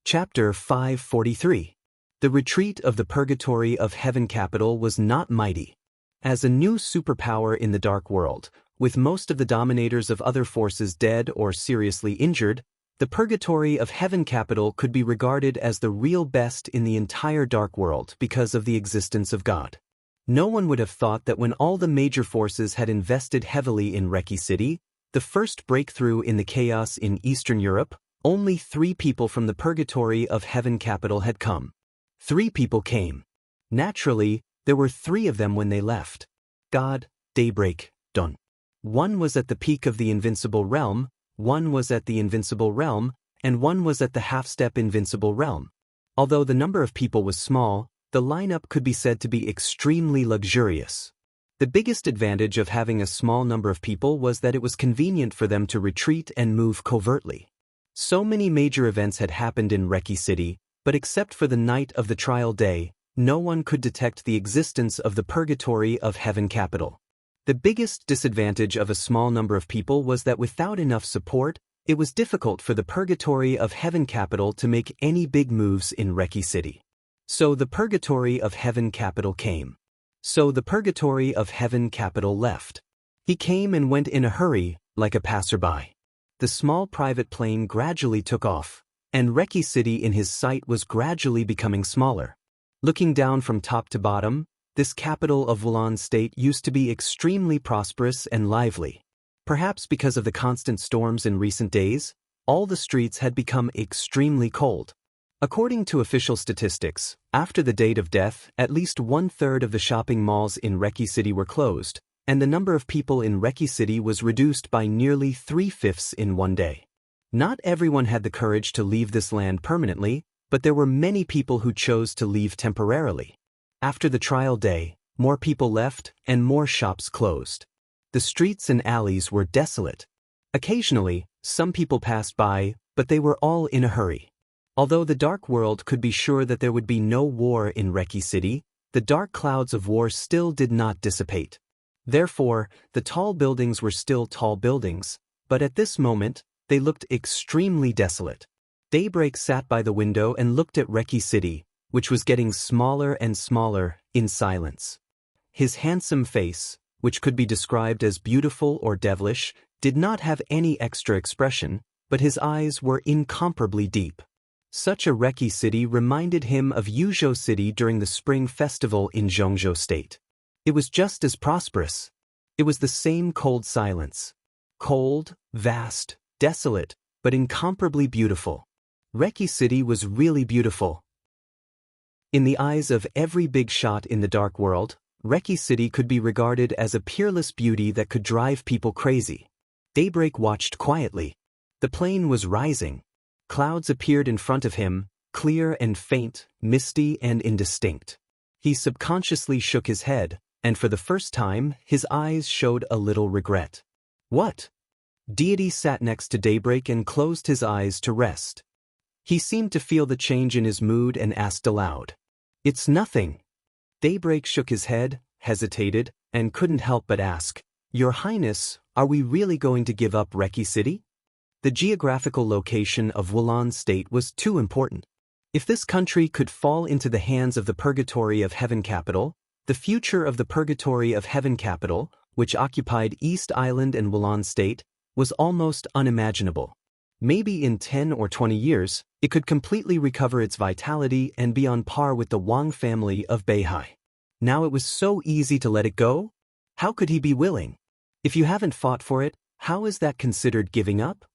Chapter 543. The retreat of the purgatory of heaven capital was not mighty. As a new superpower in the dark world, with most of the dominators of other forces dead or seriously injured, the purgatory of heaven capital could be regarded as the real best in the entire dark world because of the existence of God. No one would have thought that when all the major forces had invested heavily in Reki City, the first breakthrough in the chaos in Eastern Europe, only 3 people from the purgatory of heaven capital had come. 3 people came. Naturally, there were 3 of them when they left. God, Daybreak, Dun. 1 was at the peak of the invincible realm, 1 was at the invincible realm, and 1 was at the half-step invincible realm. Although the number of people was small, the lineup could be said to be extremely luxurious. The biggest advantage of having a small number of people was that it was convenient for them to retreat and move covertly. So many major events had happened in Reki City, but except for the night of the trial day, no one could detect the existence of the purgatory of heaven capital. The biggest disadvantage of a small number of people was that without enough support, it was difficult for the purgatory of heaven capital to make any big moves in Reki City. So the purgatory of heaven capital came. So the purgatory of heaven capital left. He came and went in a hurry, like a passerby. The small private plane gradually took off, and Reki City in his sight was gradually becoming smaller. Looking down from top to bottom, this capital of Wulan state used to be extremely prosperous and lively. Perhaps because of the constant storms in recent days, all the streets had become extremely cold. According to official statistics, after the date of death, at least 1/3 of the shopping malls in Reki City were closed, and the number of people in Reki City was reduced by nearly 3/5 in one day. Not everyone had the courage to leave this land permanently, but there were many people who chose to leave temporarily. After the trial day, more people left and more shops closed. The streets and alleys were desolate. Occasionally, some people passed by, but they were all in a hurry. Although the dark world could be sure that there would be no war in Reki City, the dark clouds of war still did not dissipate. Therefore, the tall buildings were still tall buildings, but at this moment, they looked extremely desolate. Daybreak sat by the window and looked at Reki City, which was getting smaller and smaller, in silence. His handsome face, which could be described as beautiful or devilish, did not have any extra expression, but his eyes were incomparably deep. Such a Reki City reminded him of Yuzhou City during the spring festival in Zhongzhou State. It was just as prosperous. It was the same cold silence. Cold, vast, desolate, but incomparably beautiful. Reki City was really beautiful. In the eyes of every big shot in the dark world, Reki City could be regarded as a peerless beauty that could drive people crazy. Daybreak watched quietly. The plane was rising. Clouds appeared in front of him, clear and faint, misty and indistinct. He subconsciously shook his head, and for the first time, his eyes showed a little regret. What? Deity sat next to Daybreak and closed his eyes to rest. He seemed to feel the change in his mood and asked aloud. It's nothing. Daybreak shook his head, hesitated, and couldn't help but ask, Your Highness, are we really going to give up Reki City? The geographical location of Wulan State was too important. If this country could fall into the hands of the purgatory of heaven capital, the future of the purgatory of heaven capital, which occupied East Island and Wulan State, was almost unimaginable. Maybe in 10 or 20 years, it could completely recover its vitality and be on par with the Wang family of Beihai. Now it was so easy to let it go? How could he be willing? If you haven't fought for it, how is that considered giving up?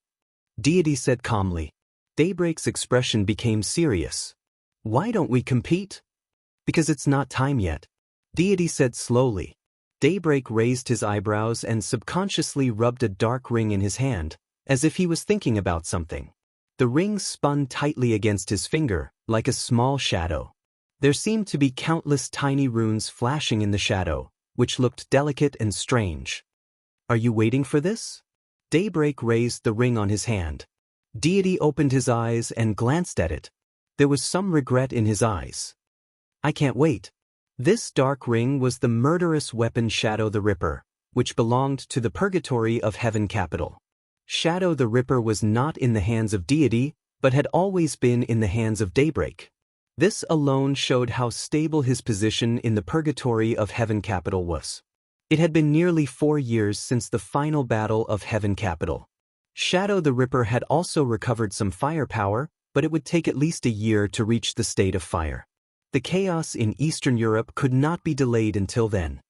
Deity said calmly. Daybreak's expression became serious. Why don't we compete? Because it's not time yet. Deity said slowly. Daybreak raised his eyebrows and subconsciously rubbed a dark ring in his hand, as if he was thinking about something. The ring spun tightly against his finger, like a small shadow. There seemed to be countless tiny runes flashing in the shadow, which looked delicate and strange. Are you waiting for this? Daybreak raised the ring on his hand. Deity opened his eyes and glanced at it. There was some regret in his eyes. I can't wait. This dark ring was the murderous weapon Shadow the Ripper, which belonged to the purgatory of heaven capital. Shadow the Ripper was not in the hands of Deity, but had always been in the hands of Daybreak. This alone showed how stable his position in the purgatory of Heaven Capital was. It had been nearly 4 years since the final battle of Heaven Capital. Shadow the Ripper had also recovered some firepower, but it would take at least a year to reach the state of fire. The chaos in Eastern Europe could not be delayed until then.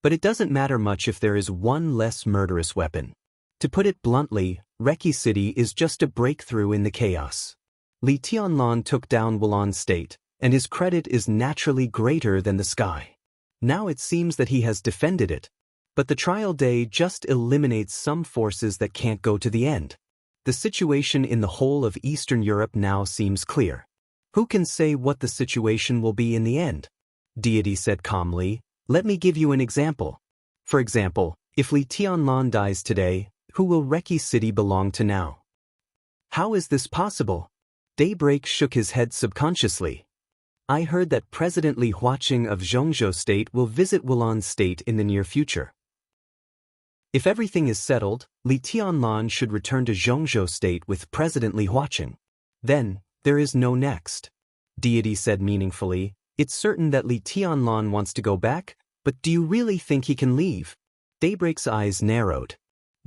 But it doesn't matter much if there is one less murderous weapon. To put it bluntly, Reki City is just a breakthrough in the chaos. Li Tianlan took down Wulan State, and his credit is naturally greater than the sky. Now it seems that he has defended it. But the trial day just eliminates some forces that can't go to the end. The situation in the whole of Eastern Europe now seems clear. Who can say what the situation will be in the end? Deity said calmly, let me give you an example. For example, if Li Tianlan dies today, who will Reki City belong to now? How is this possible? Daybreak shook his head subconsciously. I heard that President Li Huaqing of Zhongzhou State will visit Wulan State in the near future. If everything is settled, Li Tianlan should return to Zhongzhou State with President Li Huaqing. Then, there is no next. Deity said meaningfully, it's certain that Li Tianlan wants to go back, but do you really think he can leave? Daybreak's eyes narrowed.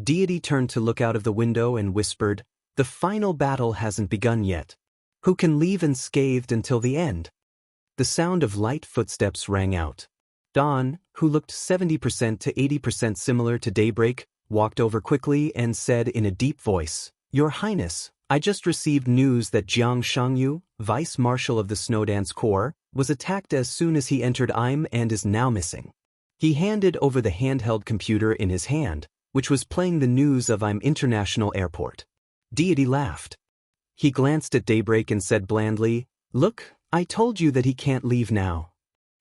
Deity turned to look out of the window and whispered, the final battle hasn't begun yet. Who can leave unscathed until the end? The sound of light footsteps rang out. Dawn, who looked 70% to 80% similar to Daybreak, walked over quickly and said in a deep voice, Your Highness, I just received news that Jiang Shangyu, Vice Marshal of the Snowdance Corps, was attacked as soon as he entered IM and is now missing. He handed over the handheld computer in his hand, which was playing the news of IM International Airport. Deity laughed. He glanced at Daybreak and said blandly, Look, I told you that he can't leave now.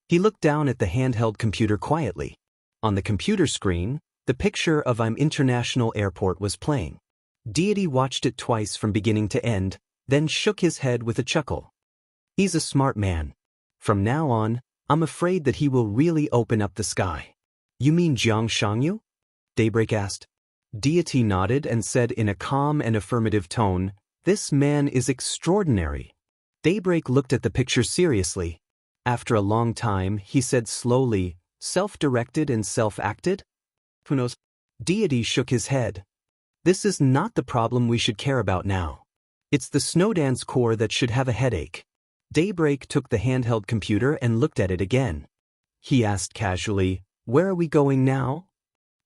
He looked down at the handheld computer quietly. On the computer screen, the picture of IM International Airport was playing. Deity watched it twice from beginning to end, then shook his head with a chuckle. He's a smart man. From now on, I'm afraid that he will really open up the sky. You mean Jiang Shangyu? Daybreak asked. Deity nodded and said in a calm and affirmative tone, This man is extraordinary. Daybreak looked at the picture seriously. After a long time, he said slowly, self-directed and self-acted? Who knows? Deity shook his head. This is not the problem we should care about now. It's the Snowdance Corps that should have a headache. Daybreak took the handheld computer and looked at it again. He asked casually, Where are we going now?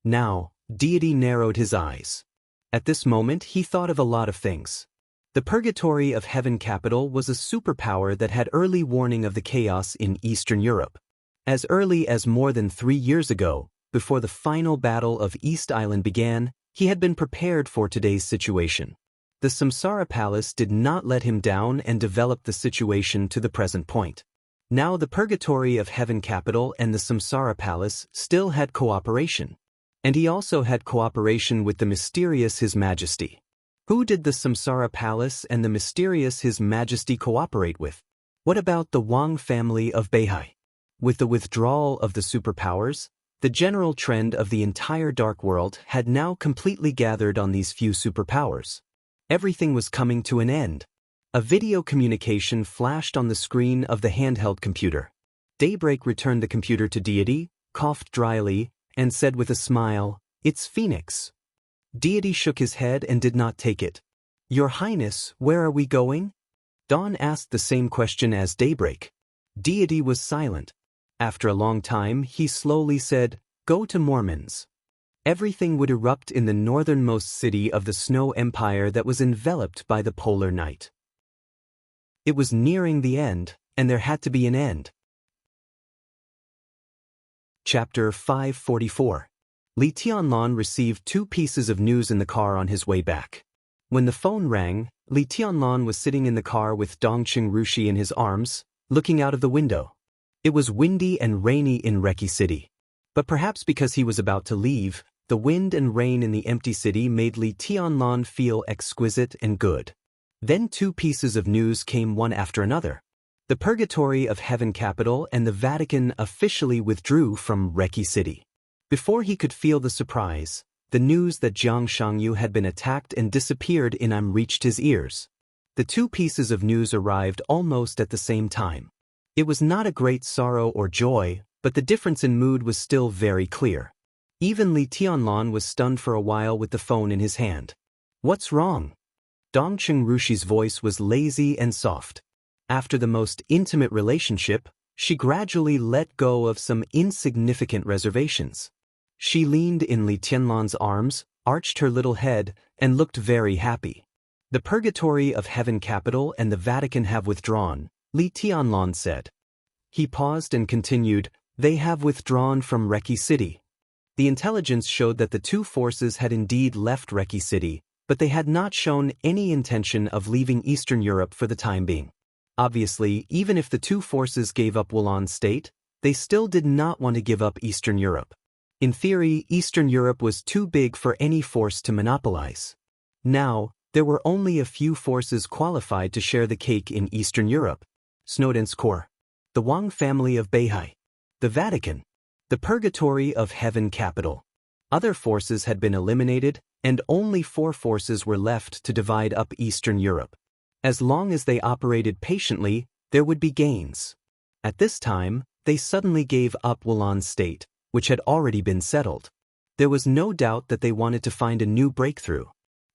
Now, Deity narrowed his eyes. At this moment, he thought of a lot of things. The Purgatory of Heaven Capital was a superpower that had early warning of the chaos in Eastern Europe. As early as more than 3 years ago, before the final battle of East Island began, he had been prepared for today's situation. The Samsara Palace did not let him down and developed the situation to the present point. Now the Purgatory of Heaven Capital and the Samsara Palace still had cooperation. And he also had cooperation with the mysterious His Majesty. Who did the Samsara Palace and the mysterious His Majesty cooperate with? What about the Wang family of Beihai? With the withdrawal of the superpowers, the general trend of the entire dark world had now completely gathered on these few superpowers. Everything was coming to an end. A video communication flashed on the screen of the handheld computer. Daybreak returned the computer to Deity, coughed dryly, and said with a smile, It's Phoenix. Deity shook his head and did not take it. Your Highness, where are we going? Dawn asked the same question as Daybreak. Deity was silent. After a long time, he slowly said, Go to Mormons. Everything would erupt in the northernmost city of the Snow Empire that was enveloped by the polar night. It was nearing the end, and there had to be an end. Chapter 544. Li Tianlan received 2 pieces of news in the car on his way back. When the phone rang, Li Tianlan was sitting in the car with Dongqing Rushi in his arms, looking out of the window. It was windy and rainy in Reki City. But perhaps because he was about to leave, the wind and rain in the empty city made Li Tianlan feel exquisite and good. Then 2 pieces of news came one after another. The Purgatory of Heaven Capital and the Vatican officially withdrew from Reki City. Before he could feel the surprise, the news that Jiang Shangyu had been attacked and disappeared in reached his ears. The two pieces of news arrived almost at the same time. It was not a great sorrow or joy, but the difference in mood was still very clear. Even Li Tianlan was stunned for a while with the phone in his hand. "What's wrong?" Dongqing Rushi's voice was lazy and soft. After the most intimate relationship, she gradually let go of some insignificant reservations. She leaned in Li Tianlan's arms, arched her little head, and looked very happy. "The purgatory of heaven capital and the Vatican have withdrawn," Li Tianlan said. He paused and continued, "They have withdrawn from Reki City." The intelligence showed that the two forces had indeed left Reki City, but they had not shown any intention of leaving Eastern Europe for the time being. Obviously, even if the two forces gave up Wulan state, they still did not want to give up Eastern Europe. In theory, Eastern Europe was too big for any force to monopolize. Now, there were only a few forces qualified to share the cake in Eastern Europe. Snowdon's Corps, the Wang family of Beihai, the Vatican, the purgatory of heaven capital. Other forces had been eliminated, and only 4 forces were left to divide up Eastern Europe. As long as they operated patiently, there would be gains. At this time, they suddenly gave up Wulan state, which had already been settled. There was no doubt that they wanted to find a new breakthrough.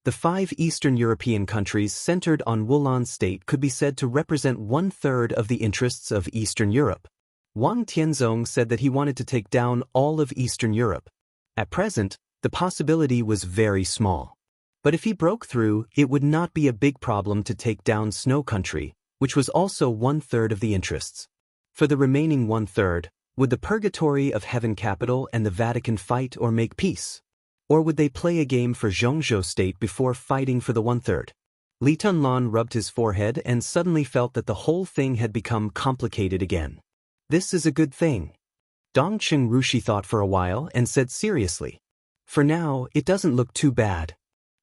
The 5 Eastern European countries centered on Wulan state could be said to represent 1/3 of the interests of Eastern Europe. Wang Tianzong said that he wanted to take down all of Eastern Europe. At present, the possibility was very small. But if he broke through, it would not be a big problem to take down Snow Country, which was also 1/3 of the interests. For the remaining 1/3, would the purgatory of heaven capital and the Vatican fight or make peace? Or would they play a game for Zhongzhou state before fighting for the 1/3? Li Tianlan rubbed his forehead and suddenly felt that the whole thing had become complicated again. This is a good thing. Dongqing Rushi thought for a while and said seriously, "For now, it doesn't look too bad."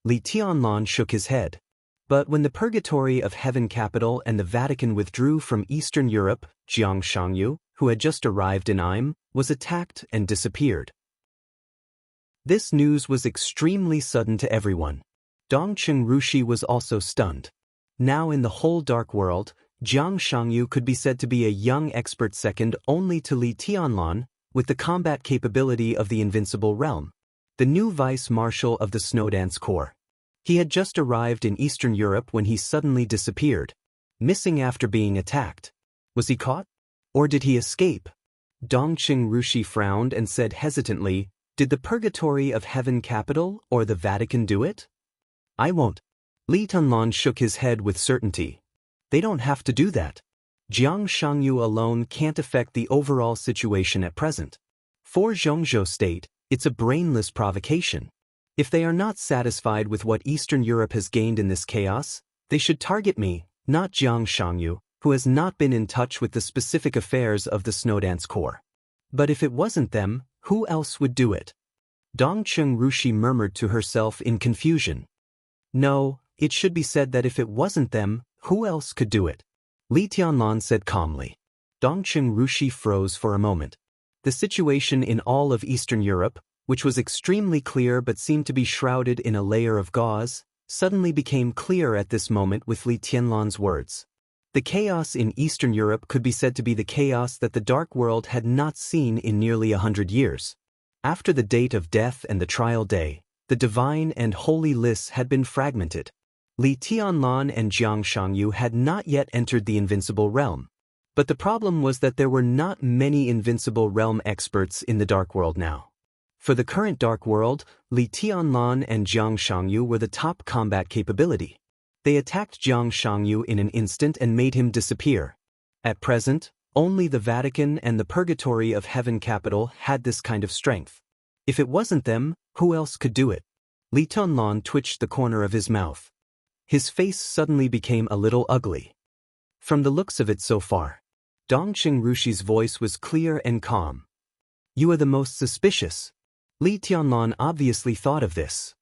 Li Tianlan shook his head. But when the purgatory of heaven capital and the Vatican withdrew from Eastern Europe, Jiang Shangyu, who had just arrived in Im, was attacked and disappeared. This news was extremely sudden to everyone. Dongqing Rushi was also stunned. Now in the whole dark world, Jiang Shangyu could be said to be a young expert second only to Li Tianlan, with the combat capability of the Invincible Realm, the new vice-marshal of the Snowdance Corps. He had just arrived in Eastern Europe when he suddenly disappeared, missing after being attacked. Was he caught? Or did he escape? Dongqing Rushi frowned and said hesitantly, "Did the purgatory of heaven capital or the Vatican do it?" "I won't." Li Tianlan shook his head with certainty. "They don't have to do that. Jiang Shangyu alone can't affect the overall situation at present. For Zhongzhou state, it's a brainless provocation. If they are not satisfied with what Eastern Europe has gained in this chaos, they should target me, not Jiang Shangyu, who has not been in touch with the specific affairs of the Snowdance Corps. But if it wasn't them, who else would do it?" Dongqing Rushi murmured to herself in confusion. "No, it should be said that if it wasn't them, who else could do it?" Li Tianlan said calmly. Dongqing Rushi froze for a moment. The situation in all of Eastern Europe, which was extremely clear but seemed to be shrouded in a layer of gauze, suddenly became clear at this moment with Li Tianlan's words. The chaos in Eastern Europe could be said to be the chaos that the Dark World had not seen in nearly 100 years. After the date of death and the trial day, the divine and holy lists had been fragmented. Li Tianlan and Jiang Shangyu had not yet entered the Invincible Realm. But the problem was that there were not many Invincible Realm experts in the Dark World now. For the current Dark World, Li Tianlan and Jiang Shangyu were the top combat capability. They attacked Jiang Shangyu in an instant and made him disappear. At present, only the Vatican and the Purgatory of Heaven capital had this kind of strength. If it wasn't them, who else could do it? Li Tianlan twitched the corner of his mouth. His face suddenly became a little ugly. From the looks of it so far, Dongqing Rushi's voice was clear and calm. "You are the most suspicious." Li Tianlan obviously thought of this.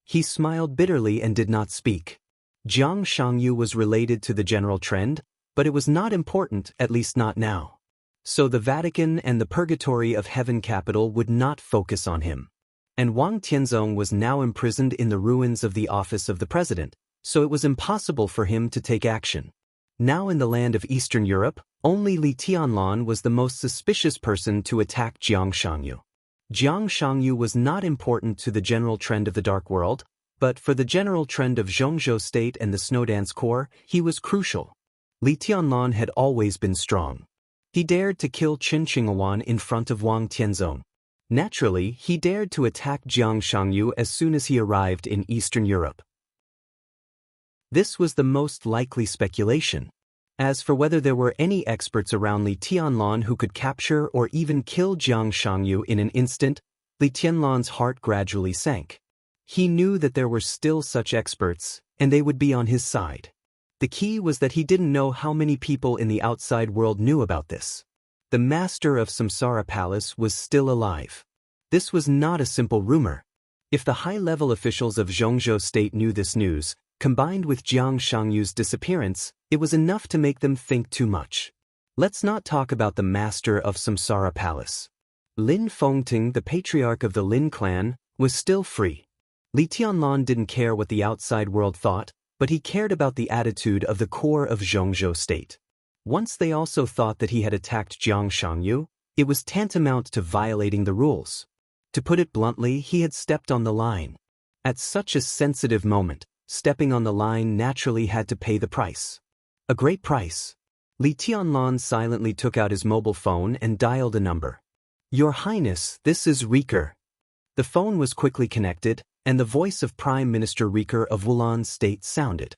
He smiled bitterly and did not speak. Jiang Shangyu was related to the general trend, but it was not important, at least not now. So the Vatican and the Purgatory of Heaven capital would not focus on him. And Wang Tianzong was now imprisoned in the ruins of the office of the president, so it was impossible for him to take action. Now in the land of Eastern Europe, only Li Tianlan was the most suspicious person to attack Jiang Shangyu. Jiang Shangyu was not important to the general trend of the Dark World, but for the general trend of Zhongzhou State and the Snowdance Corps, he was crucial. Li Tianlan had always been strong. He dared to kill Qin Qinghuan in front of Wang Tianzong. Naturally, he dared to attack Jiang Shangyu as soon as he arrived in Eastern Europe. This was the most likely speculation. As for whether there were any experts around Li Tianlan who could capture or even kill Jiang Shangyu in an instant, Li Tianlan's heart gradually sank. He knew that there were still such experts, and they would be on his side. The key was that he didn't know how many people in the outside world knew about this. The master of Samsara Palace was still alive. This was not a simple rumor. If the high-level officials of Zhongzhou State knew this news, combined with Jiang Shangyu's disappearance, it was enough to make them think too much. Let's not talk about the master of Samsara Palace. Lin Fengting, the patriarch of the Lin clan, was still free. Li Tianlan didn't care what the outside world thought, but he cared about the attitude of the core of Zhongzhou State. Once they also thought that he had attacked Jiang Shangyu, it was tantamount to violating the rules. To put it bluntly, he had stepped on the line. At such a sensitive moment, stepping on the line naturally had to pay the price. A great price. Li Tianlan silently took out his mobile phone and dialed a number. "Your Highness, this is Riker." The phone was quickly connected, and the voice of Prime Minister Riker of Wulan State sounded.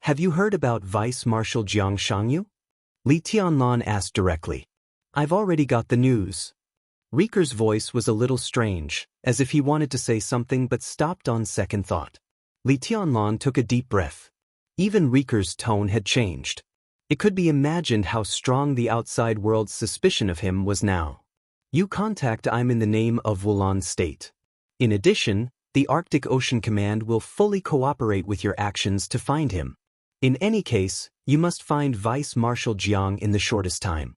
"Have you heard about Vice Marshal Jiang Shangyu?" Li Tianlan asked directly. "I've already got the news." Riker's voice was a little strange, as if he wanted to say something but stopped on second thought. Li Tianlan took a deep breath. Even Riker's tone had changed. It could be imagined how strong the outside world's suspicion of him was now. "You contact I'm in the name of Wulan State. In addition, the Arctic Ocean Command will fully cooperate with your actions to find him. In any case, you must find Vice Marshal Jiang in the shortest time."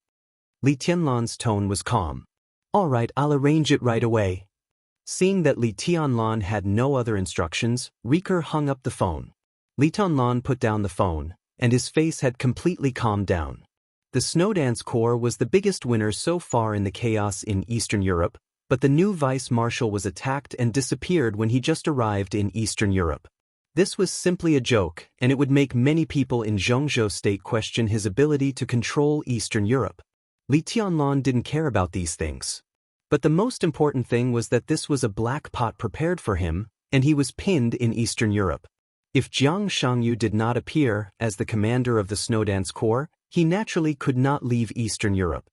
Li Tianlan's tone was calm. "All right, I'll arrange it right away." Seeing that Li Tianlan had no other instructions, Riker hung up the phone. Li Tianlan put down the phone, and his face had completely calmed down. The Snowdance Corps was the biggest winner so far in the chaos in Eastern Europe, but the new vice marshal was attacked and disappeared when he just arrived in Eastern Europe. This was simply a joke, and it would make many people in Zhongzhou State question his ability to control Eastern Europe. Li Tianlan didn't care about these things. But the most important thing was that this was a black pot prepared for him, and he was pinned in Eastern Europe. If Jiang Shangyu did not appear as the commander of the Snowdance Corps, he naturally could not leave Eastern Europe.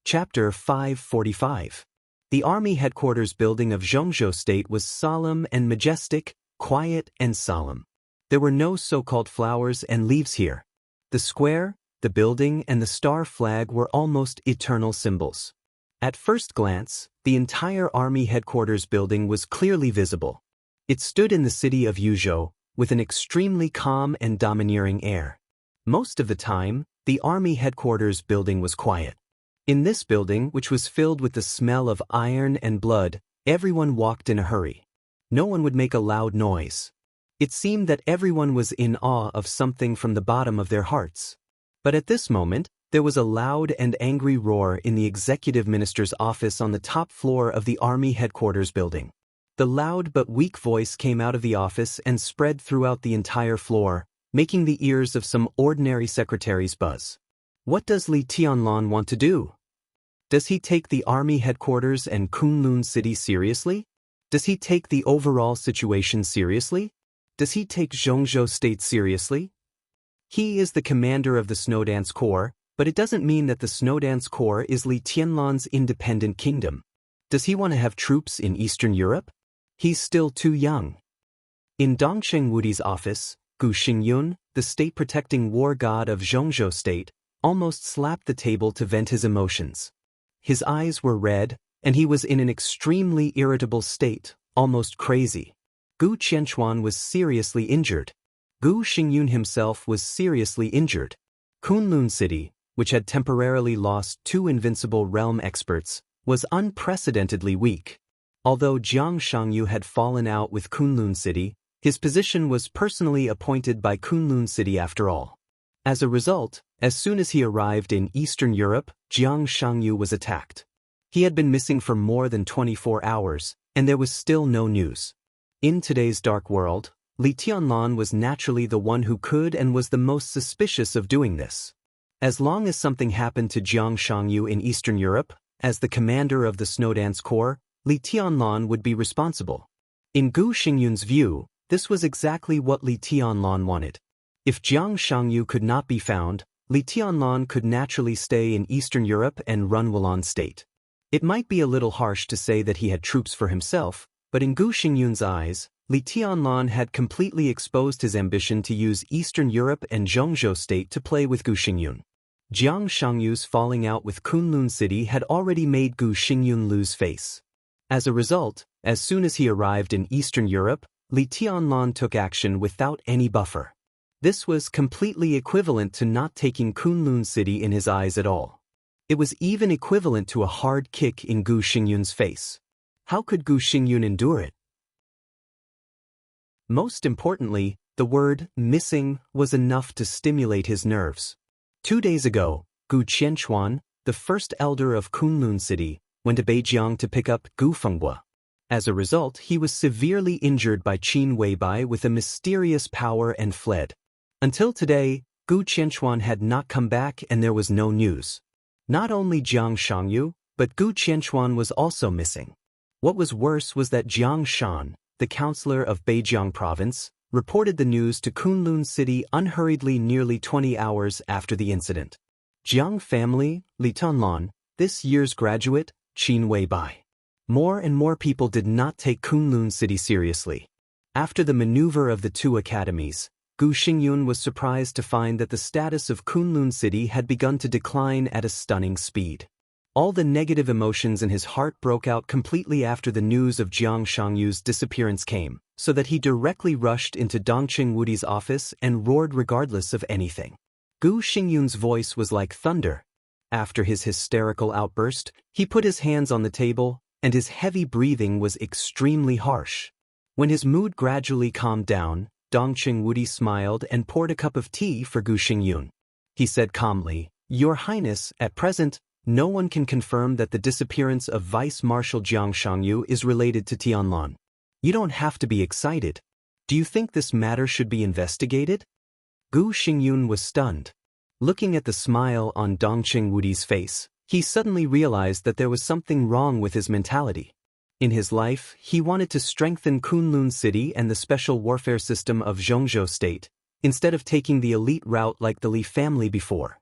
Chapter 545. The army headquarters building of Zhongzhou State was solemn and majestic, quiet and solemn. There were no so-called flowers and leaves here. The square, the building, and the star flag were almost eternal symbols. At first glance, the entire army headquarters building was clearly visible. It stood in the city of Yuzhou, with an extremely calm and domineering air. Most of the time, the army headquarters building was quiet. In this building, which was filled with the smell of iron and blood, everyone walked in a hurry. No one would make a loud noise. It seemed that everyone was in awe of something from the bottom of their hearts. But at this moment, there was a loud and angry roar in the executive minister's office on the top floor of the army headquarters building. The loud but weak voice came out of the office and spread throughout the entire floor, making the ears of some ordinary secretaries buzz. What does Li Tianlan want to do? Does he take the army headquarters and Kunlun City seriously? Does he take the overall situation seriously? Does he take Zhongzhou State seriously? He is the commander of the Snowdance Corps, but it doesn't mean that the Snowdance Corps is Li Tianlan's independent kingdom. Does he want to have troops in Eastern Europe? He's still too young. In Dongsheng Wudi's office, Gu Xingyun, the state-protecting war god of Zhongzhou State, almost slapped the table to vent his emotions. His eyes were red, and he was in an extremely irritable state, almost crazy. Gu Qianchuan was seriously injured. Gu Xingyun himself was seriously injured. Kunlun City, which had temporarily lost 2 invincible realm experts, was unprecedentedly weak. Although Jiang Shangyu had fallen out with Kunlun City, his position was personally appointed by Kunlun City after all. As a result, as soon as he arrived in Eastern Europe, Jiang Shangyu was attacked. He had been missing for more than 24 hours, and there was still no news. In today's dark world, Li Tianlan was naturally the one who could and was the most suspicious of doing this. As long as something happened to Jiang Shangyu in Eastern Europe, as the commander of the Snowdance Corps, Li Tianlan would be responsible. In Gu Xingyun's view, this was exactly what Li Tianlan wanted. If Jiang Shangyu could not be found, Li Tianlan could naturally stay in Eastern Europe and run Wulan State. It might be a little harsh to say that he had troops for himself, but in Gu Xingyun's eyes, Li Tianlan had completely exposed his ambition to use Eastern Europe and Zhongzhou State to play with Gu Xingyun. Jiang Shangyu's falling out with Kunlun City had already made Gu Xingyun lose face. As a result, as soon as he arrived in Eastern Europe, Li Tianlan took action without any buffer. This was completely equivalent to not taking Kunlun City in his eyes at all. It was even equivalent to a hard kick in Gu Xingyun's face. How could Gu Xingyun endure it? Most importantly, the word missing was enough to stimulate his nerves. 2 days ago, Gu Qianchuan, the first elder of Kunlun City, went to Beijiang to pick up Gu Fenghua. As a result, he was severely injured by Qin Weibai with a mysterious power and fled. Until today, Gu Qianchuan had not come back and there was no news. Not only Jiang Shangyu, but Gu Qianchuan was also missing. What was worse was that Jiang Shan, the counselor of Beijiang province, reported the news to Kunlun City unhurriedly nearly 20 hours after the incident. Jiang family, Li Tianlan, this year's graduate, Qin Weibai. More and more people did not take Kunlun City seriously. After the maneuver of the two academies, Gu Xingyun was surprised to find that the status of Kunlun City had begun to decline at a stunning speed. All the negative emotions in his heart broke out completely after the news of Jiang Shangyu's disappearance came, so that he directly rushed into Dongqing Wudi's office and roared regardless of anything. Gu Xingyun's voice was like thunder. After his hysterical outburst, he put his hands on the table, and his heavy breathing was extremely harsh. When his mood gradually calmed down, Dongqing Wudi smiled and poured a cup of tea for Gu Xingyun. He said calmly, "Your Highness, at present, no one can confirm that the disappearance of Vice Marshal Jiang Shangyu is related to Tianlan. You don't have to be excited. Do you think this matter should be investigated?" Gu Xingyun was stunned. Looking at the smile on Dongqing Wudi's face, he suddenly realized that there was something wrong with his mentality. In his life, he wanted to strengthen Kunlun City and the special warfare system of Zhongzhou State, instead of taking the elite route like the Li family before.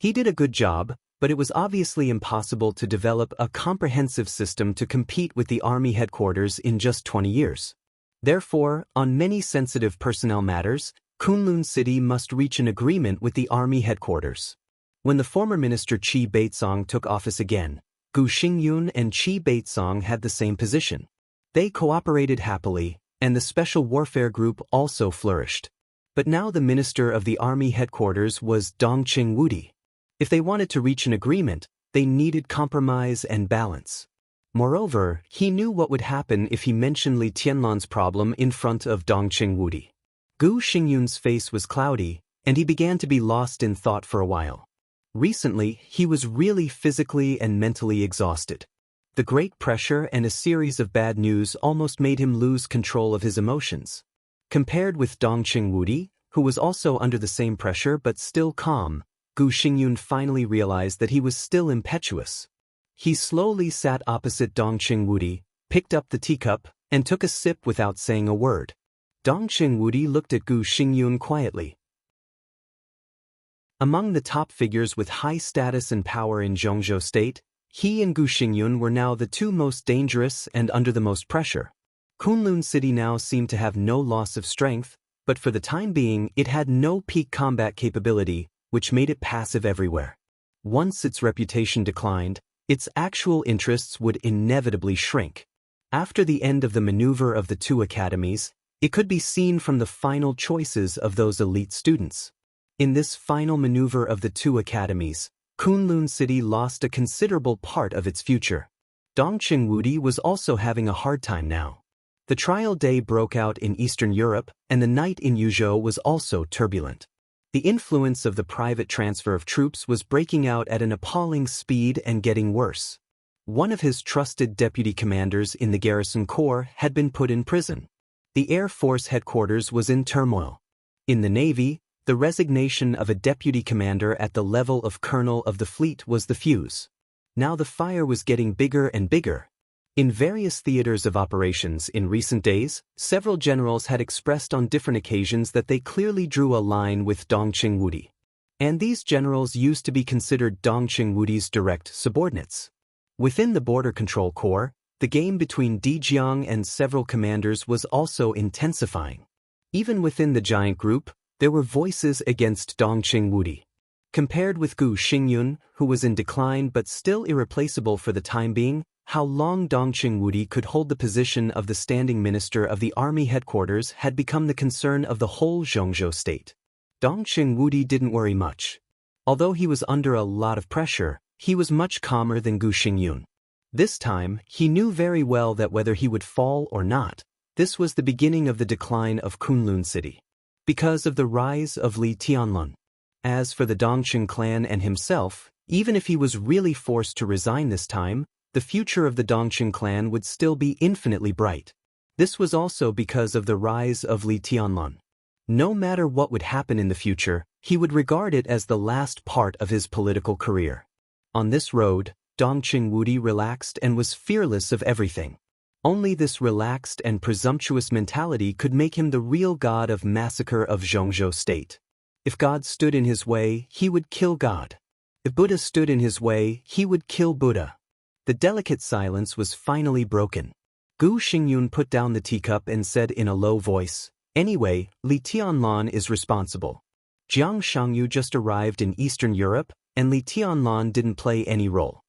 He did a good job, but it was obviously impossible to develop a comprehensive system to compete with the army headquarters in just 20 years. Therefore, on many sensitive personnel matters, Kunlun City must reach an agreement with the army headquarters. When the former minister Qi Baitsong took office again, Gu Xingyun and Qi Baitsong had the same position. They cooperated happily, and the special warfare group also flourished. But now the minister of the army headquarters was Dongqing Wudi. If they wanted to reach an agreement, they needed compromise and balance. Moreover, he knew what would happen if he mentioned Li Tianlan's problem in front of Dongqing Wudi. Gu Xingyun's face was cloudy, and he began to be lost in thought for a while. Recently, he was really physically and mentally exhausted. The great pressure and a series of bad news almost made him lose control of his emotions. Compared with Dongqing Wudi, who was also under the same pressure but still calm, Gu Xingyun finally realized that he was still impetuous. He slowly sat opposite Dongqing Wudi, picked up the teacup, and took a sip without saying a word. Dongqing Wudi looked at Gu Xingyun quietly. Among the top figures with high status and power in Zhongzhou State, he and Gu Xingyun were now the two most dangerous and under the most pressure. Kunlun City now seemed to have no loss of strength, but for the time being it had no peak combat capability, which made it passive everywhere. Once its reputation declined, its actual interests would inevitably shrink. After the end of the maneuver of the two academies, it could be seen from the final choices of those elite students. In this final maneuver of the two academies, Kunlun City lost a considerable part of its future. Dongqing Wudi was also having a hard time now. The trial day broke out in Eastern Europe, and the night in Yuzhou was also turbulent. The influence of the private transfer of troops was breaking out at an appalling speed and getting worse. One of his trusted deputy commanders in the garrison corps had been put in prison. The Air Force headquarters was in turmoil. In the Navy, the resignation of a deputy commander at the level of colonel of the fleet was the fuse. Now the fire was getting bigger and bigger. In various theaters of operations in recent days, several generals had expressed on different occasions that they clearly drew a line with Dongqing Wudi. And these generals used to be considered Dongqing Wudi's direct subordinates. Within the Border Control Corps, the game between Di Jiang and several commanders was also intensifying. Even within the giant group, there were voices against Dongqing Wudi. Compared with Gu Xingyun, who was in decline but still irreplaceable for the time being, how long Dongqing Wudi could hold the position of the standing minister of the army headquarters had become the concern of the whole Zhongzhou state. Dongqing Wudi didn't worry much. Although he was under a lot of pressure, he was much calmer than Gu Xingyun. This time, he knew very well that whether he would fall or not, this was the beginning of the decline of Kunlun city. Because of the rise of Li Tianlun. As for the Dongqing clan and himself, even if he was really forced to resign this time, the future of the Dongqing clan would still be infinitely bright. This was also because of the rise of Li Tianlun. No matter what would happen in the future, he would regard it as the last part of his political career. On this road, Dongqing Wudi relaxed and was fearless of everything. Only this relaxed and presumptuous mentality could make him the real god of massacre of Zhongzhou state. If God stood in his way, he would kill God. If Buddha stood in his way, he would kill Buddha. The delicate silence was finally broken. Gu Xingyun put down the teacup and said in a low voice, "Anyway, Li Tianlun is responsible. Jiang Shangyu just arrived in Eastern Europe, and Li Tianlun didn't play any role.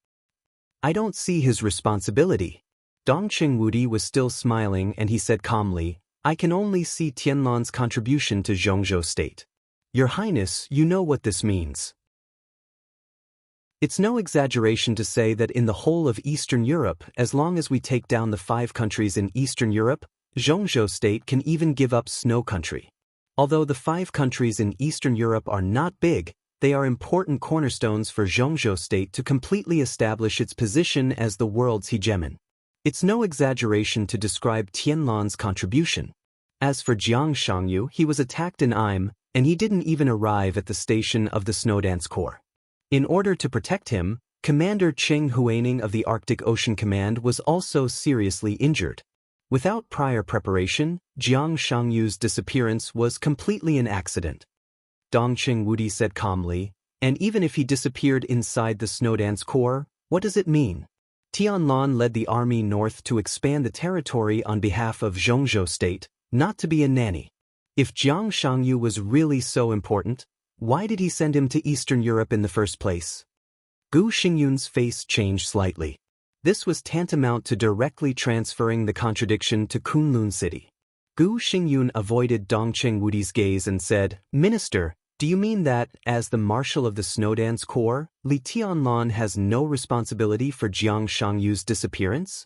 I don't see his responsibility." Dongqing Wudi was still smiling and he said calmly, "I can only see Tianlun's contribution to Zhongzhou state. Your Highness, you know what this means." It's no exaggeration to say that in the whole of Eastern Europe, as long as we take down the 5 countries in Eastern Europe, Zhongzhou state can even give up Snow Country. Although the 5 countries in Eastern Europe are not big, they are important cornerstones for Zhongzhou state to completely establish its position as the world's hegemon. It's no exaggeration to describe Tianlun's contribution. As for Jiang Shangyu, he was attacked in Im, and he didn't even arrive at the station of the Snowdance Corps. In order to protect him, Commander Cheng Huaining of the Arctic Ocean Command was also seriously injured. Without prior preparation, Jiang Shangyu's disappearance was completely an accident. Dongqing Wudi said calmly, "And even if he disappeared inside the Snowdance Corps, what does it mean? Tianlun led the army north to expand the territory on behalf of Zhongzhou state, not to be a nanny. If Jiang Shangyu was really so important, why did he send him to Eastern Europe in the first place?" Gu Xingyun's face changed slightly. This was tantamount to directly transferring the contradiction to Kunlun city. Gu Xingyun avoided Dongqing Wudi's gaze and said, "Minister, do you mean that, as the marshal of the Snowdance Corps, Li Tianlun has no responsibility for Jiang Shangyu's disappearance?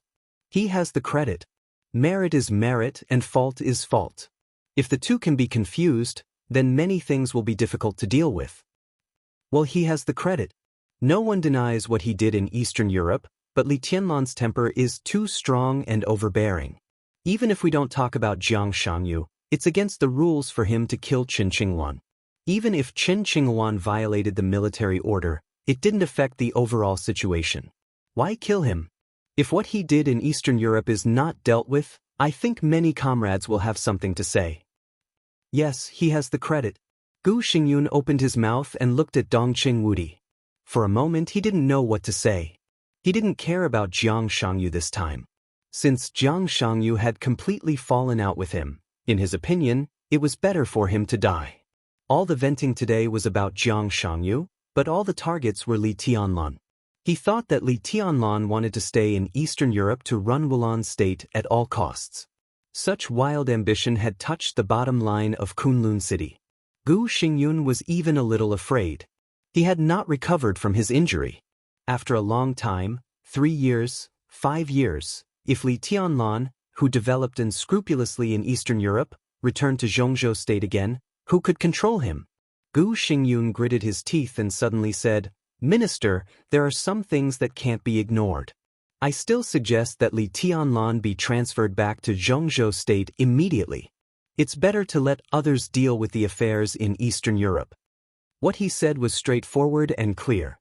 He has the credit. Merit is merit and fault is fault. If the two can be confused, then many things will be difficult to deal with. Well, he has the credit. No one denies what he did in Eastern Europe, but Li Tianlun's temper is too strong and overbearing. Even if we don't talk about Jiang Shangyu, it's against the rules for him to kill Qin Qinghuan. Even if Qin Qinghuan violated the military order, it didn't affect the overall situation. Why kill him? If what he did in Eastern Europe is not dealt with, I think many comrades will have something to say." "Yes, he has the credit." Gu Xingyun opened his mouth and looked at Dongqing Wudi. For a moment he didn't know what to say. He didn't care about Jiang Shangyu this time. Since Jiang Shangyu had completely fallen out with him, in his opinion, it was better for him to die. All the venting today was about Jiang Shangyu, but all the targets were Li Tianlun. He thought that Li Tianlun wanted to stay in Eastern Europe to run Wulan state at all costs. Such wild ambition had touched the bottom line of Kunlun city. Gu Xingyun was even a little afraid. He had not recovered from his injury. After a long time, 3 years, 5 years. If Li Tianlan, who developed unscrupulously in Eastern Europe, returned to Zhongzhou state again, who could control him? Gu Xingyun gritted his teeth and suddenly said, Minister, there are some things that can't be ignored. I still suggest that Li Tianlan be transferred back to Zhongzhou state immediately. It's better to let others deal with the affairs in Eastern Europe. What he said was straightforward and clear.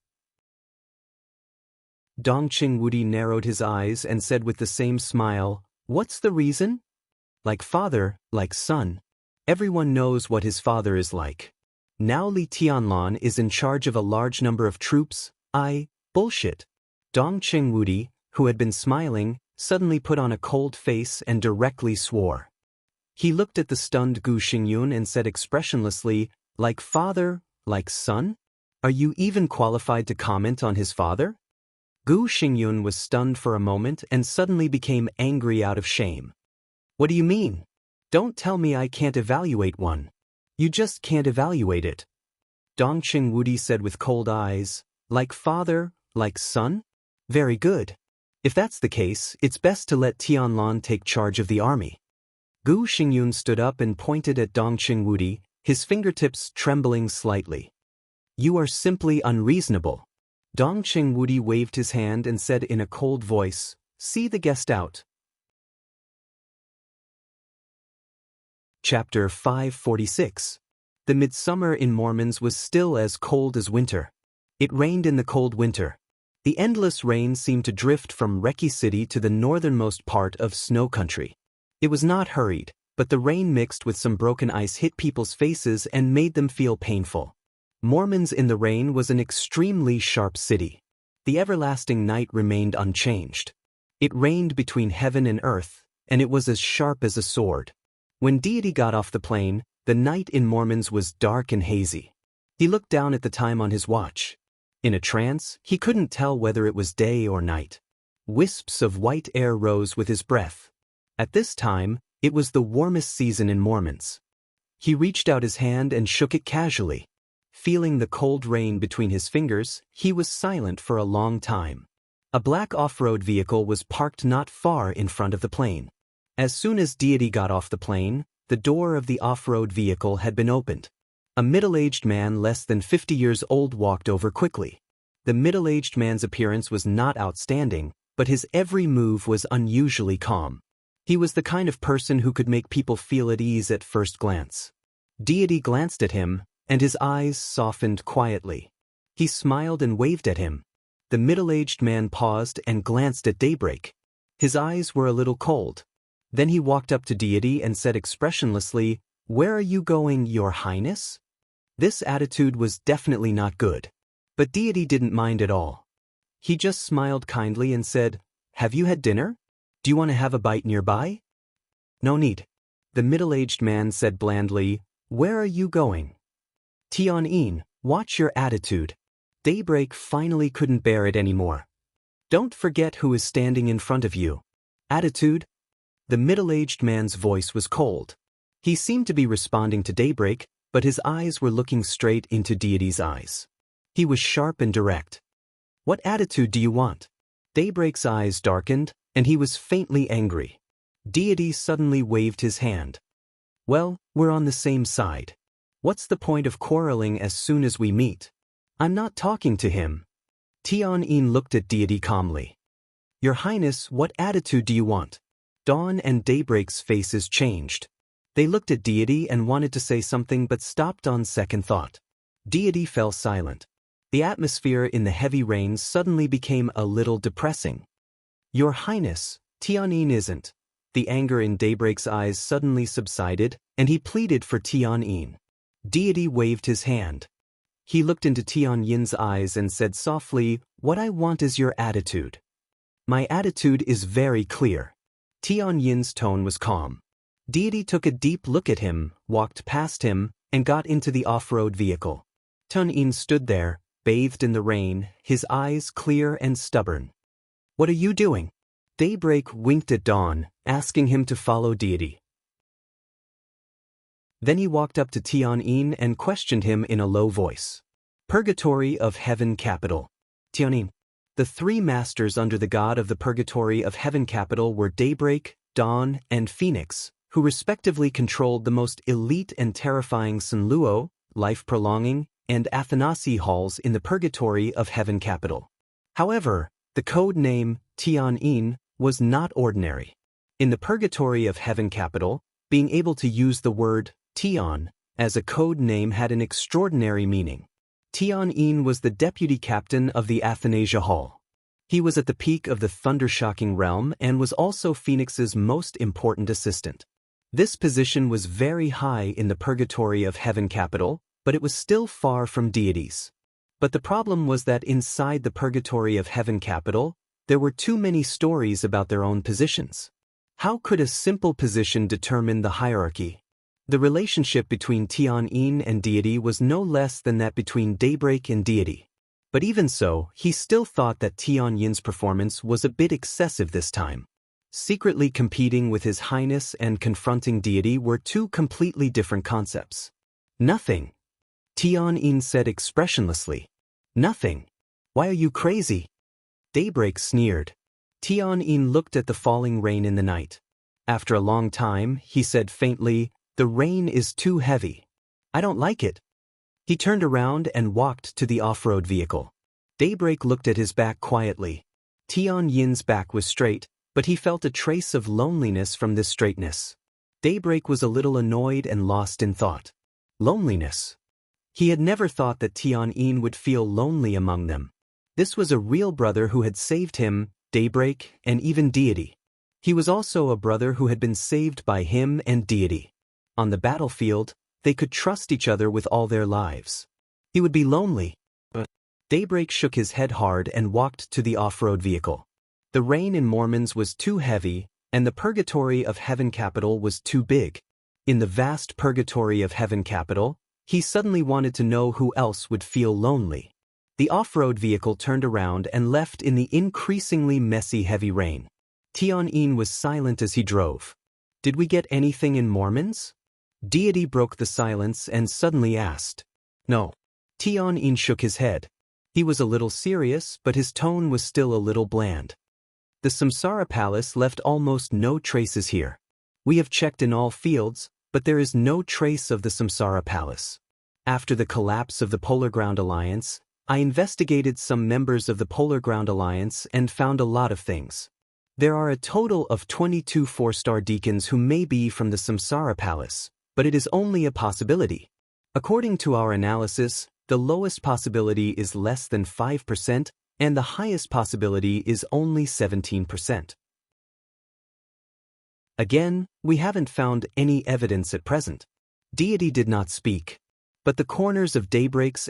Dongqing Wudi narrowed his eyes and said with the same smile, What's the reason? Like father, like son. Everyone knows what his father is like. Now Li Tianlan is in charge of a large number of troops. Bullshit. Dongqing Wudi, who had been smiling, suddenly put on a cold face and directly swore. He looked at the stunned Gu Xingyun and said expressionlessly, Like father, like son? Are you even qualified to comment on his father? Gu Xingyun was stunned for a moment and suddenly became angry out of shame. What do you mean? Don't tell me I can't evaluate one. You just can't evaluate it. Dongqing Wudi said with cold eyes, Like father, like son? Very good. If that's the case, it's best to let Tianlan take charge of the army. Gu Xingyun stood up and pointed at Dongqing Wudi, his fingertips trembling slightly. You are simply unreasonable. Dongqing Wudi waved his hand and said in a cold voice, See the guest out. Chapter 546. The midsummer in Mormons was still as cold as winter. It rained in the cold winter. The endless rain seemed to drift from Reki City to the northernmost part of snow country. It was not hurried, but the rain mixed with some broken ice hit people's faces and made them feel painful. Mormons in the rain was an extremely sharp city. The everlasting night remained unchanged. It rained between heaven and earth, and it was as sharp as a sword. When Deity got off the plane, the night in Mormons was dark and hazy. He looked down at the time on his watch. In a trance, he couldn't tell whether it was day or night. Wisps of white air rose with his breath. At this time, it was the warmest season in Mormons. He reached out his hand and shook it casually. Feeling the cold rain between his fingers, he was silent for a long time. A black off-road vehicle was parked not far in front of the plane. As soon as Deity got off the plane, the door of the off-road vehicle had been opened. A middle-aged man less than 50 years old walked over quickly. The middle-aged man's appearance was not outstanding, but his every move was unusually calm. He was the kind of person who could make people feel at ease at first glance. Deity glanced at him, and his eyes softened quietly. He smiled and waved at him. The middle-aged man paused and glanced at Daybreak. His eyes were a little cold. Then he walked up to Deity and said expressionlessly, Where are you going, Your Highness? This attitude was definitely not good. But Deity didn't mind at all. He just smiled kindly and said, Have you had dinner? Do you want to have a bite nearby? No need. The middle-aged man said blandly, Where are you going? Tianyin, watch your attitude. Daybreak finally couldn't bear it anymore. Don't forget who is standing in front of you. Attitude? The middle-aged man's voice was cold. He seemed to be responding to Daybreak, but his eyes were looking straight into Deity's eyes. He was sharp and direct. What attitude do you want? Daybreak's eyes darkened, and he was faintly angry. Deity suddenly waved his hand. Well, we're on the same side. What's the point of quarreling as soon as we meet? I'm not talking to him. Tianyin looked at Deity calmly. Your Highness, what attitude do you want? Dawn and Daybreak's faces changed. They looked at Deity and wanted to say something but stopped on second thought. Deity fell silent. The atmosphere in the heavy rain suddenly became a little depressing. Your Highness, Tianyin isn't. The anger in Daybreak's eyes suddenly subsided, and he pleaded for Tianyin. Deity waved his hand. He looked into Tianyin's eyes and said softly, What I want is your attitude. My attitude is very clear. Tianyin's tone was calm. Deity took a deep look at him, walked past him, and got into the off-road vehicle. Tianyin stood there, bathed in the rain, his eyes clear and stubborn. What are you doing? Daybreak winked at Dawn, asking him to follow Deity. Then he walked up to Tianyin and questioned him in a low voice. Purgatory of Heaven Capital. Tianyin. The three masters under the god of the purgatory of heaven capital were Daybreak, Dawn, and Phoenix, who respectively controlled the most elite and terrifying Sunluo, life-prolonging, and Athanasi halls in the purgatory of heaven capital. However, the code name, Tian-yin, was not ordinary. In the purgatory of heaven capital, being able to use the word Tian as a code name had an extraordinary meaning. Tian-yin was the deputy captain of the Athanasia Hall. He was at the peak of the thunder-shocking realm and was also Phoenix's most important assistant. This position was very high in the purgatory of heaven capital, but it was still far from deities. But the problem was that inside the purgatory of heaven capital, there were too many stories about their own positions. How could a simple position determine the hierarchy? The relationship between Tian-yin and deity was no less than that between Daybreak and deity. But even so, he still thought that Tian-yin's performance was a bit excessive this time. Secretly competing with his highness and confronting deity were two completely different concepts. Nothing. Tian-yin said expressionlessly. Nothing. Why are you crazy? Daybreak sneered. Tian-yin looked at the falling rain in the night. After a long time, he said faintly, "The rain is too heavy. I don't like it." He turned around and walked to the off-road vehicle. Daybreak looked at his back quietly. Tian-yin's back was straight, but he felt a trace of loneliness from this straightness. Daybreak was a little annoyed and lost in thought. Loneliness. He had never thought that Tian-yin would feel lonely among them. This was a real brother who had saved him, Daybreak, and even deity. He was also a brother who had been saved by him and deity. On the battlefield, they could trust each other with all their lives. He would be lonely. But Daybreak shook his head hard and walked to the off-road vehicle. The rain in Mormons was too heavy, and the purgatory of heaven capital was too big. In the vast purgatory of heaven capital, he suddenly wanted to know who else would feel lonely. The off-road vehicle turned around and left in the increasingly messy heavy rain. Tian-yin was silent as he drove. "Did we get anything in Mormons?" Deity broke the silence and suddenly asked. "No." Tian-yin shook his head. He was a little serious, but his tone was still a little bland. "The Samsara Palace left almost no traces here. We have checked in all fields, but there is no trace of the Samsara Palace. After the collapse of the Polar Ground Alliance, I investigated some members of the Polar Ground Alliance and found a lot of things. There are a total of 22 four-star deacons who may be from the Samsara Palace, but it is only a possibility. According to our analysis, the lowest possibility is less than 5%, and the highest possibility is only 17%. Again, we haven't found any evidence at present." Deity did not speak, but the corners of Daybreak's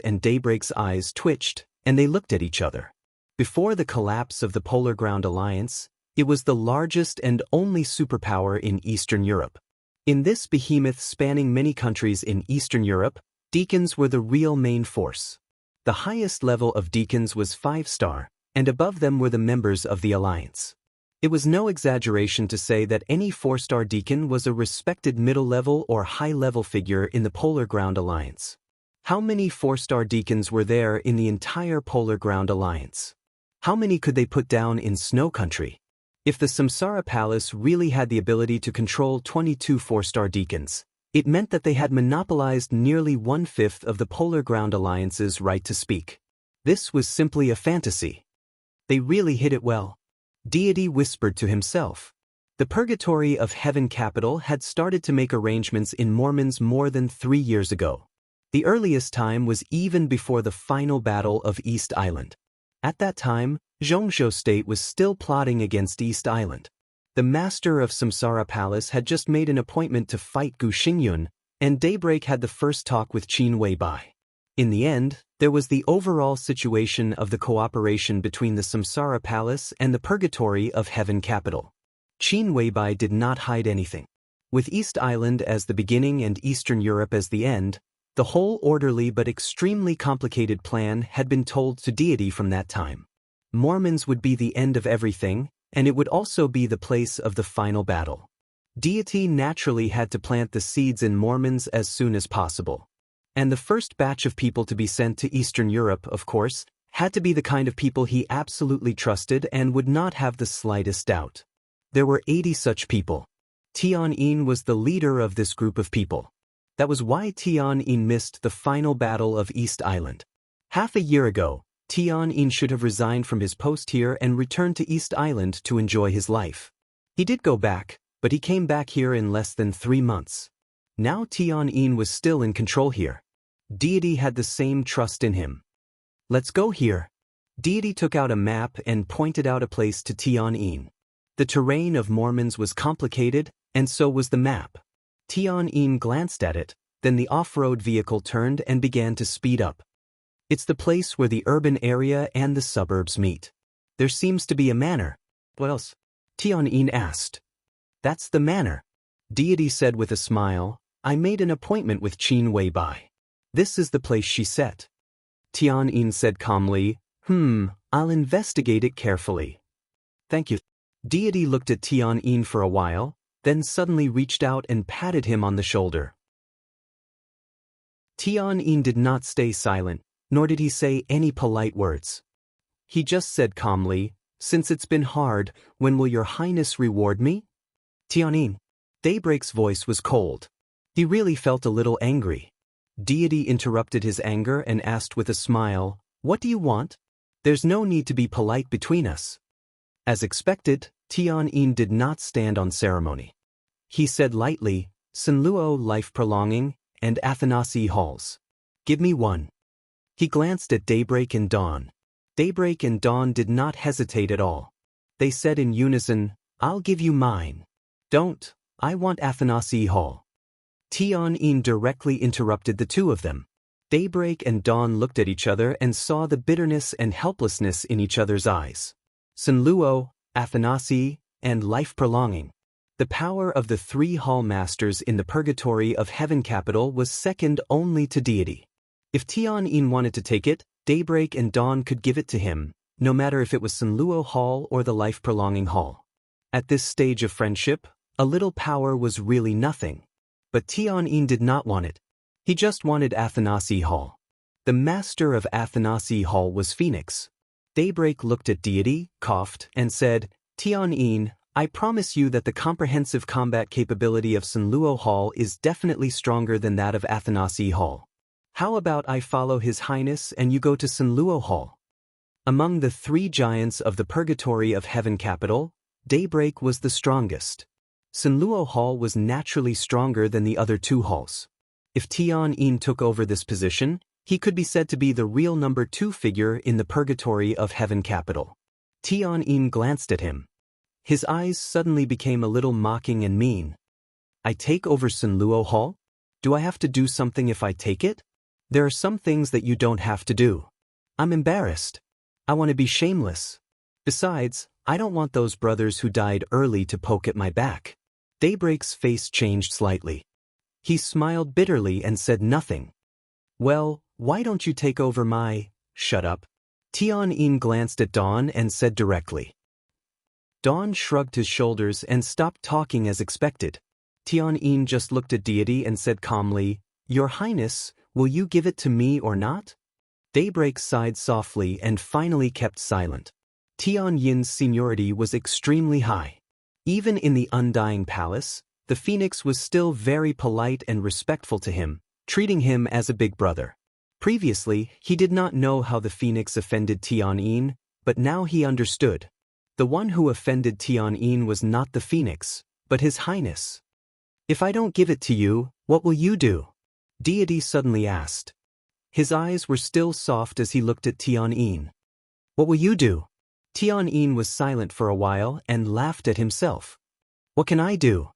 eyes twitched, and they looked at each other. Before the collapse of the Polar Ground Alliance, it was the largest and only superpower in Eastern Europe. In this behemoth spanning many countries in Eastern Europe, deacons were the real main force. The highest level of deacons was 5-star, and above them were the members of the alliance. It was no exaggeration to say that any 4-star deacon was a respected middle-level or high-level figure in the Polar Ground Alliance. How many 4-star deacons were there in the entire Polar Ground Alliance? How many could they put down in Snow Country? If the Samsara Palace really had the ability to control 22 4-star deacons, it meant that they had monopolized nearly 1/5 of the Polar Ground Alliance's right to speak. This was simply a fantasy. They really hid it well. Deity whispered to himself. The purgatory of heaven capital had started to make arrangements in Mormons more than 3 years ago. The earliest time was even before the final battle of East Island. At that time, Zhongzhou State was still plotting against East Island. The master of Samsara Palace had just made an appointment to fight Gu Xingyun, and Daybreak had the first talk with Qin Weibai. In the end, there was the overall situation of the cooperation between the Samsara Palace and the purgatory of heaven capital. Qin Weibai did not hide anything. With East Island as the beginning and Eastern Europe as the end, the whole orderly but extremely complicated plan had been told to deity from that time. Mormons would be the end of everything, and it would also be the place of the final battle. Deity naturally had to plant the seeds in Mormons as soon as possible. And the first batch of people to be sent to Eastern Europe, of course, Had to be the kind of people he absolutely trusted and would not have the slightest doubt. There were 80 such people. Tianyin was the leader of this group of people. That was why Tianyin missed the final battle of East Island. Half a year ago, Tianyin should have resigned from his post here and returned to East Island to enjoy his life. He did go back, but he came back here in less than 3 months. Now Tianyin was still in control here. Deity had the same trust in him. Let's go here. Deity took out a map and pointed out a place to Tianyin. The terrain of Mormons was complicated, and so was the map. Tianyin glanced at it, then the off-road vehicle turned and began to speed up. It's the place where the urban area and the suburbs meet. There seems to be a manor. What else? Tianyin asked. That's the manor. Deity said with a smile. I made an appointment with Qin Weibai. This is the place she set. Tianyin said calmly, I'll investigate it carefully. Thank you. Deity looked at Tianyin for a while, then suddenly reached out and patted him on the shoulder. Tianyin did not stay silent, nor did he say any polite words. He just said calmly, Since it's been hard, when will your highness reward me? Tianyin. Daybreak's voice was cold. He really felt a little angry. Deity interrupted his anger and asked with a smile, What do you want? There's no need to be polite between us. As expected, Tianyin did not stand on ceremony. He said lightly, Senluo life-prolonging, and Athanasi halls. Give me one. He glanced at Daybreak and Dawn. Daybreak and Dawn did not hesitate at all. They said in unison, I'll give you mine. Don't, I want Athanasi hall. Tianyin directly interrupted the two of them. Daybreak and Dawn looked at each other and saw the bitterness and helplessness in each other's eyes. Senluo, Athanasi, and life-prolonging. The power of the 3 hall masters in the purgatory of heaven capital was second only to deity. If Tianyin wanted to take it, Daybreak and Dawn could give it to him, no matter if it was Senluo Hall or the life-prolonging hall. At this stage of friendship, a little power was really nothing. But Tianyin did not want it. He just wanted Athanasi Hall. The master of Athanasi Hall was Phoenix. Daybreak looked at deity, coughed, and said, Tianyin, I promise you that the comprehensive combat capability of Senluo Hall is definitely stronger than that of Athanasi Hall. How about I follow His Highness and you go to Senluo Hall? Among the 3 giants of the purgatory of heaven capital, Daybreak was the strongest. Senluo Hall was naturally stronger than the other 2 halls. If Tianyin took over this position, he could be said to be the real number 2 figure in the purgatory of heaven capital. Tianyin glanced at him. His eyes suddenly became a little mocking and mean. I take over Senluo Hall? Do I have to do something if I take it? There are some things that you don't have to do. I'm embarrassed. I want to be shameless. Besides, I don't want those brothers who died early to poke at my back. Daybreak's face changed slightly. He smiled bitterly and said nothing. Well, why don't you take over my... Shut up. Tianyin glanced at Dawn and said directly. Dawn shrugged his shoulders and stopped talking as expected. Tianyin just looked at deity and said calmly, Your Highness, will you give it to me or not? Daybreak sighed softly and finally kept silent. Tianyin's seniority was extremely high. Even in the Undying Palace, the Phoenix was still very polite and respectful to him, treating him as a big brother. Previously, he did not know how the Phoenix offended Tianyin, but now he understood. The one who offended Tianyin was not the Phoenix, but His Highness. If I don't give it to you, what will you do? Deity suddenly asked. His eyes were still soft as he looked at Tianyin. What will you do? Tianyin was silent for a while and laughed at himself. What can I do?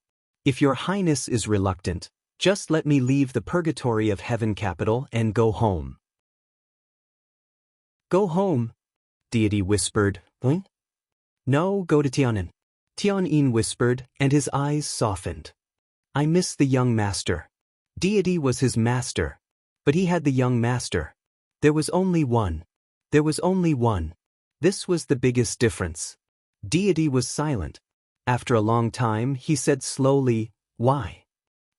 If your highness is reluctant, just let me leave the purgatory of heaven capital and go home. Go home? Deity whispered. Huh? No, go to Tianyin. Tianyin whispered, and his eyes softened. I miss the young master. Deity was his master, but he had the young master. There was only one. There was only one. This was the biggest difference. Deity was silent. After a long time, he said slowly, Why?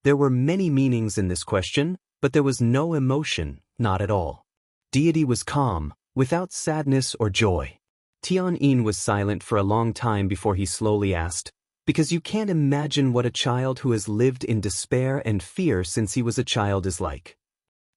There were many meanings in this question, but there was no emotion, not at all. Deity was calm, without sadness or joy. Tianyin was silent for a long time before he slowly asked, "Because you can't imagine what a child who has lived in despair and fear since he was a child is like.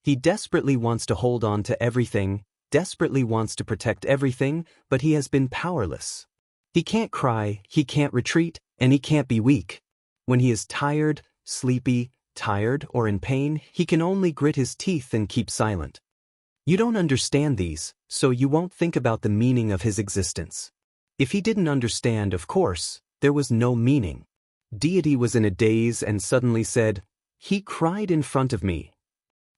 He desperately wants to hold on to everything, desperately wants to protect everything, but he has been powerless. He can't cry, he can't retreat, and he can't be weak. When he is tired, sleepy, tired, or in pain, he can only grit his teeth and keep silent. You don't understand these, so you won't think about the meaning of his existence." If he didn't understand, of course, there was no meaning. Deity was in a daze and suddenly said, "He cried in front of me."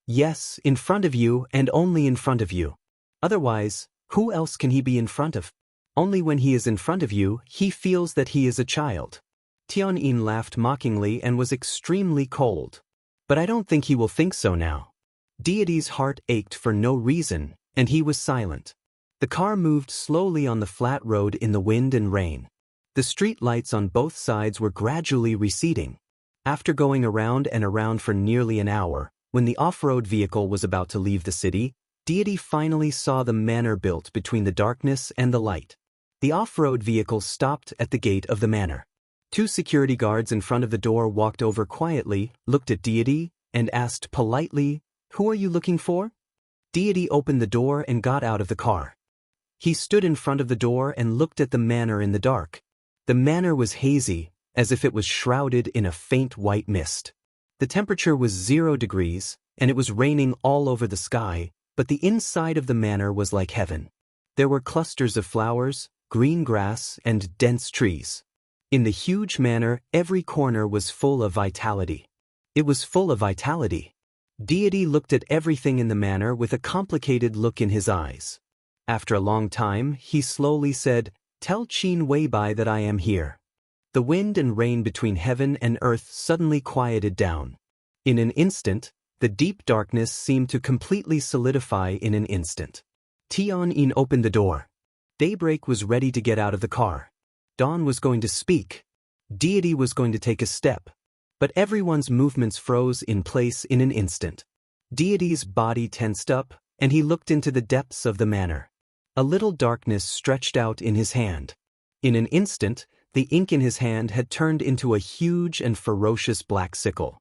Yes, in front of you and only in front of you. Otherwise, who else can he be in front of? Only when he is in front of you, he feels that he is a child. Tianyin laughed mockingly and was extremely cold. But I don't think he will think so now. Deity's heart ached for no reason, and he was silent. The car moved slowly on the flat road in the wind and rain. The street lights on both sides were gradually receding. After going around and around for nearly an hour, when the off-road vehicle was about to leave the city, Deity finally saw the manor built between the darkness and the light. The off-road vehicle stopped at the gate of the manor. 2 security guards in front of the door walked over quietly, looked at Deity, and asked politely, "Who are you looking for?" Deity opened the door and got out of the car. He stood in front of the door and looked at the manor in the dark. The manor was hazy, as if it was shrouded in a faint white mist. The temperature was 0 degrees, and it was raining all over the sky, but the inside of the manor was like heaven. There were clusters of flowers, green grass, and dense trees. In the huge manor, every corner was full of vitality. It was full of vitality. Deity looked at everything in the manor with a complicated look in his eyes. After a long time, he slowly said, "Tell Qin Weibai that I am here." The wind and rain between heaven and earth suddenly quieted down. In an instant, the deep darkness seemed to completely solidify in an instant. Tianyin opened the door. Daybreak was ready to get out of the car. Dawn was going to speak. Deity was going to take a step. But everyone's movements froze in place in an instant. Deity's body tensed up, and he looked into the depths of the manor. A little darkness stretched out in his hand. In an instant, the ink in his hand had turned into a huge and ferocious black sickle.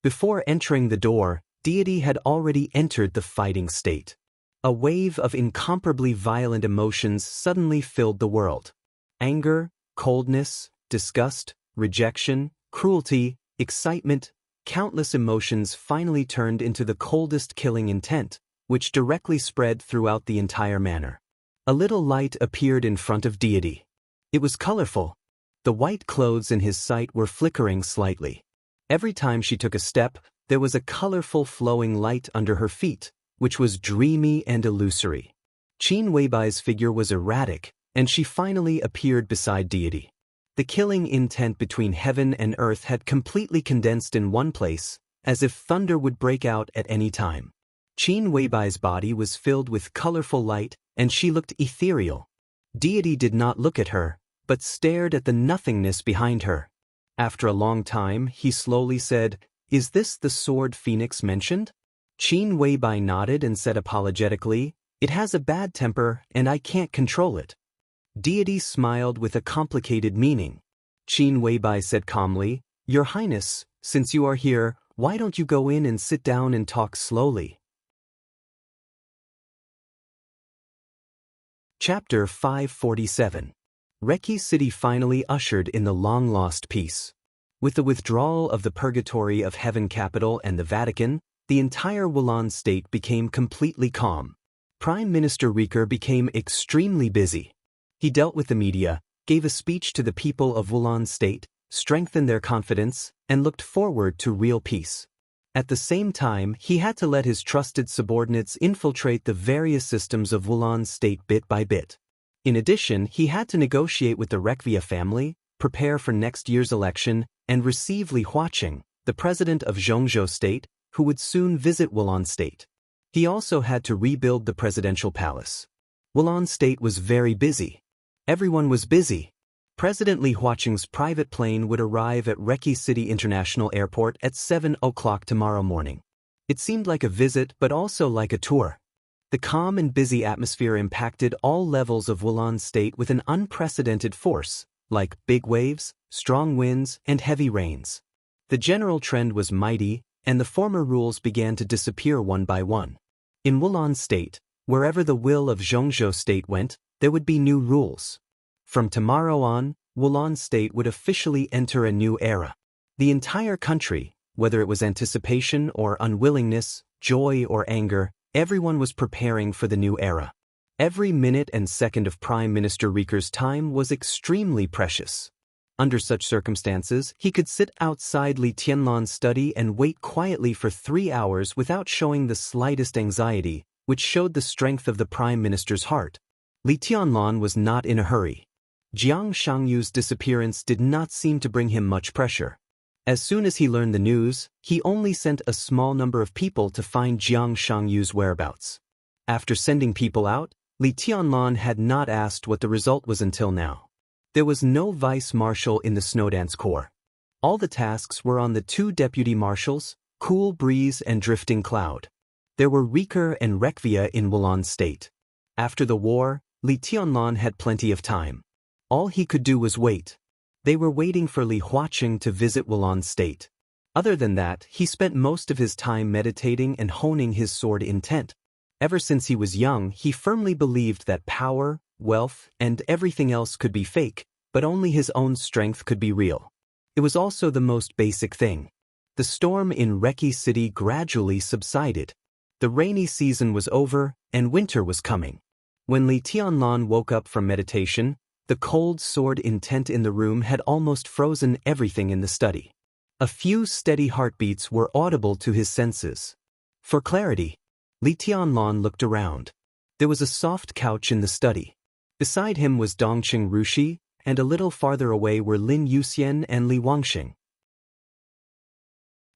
Before entering the door, Deity had already entered the fighting state. A wave of incomparably violent emotions suddenly filled the world. Anger, coldness, disgust, rejection, cruelty, excitement, countless emotions finally turned into the coldest killing intent, which directly spread throughout the entire manor. A little light appeared in front of Deity. It was colorful. The white clothes in his sight were flickering slightly. Every time she took a step, there was a colorful flowing light under her feet, which was dreamy and illusory. Qin Weibai's figure was erratic, and she finally appeared beside Deity. The killing intent between heaven and earth had completely condensed in one place, as if thunder would break out at any time. Qin Weibai's body was filled with colorful light, and she looked ethereal. Deity did not look at her, but stared at the nothingness behind her. After a long time, he slowly said, "Is this the sword phoenix mentioned?" Qin Weibai nodded and said apologetically, "It has a bad temper, and I can't control it." Deity smiled with a complicated meaning. Qin Weibai said calmly, "Your Highness, since you are here, why don't you go in and sit down and talk slowly?" Chapter 547. Reki City finally ushered in the long-lost peace. With the withdrawal of the Purgatory of Heaven capital and the Vatican, the entire Wulan state became completely calm. Prime Minister Riker became extremely busy. He dealt with the media, gave a speech to the people of Wulan state, strengthened their confidence, and looked forward to real peace. At the same time, he had to let his trusted subordinates infiltrate the various systems of Wulan state bit by bit. In addition, he had to negotiate with the Rekvia family, prepare for next year's election, and receive Li Huaqing, the president of Zhongzhou state, who would soon visit Wulan state. He also had to rebuild the presidential palace. Wulan state was very busy. Everyone was busy. President Li Huaqing's private plane would arrive at Reki City International Airport at 7 o'clock tomorrow morning. It seemed like a visit but also like a tour. The calm and busy atmosphere impacted all levels of Wulan State with an unprecedented force, like big waves, strong winds, and heavy rains. The general trend was mighty, and the former rules began to disappear one by one. In Wulan State, wherever the will of Zhongzhou State went, there would be new rules. From tomorrow on, Wulan State would officially enter a new era. The entire country, whether it was anticipation or unwillingness, joy or anger, everyone was preparing for the new era. Every minute and second of Prime Minister Riker's time was extremely precious. Under such circumstances, he could sit outside Li Tianlan's study and wait quietly for 3 hours without showing the slightest anxiety, which showed the strength of the Prime Minister's heart. Li Tianlan was not in a hurry. Jiang Xiangyu's disappearance did not seem to bring him much pressure. As soon as he learned the news, he only sent a small number of people to find Jiang Xiangyu's whereabouts. After sending people out, Li Tianlan had not asked what the result was until now. There was no vice-marshal in the Snowdance Corps. All the tasks were on the 2 deputy marshals, Cool Breeze and Drifting Cloud. There were Riker and Rekvia in Wulan State. After the war, Li Tianlan had plenty of time. All he could do was wait. They were waiting for Li Huaqing to visit Wulan State. Other than that, he spent most of his time meditating and honing his sword intent. Ever since he was young, he firmly believed that power, wealth, and everything else could be fake, but only his own strength could be real. It was also the most basic thing. The storm in Reki City gradually subsided. The rainy season was over, and winter was coming. When Li Tianlan woke up from meditation, the cold sword intent in the room had almost frozen everything in the study. A few steady heartbeats were audible to his senses. For clarity, Li Tianlan looked around. There was a soft couch in the study. Beside him was Dongqing Rushi, and a little farther away were Lin Yuxian and Li Wangxing.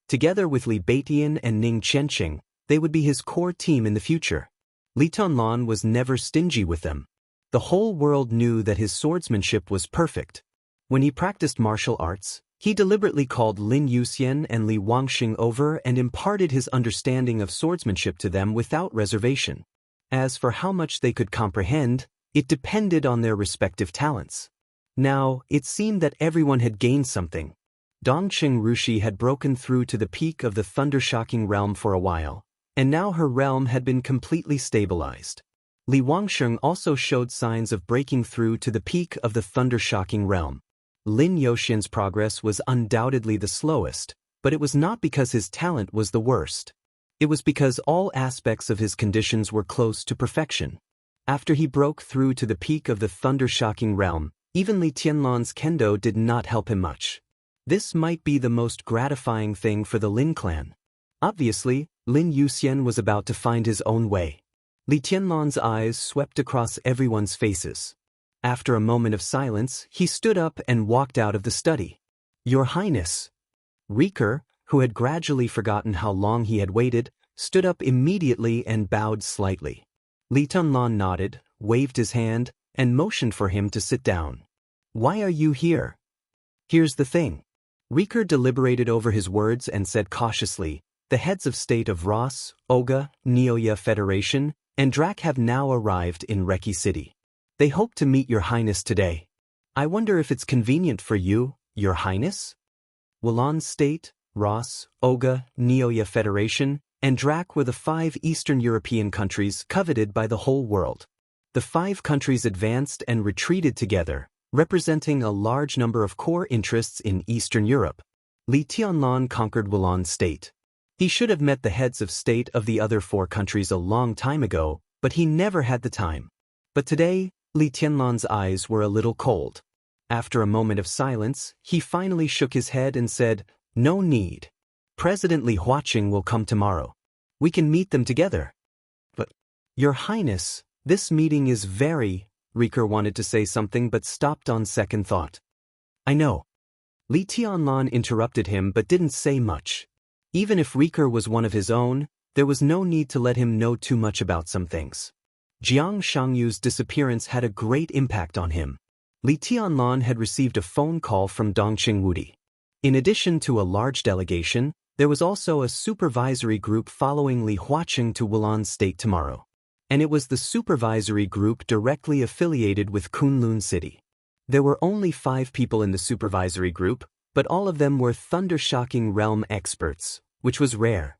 Together with Li Beitian and Ning Qianqing, they would be his core team in the future. Li Tianlan was never stingy with them. The whole world knew that his swordsmanship was perfect. When he practiced martial arts, he deliberately called Lin Yuxian and Li Wangxing over and imparted his understanding of swordsmanship to them without reservation. As for how much they could comprehend, it depended on their respective talents. Now, it seemed that everyone had gained something. Dongqing Rushi had broken through to the peak of the thunder-shocking realm for a while, and now her realm had been completely stabilized. Li Wangxing also showed signs of breaking through to the peak of the thunder-shocking realm. Lin Yuxian's progress was undoubtedly the slowest, but it was not because his talent was the worst. It was because all aspects of his conditions were close to perfection. After he broke through to the peak of the thunder-shocking realm, even Li Tianlan's kendo did not help him much. This might be the most gratifying thing for the Lin clan. Obviously, Lin Yuxian was about to find his own way. Li Tianlan's eyes swept across everyone's faces. After a moment of silence, he stood up and walked out of the study. "Your Highness." Riker, who had gradually forgotten how long he had waited, stood up immediately and bowed slightly. Li Tianlan nodded, waved his hand, and motioned for him to sit down. "Why are you here?" "Here's the thing." Riker deliberated over his words and said cautiously, "The heads of state of Ross, Oga, Neoya Federation, and Drac have now arrived in Reki City. They hope to meet Your Highness today. I wonder if it's convenient for you, Your Highness?" Wulan State, Ross, Oga, Neoya Federation, and Drac were the 5 Eastern European countries coveted by the whole world. The 5 countries advanced and retreated together, representing a large number of core interests in Eastern Europe. Li Tianlan conquered Wulan State. He should have met the heads of state of the other 4 countries a long time ago, but he never had the time. But today, Li Tianlan's eyes were a little cold. After a moment of silence, he finally shook his head and said, "No need. President Li Huaqing will come tomorrow. We can meet them together." "But, Your Highness, this meeting is very—" Riker wanted to say something but stopped on second thought. "I know." Li Tianlan interrupted him but didn't say much. Even if Riker was one of his own, there was no need to let him know too much about some things. Jiang Xiangyu's disappearance had a great impact on him. Li Tianlan had received a phone call from Dongqing Wudi. In addition to a large delegation, there was also a supervisory group following Li Huaqing to Wulan State tomorrow. and it was the supervisory group directly affiliated with Kunlun City. There were only 5 people in the supervisory group, but all of them were thunder-shocking realm experts, which was rare.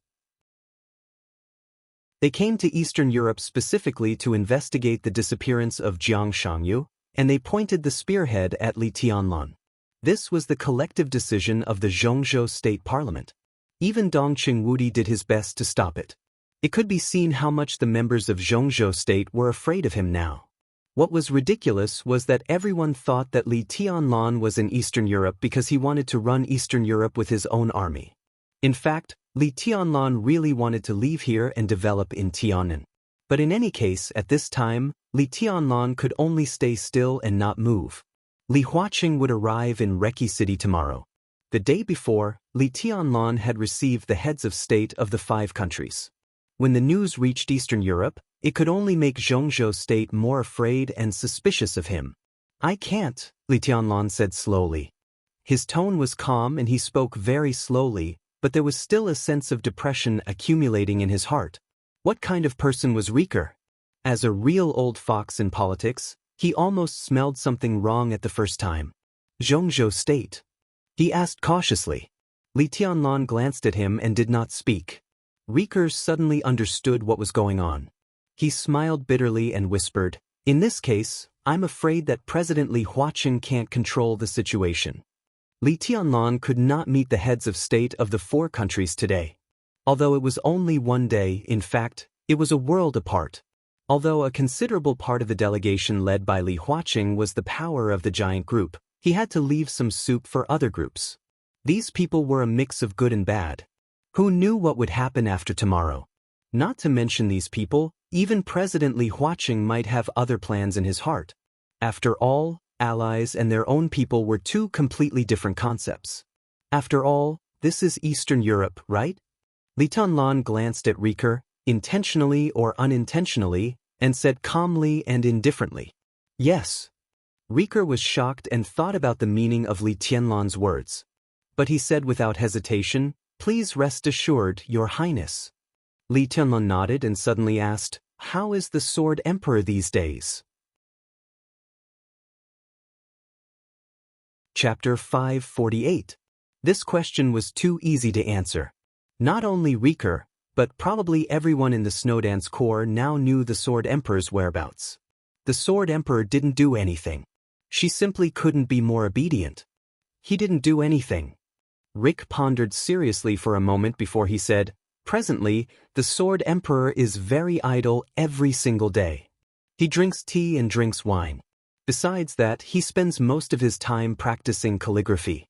They came to Eastern Europe specifically to investigate the disappearance of Jiang Shangyu, and they pointed the spearhead at Li Tianlan. This was the collective decision of the Zhongzhou State Parliament. Even Dong Qingwudi did his best to stop it. It could be seen how much the members of Zhongzhou State were afraid of him now. What was ridiculous was that everyone thought that Li Tianlan was in Eastern Europe because he wanted to run Eastern Europe with his own army. In fact, Li Tianlan really wanted to leave here and develop in Tiannan. But in any case, at this time, Li Tianlan could only stay still and not move. Li Huaqing would arrive in Reki City tomorrow. The day before, Li Tianlan had received the heads of state of the 5 countries. When the news reached Eastern Europe, it could only make Zhongzhou State more afraid and suspicious of him. "I can't," Li Tianlan said slowly. His tone was calm and he spoke very slowly, but there was still a sense of depression accumulating in his heart. What kind of person was Rieker? As a real old fox in politics, he almost smelled something wrong at the first time. "Zhongzhou State?" he asked cautiously. Li Tianlan glanced at him and did not speak. Rieker suddenly understood what was going on. He smiled bitterly and whispered, "In this case, I'm afraid that President Li Huaqing can't control the situation." Li Tianlan could not meet the heads of state of the 4 countries today. Although it was only one day, in fact, it was a world apart. Although a considerable part of the delegation led by Li Huaqing was the power of the giant group, he had to leave some soup for other groups. These people were a mix of good and bad. Who knew what would happen after tomorrow? Not to mention these people, even President Li Huaqing might have other plans in his heart. After all, allies and their own people were 2 completely different concepts. After all, this is Eastern Europe, right? Li Tianlan glanced at Rieker, intentionally or unintentionally, and said calmly and indifferently, "Yes." Rieker was shocked and thought about the meaning of Li Tianlan's words. But he said without hesitation, "Please rest assured, Your Highness." Li Tianlan nodded and suddenly asked, "How is the Sword Emperor these days?" Chapter 548. This question was too easy to answer. Not only Rieker, but probably everyone in the Snowdance Corps now knew the Sword Emperor's whereabouts. The Sword Emperor didn't do anything. She simply couldn't be more obedient. He didn't do anything. Rick pondered seriously for a moment before he said, "Presently, the Sword Emperor is very idle every single day. He drinks tea and drinks wine. Besides that, he spends most of his time practicing calligraphy."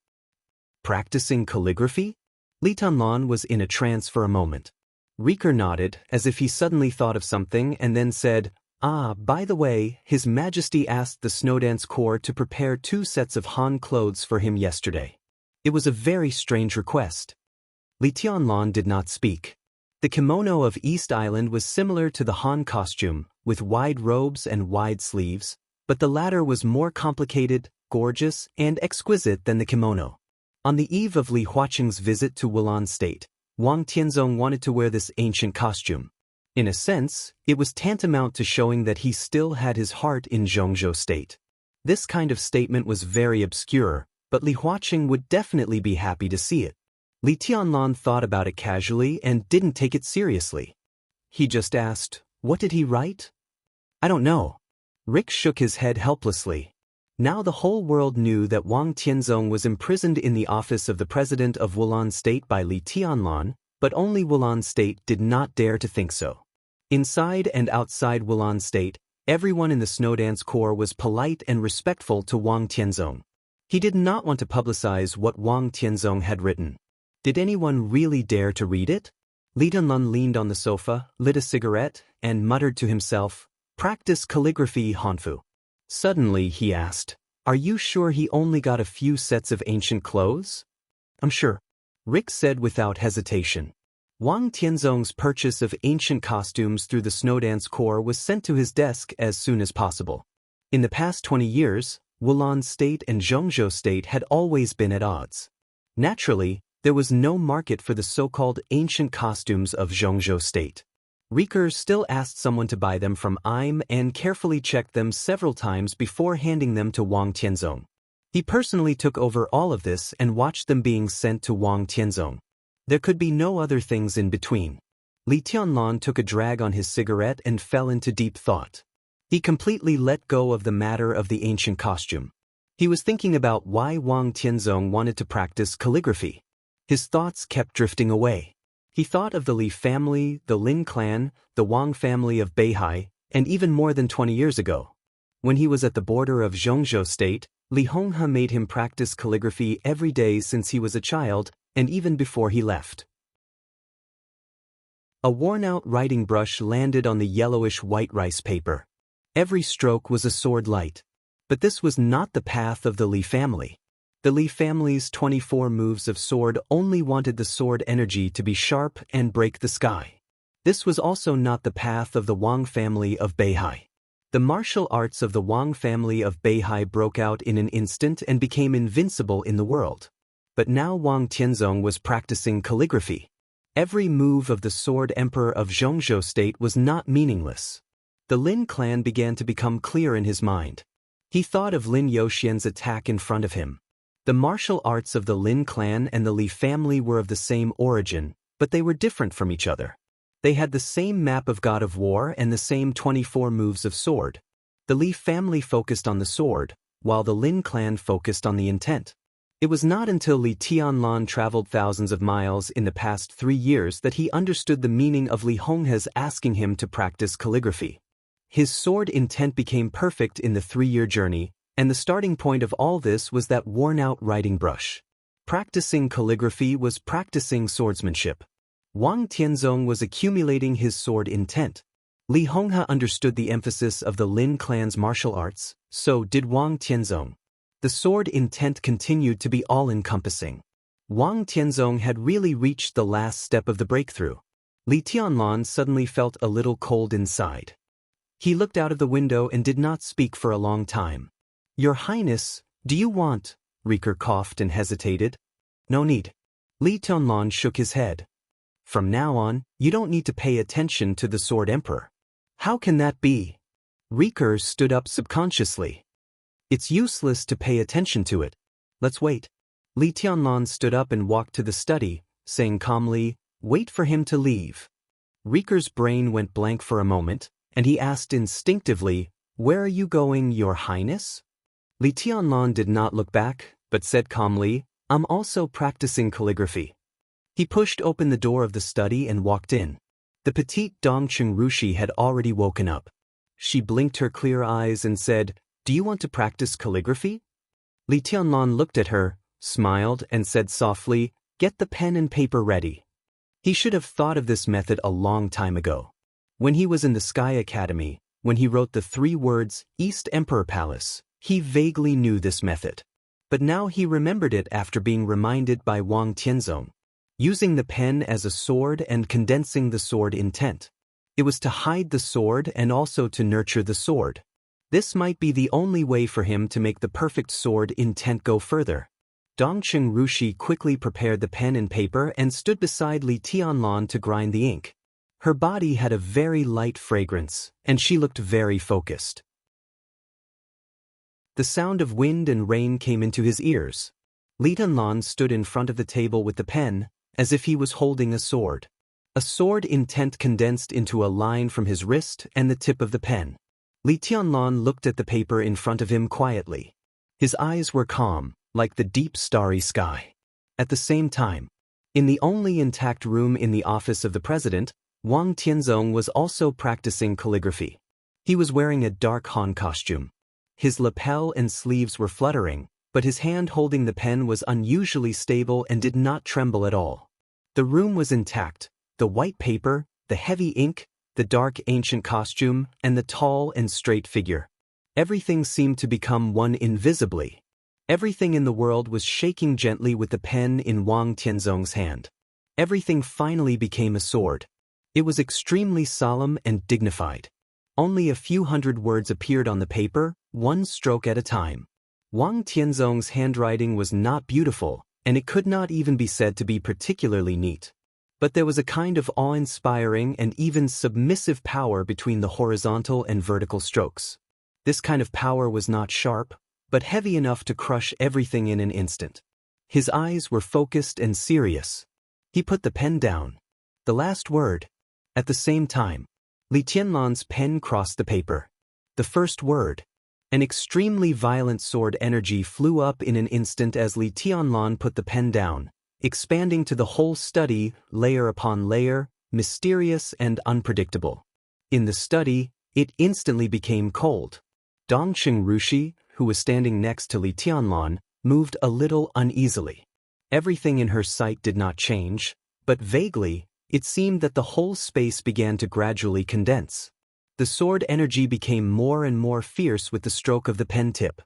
Practicing calligraphy? Li Tianlan was in a trance for a moment. Rieker nodded, as if he suddenly thought of something, and then said, By the way, His Majesty asked the Snowdance Corps to prepare 2 sets of Han clothes for him yesterday. It was a very strange request." Li Tianlan did not speak. The kimono of East Island was similar to the Han costume, with wide robes and wide sleeves, but the latter was more complicated, gorgeous, and exquisite than the kimono. On the eve of Li Huaqing's visit to Wulan State, Wang Tianzong wanted to wear this ancient costume. In a sense, it was tantamount to showing that he still had his heart in Zhongzhou State. This kind of statement was very obscure, but Li Huaqing would definitely be happy to see it. Li Tianlan thought about it casually and didn't take it seriously. He just asked, "What did he write?" "I don't know." Rick shook his head helplessly. Now the whole world knew that Wang Tianzong was imprisoned in the office of the president of Wulan State by Li Tianlan, but only Wulan State did not dare to think so. Inside and outside Wulan State, everyone in the Snowdance Corps was polite and respectful to Wang Tianzong. He did not want to publicize what Wang Tianzong had written. Did anyone really dare to read it? Li Tianlan leaned on the sofa, lit a cigarette, and muttered to himself, "Practice calligraphy, Hanfu." Suddenly he asked, "Are you sure he only got a few sets of ancient clothes?" "I'm sure," Rick said without hesitation. Wang Tianzong's purchase of ancient costumes through the Snowdance Corps was sent to his desk as soon as possible. In the past 20 years, Wulan State and Zhongzhou State had always been at odds. Naturally, there was no market for the so-called ancient costumes of Zhongzhou State. Riker still asked someone to buy them from Im and carefully checked them several times before handing them to Wang Tianzong. He personally took over all of this and watched them being sent to Wang Tianzong. There could be no other things in between. Li Tianlan took a drag on his cigarette and fell into deep thought. He completely let go of the matter of the ancient costume. He was thinking about why Wang Tianzong wanted to practice calligraphy. His thoughts kept drifting away. He thought of the Li family, the Lin clan, the Wang family of Beihai, and even more than 20 years ago. When he was at the border of Zhongzhou state, Li Honghe made him practice calligraphy every day since he was a child, and even before he left. A worn-out writing brush landed on the yellowish-white rice paper. Every stroke was a sword light. But this was not the path of the Li family. The Li family's 24 moves of sword only wanted the sword energy to be sharp and break the sky. This was also not the path of the Wang family of Beihai. The martial arts of the Wang family of Beihai broke out in an instant and became invincible in the world. But now Wang Tianzong was practicing calligraphy. Every move of the Sword Emperor of Zhongzhou state was not meaningless. The Lin clan began to become clear in his mind. He thought of Lin Youxian's attack in front of him. The martial arts of the Lin clan and the Li family were of the same origin, but they were different from each other. They had the same map of God of War and the same 24 moves of sword. The Li family focused on the sword, while the Lin clan focused on the intent. It was not until Li Tianlan traveled thousands of miles in the past 3 years that he understood the meaning of Li Honghe's asking him to practice calligraphy. His sword intent became perfect in the 3-year journey, and the starting point of all this was that worn-out writing brush. Practicing calligraphy was practicing swordsmanship. Wang Tianzong was accumulating his sword intent. Li Honghe understood the emphasis of the Lin clan's martial arts, so did Wang Tianzong. The sword intent continued to be all-encompassing. Wang Tianzong had really reached the last step of the breakthrough. Li Tianlan suddenly felt a little cold inside. He looked out of the window and did not speak for a long time. "Your Highness, do you want?" Riker coughed and hesitated. "No need." Li Tianlan shook his head. "From now on, you don't need to pay attention to the Sword Emperor." "How can that be?" Riker stood up subconsciously. "It's useless to pay attention to it. Let's wait." Li Tianlan stood up and walked to the study, saying calmly, "Wait for him to leave." Riker's brain went blank for a moment, and he asked instinctively, "Where are you going, Your Highness?" Li Tianlan did not look back, but said calmly, "I'm also practicing calligraphy." He pushed open the door of the study and walked in. The petite Dongcheng Rushi had already woken up. She blinked her clear eyes and said, "Do you want to practice calligraphy?" Li Tianlan looked at her, smiled, and said softly, "Get the pen and paper ready." He should have thought of this method a long time ago. When he was in the Sky Academy, when he wrote the 3 words, East Emperor Palace, he vaguely knew this method. But now he remembered it after being reminded by Wang Tianzong. Using the pen as a sword and condensing the sword intent. It was to hide the sword and also to nurture the sword. This might be the only way for him to make the perfect sword intent go further. Dongcheng Rushi quickly prepared the pen and paper and stood beside Li Tianlan to grind the ink. Her body had a very light fragrance, and she looked very focused. The sound of wind and rain came into his ears. Li Tianlan stood in front of the table with the pen, as if he was holding a sword. A sword intent condensed into a line from his wrist and the tip of the pen. Li Tianlan looked at the paper in front of him quietly. His eyes were calm, like the deep starry sky. At the same time, in the only intact room in the office of the president, Wang Tianzong was also practicing calligraphy. He was wearing a dark Han costume. His lapel and sleeves were fluttering, but his hand holding the pen was unusually stable and did not tremble at all. The room was intact, the white paper, the heavy ink, the dark ancient costume, and the tall and straight figure. Everything seemed to become one invisibly. Everything in the world was shaking gently with the pen in Wang Tianzong's hand. Everything finally became a sword. It was extremely solemn and dignified. Only a few hundred words appeared on the paper, one stroke at a time. Wang Tianzong's handwriting was not beautiful, and it could not even be said to be particularly neat. But there was a kind of awe-inspiring and even submissive power between the horizontal and vertical strokes. This kind of power was not sharp, but heavy enough to crush everything in an instant. His eyes were focused and serious. He put the pen down. The last word. At the same time, Li Tianlan's pen crossed the paper. The first word. An extremely violent sword energy flew up in an instant as Li Tianlan put the pen down, expanding to the whole study, layer upon layer, mysterious and unpredictable. In the study, it instantly became cold. Dongqing Rushi, who was standing next to Li Tianlan, moved a little uneasily. Everything in her sight did not change, but vaguely, it seemed that the whole space began to gradually condense. The sword energy became more and more fierce with the stroke of the pen tip.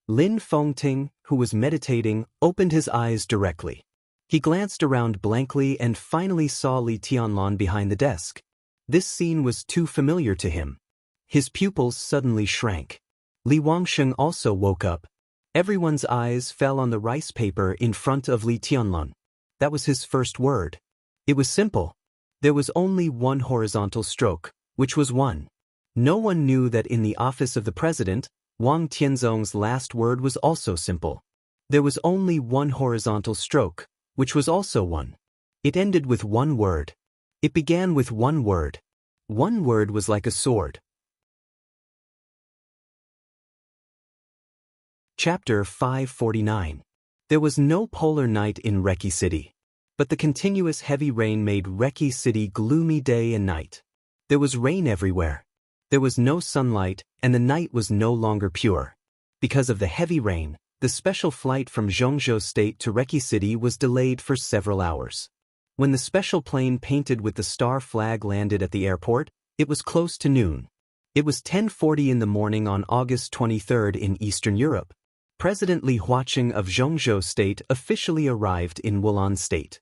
Lin Fengting, who was meditating, opened his eyes directly. He glanced around blankly and finally saw Li Tianlan behind the desk. This scene was too familiar to him. His pupils suddenly shrank. Li Wangsheng also woke up. Everyone's eyes fell on the rice paper in front of Li Tianlan. That was his first word. It was simple. There was only one horizontal stroke, which was one. No one knew that in the office of the president, Wang Tianzong's last word was also simple. There was only one horizontal stroke, which was also one. It ended with one word. It began with one word. One word was like a sword. Chapter 549. There was no polar night in Reki City. But the continuous heavy rain made Reki City gloomy day and night. There was rain everywhere. There was no sunlight, and the night was no longer pure. Because of the heavy rain, the special flight from Zhongzhou State to Reki City was delayed for several hours. When the special plane painted with the star flag landed at the airport, it was close to noon. It was 10:40 in the morning on August 23 in Eastern Europe. President Li Huaqing of Zhongzhou State officially arrived in Wulan State.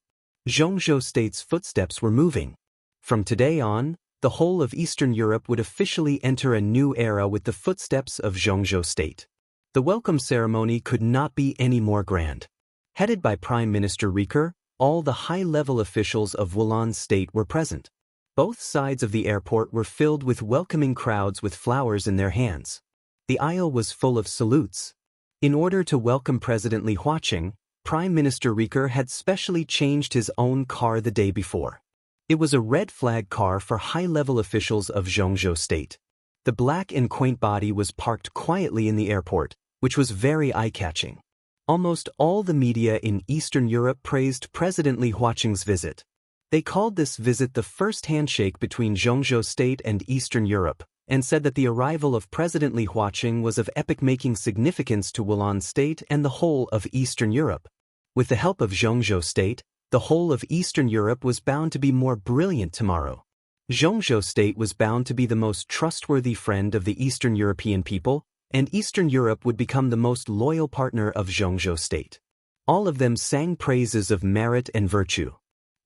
Zhongzhou State's footsteps were moving. From today on, the whole of Eastern Europe would officially enter a new era with the footsteps of Zhongzhou State. The welcome ceremony could not be any more grand. Headed by Prime Minister Riker, all the high-level officials of Wulan State were present. Both sides of the airport were filled with welcoming crowds with flowers in their hands. The aisle was full of salutes. In order to welcome President Li Huaqing, Prime Minister Riker had specially changed his own car the day before. It was a red flag car for high-level officials of Zhongzhou State. The black and quaint body was parked quietly in the airport, which was very eye-catching. Almost all the media in Eastern Europe praised President Li Huaqing's visit. They called this visit the first handshake between Zhongzhou State and Eastern Europe, and said that the arrival of President Li Huaqing was of epoch-making significance to Wulan State and the whole of Eastern Europe. With the help of Zhongzhou State, the whole of Eastern Europe was bound to be more brilliant tomorrow. Zhongzhou State was bound to be the most trustworthy friend of the Eastern European people, and Eastern Europe would become the most loyal partner of Zhongzhou State. All of them sang praises of merit and virtue.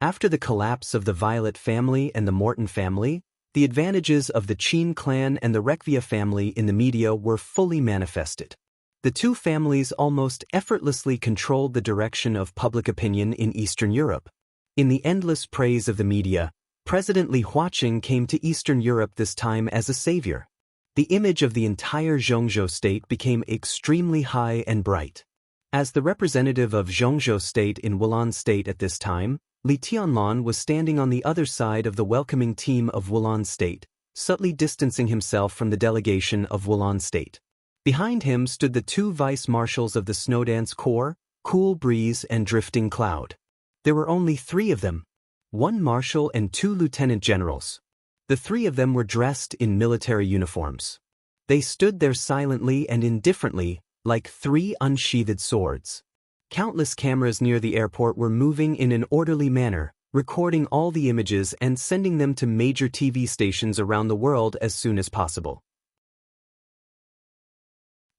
After the collapse of the Violet family and the Morton family, the advantages of the Qin clan and the Rekvia family in the media were fully manifested. The two families almost effortlessly controlled the direction of public opinion in Eastern Europe. In the endless praise of the media, President Li Huaqing came to Eastern Europe this time as a savior. The image of the entire Zhongzhou State became extremely high and bright. As the representative of Zhongzhou State in Wulan State at this time, Li Tianlan was standing on the other side of the welcoming team of Wulan State, subtly distancing himself from the delegation of Wulan State. Behind him stood the two vice-marshals of the Snowdance Corps, Cool Breeze and Drifting Cloud. There were only 3 of them, 1 marshal and 2 lieutenant generals. The 3 of them were dressed in military uniforms. They stood there silently and indifferently, like 3 unsheathed swords. Countless cameras near the airport were moving in an orderly manner, recording all the images and sending them to major TV stations around the world as soon as possible.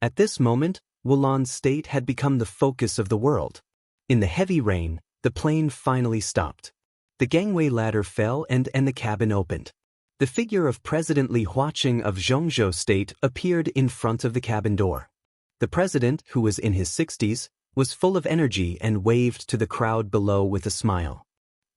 At this moment, Wulan State had become the focus of the world. In the heavy rain, the plane finally stopped. The gangway ladder fell and the cabin opened. The figure of President Li Huaqing of Zhongzhou State appeared in front of the cabin door. The president, who was in his 60s, was full of energy and waved to the crowd below with a smile.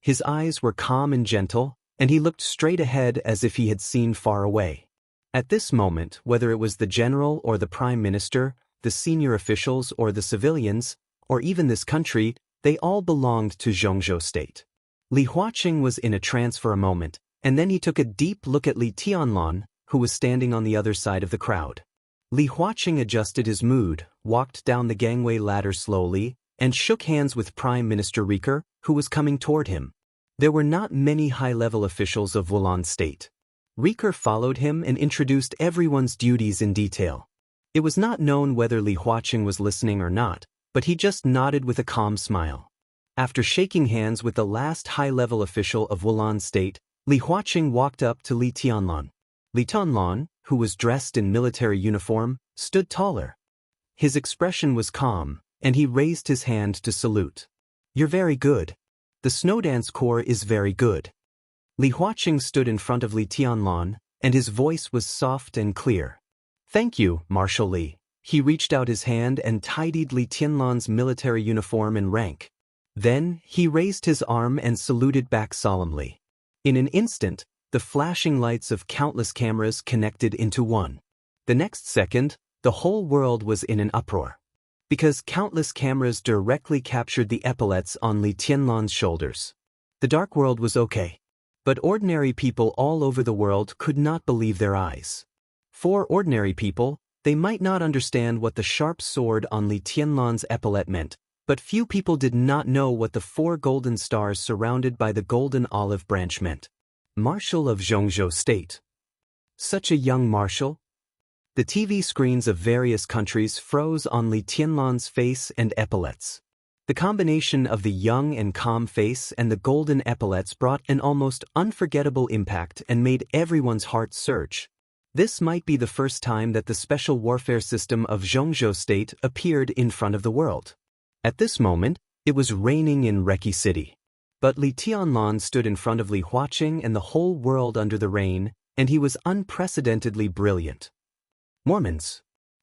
His eyes were calm and gentle, and he looked straight ahead as if he had seen far away. At this moment, whether it was the general or the prime minister, the senior officials or the civilians, or even this country, they all belonged to Zhongzhou state. Li Huaqing was in a trance for a moment, and then he took a deep look at Li Tianlan, who was standing on the other side of the crowd. Li Huaqing adjusted his mood, walked down the gangway ladder slowly, and shook hands with Prime Minister Riker, who was coming toward him. There were not many high-level officials of Wulan state. Riker followed him and introduced everyone's duties in detail. It was not known whether Li Huaqing was listening or not, but he just nodded with a calm smile. After shaking hands with the last high-level official of Wulan state, Li Huaqing walked up to Li Tianlan. Li Tianlan, who was dressed in military uniform, stood taller. His expression was calm, and he raised his hand to salute. "You're very good. The Snowdance Corps is very good." Li Huaqing stood in front of Li Tianlan, and his voice was soft and clear. "Thank you, Marshal Li." He reached out his hand and tidied Li Tianlan's military uniform and rank. Then, he raised his arm and saluted back solemnly. In an instant, the flashing lights of countless cameras connected into one. The next second, the whole world was in an uproar. Because countless cameras directly captured the epaulets on Li Tianlan's shoulders. The dark world was okay. But ordinary people all over the world could not believe their eyes. For ordinary people, they might not understand what the sharp sword on Li Tianlan's epaulet meant, but few people did not know what the 4 golden stars surrounded by the golden olive branch meant. Marshal of Zhongzhou State. Such a young marshal? The TV screens of various countries froze on Li Tianlan's face and epaulets. The combination of the young and calm face and the golden epaulets brought an almost unforgettable impact and made everyone's heart surge. This might be the first time that the special warfare system of Zhongzhou State appeared in front of the world. At this moment, it was raining in Reki City. But Li Tianlan stood in front of Li Huaqing and the whole world under the rain, and he was unprecedentedly brilliant. Mormons.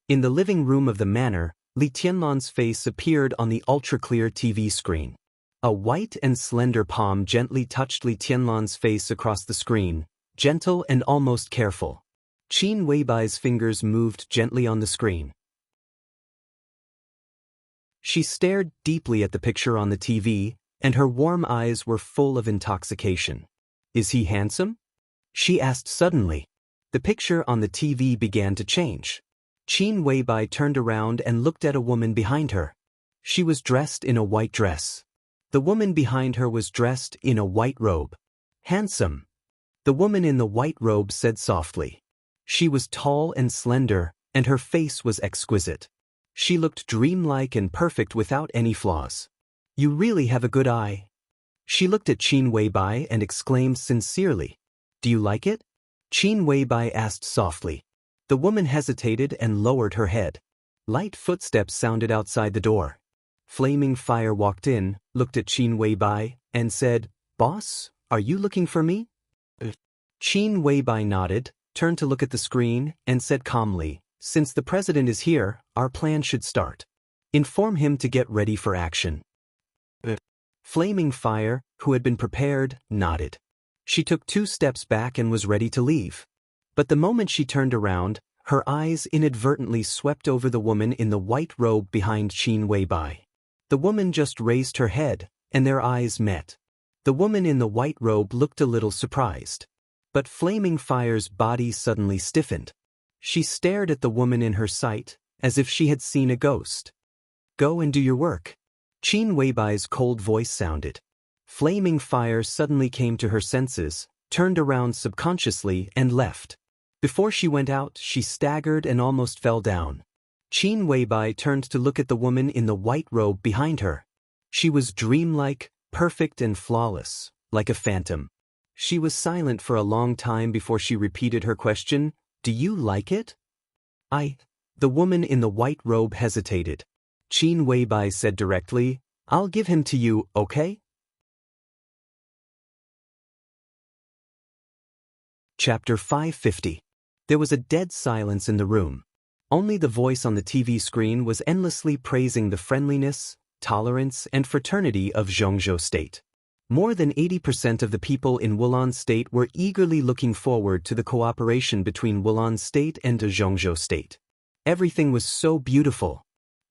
In the living room of the manor, Li Tianlan's face appeared on the ultra-clear TV screen. A white and slender palm gently touched Li Tianlan's face across the screen, gentle and almost careful. Qin Weibai's fingers moved gently on the screen. She stared deeply at the picture on the TV, and her warm eyes were full of intoxication. "Is he handsome?" she asked suddenly. The picture on the TV began to change. Qin Weibai turned around and looked at a woman behind her. She was dressed in a white dress. The woman behind her was dressed in a white robe. "Handsome," the woman in the white robe said softly. She was tall and slender, and her face was exquisite. She looked dreamlike and perfect without any flaws. "You really have a good eye." She looked at Qin Weibai and exclaimed sincerely, "Do you like it?" Qin Weibai asked softly. The woman hesitated and lowered her head. Light footsteps sounded outside the door. Flaming Fire walked in, looked at Qin Weibai, and said, "Boss, are you looking for me?" Qin Weibai nodded, turned to look at the screen, and said calmly, "Since the president is here, our plan should start. Inform him to get ready for action." Flaming Fire, who had been prepared, nodded. She took 2 steps back and was ready to leave. But the moment she turned around, her eyes inadvertently swept over the woman in the white robe behind Qin Weibai. The woman just raised her head, and their eyes met. The woman in the white robe looked a little surprised. But Flaming Fire's body suddenly stiffened. She stared at the woman in her sight, as if she had seen a ghost. "Go and do your work." Qin Weibai's cold voice sounded. Flaming Fire suddenly came to her senses, turned around subconsciously, and left. Before she went out, she staggered and almost fell down. Qin Weibai turned to look at the woman in the white robe behind her. She was dreamlike, perfect and flawless, like a phantom. She was silent for a long time before she repeated her question, "Do you like it?" The woman in the white robe hesitated. Qin Weibai said directly, "I'll give him to you, okay?" Chapter 550. There was a dead silence in the room. Only the voice on the TV screen was endlessly praising the friendliness, tolerance, and fraternity of Zhongzhou State. More than 80% of the people in Wulan State were eagerly looking forward to the cooperation between Wulan State and Zhongzhou State. Everything was so beautiful.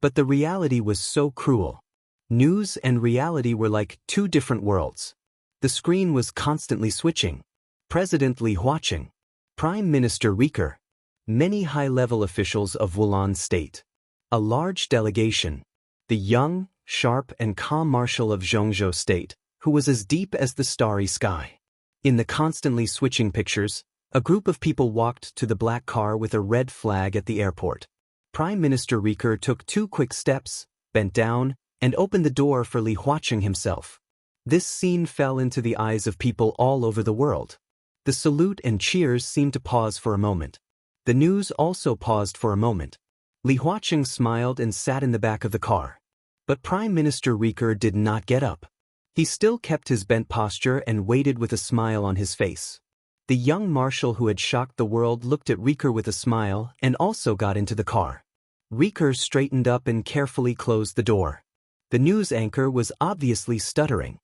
But the reality was so cruel. News and reality were like two different worlds. The screen was constantly switching. President Li Huaqing, Prime Minister Riker, many high-level officials of Wulan State, a large delegation, the young, sharp and calm marshal of Zhongzhou State, who was as deep as the starry sky. In the constantly switching pictures, a group of people walked to the black car with a red flag at the airport. Prime Minister Riker took 2 quick steps, bent down, and opened the door for Li Huaqing himself. This scene fell into the eyes of people all over the world. The salute and cheers seemed to pause for a moment. The news also paused for a moment. Li Huaqing smiled and sat in the back of the car. But Prime Minister Riker did not get up. He still kept his bent posture and waited with a smile on his face. The young marshal who had shocked the world looked at Riker with a smile and also got into the car. Riker straightened up and carefully closed the door. The news anchor was obviously stuttering.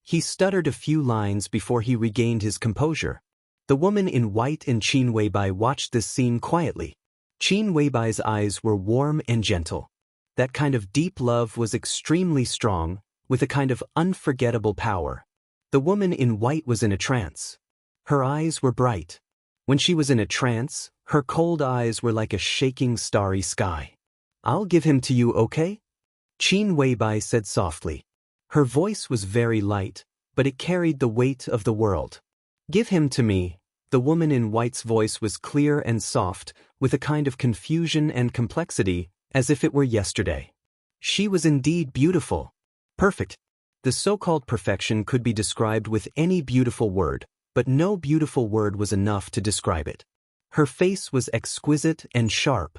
He stuttered a few lines before he regained his composure. The woman in white and Qin Weibai watched this scene quietly. Qin Weibai's eyes were warm and gentle. That kind of deep love was extremely strong, with a kind of unforgettable power. The woman in white was in a trance. Her eyes were bright. When she was in a trance, her cold eyes were like a shaking starry sky. "I'll give him to you, okay?" Qin Weibai said softly. Her voice was very light, but it carried the weight of the world. "Give him to me." The woman in white's voice was clear and soft, with a kind of confusion and complexity, as if it were yesterday. She was indeed beautiful. Perfect. The so-called perfection could be described with any beautiful word, but no beautiful word was enough to describe it. Her face was exquisite and sharp.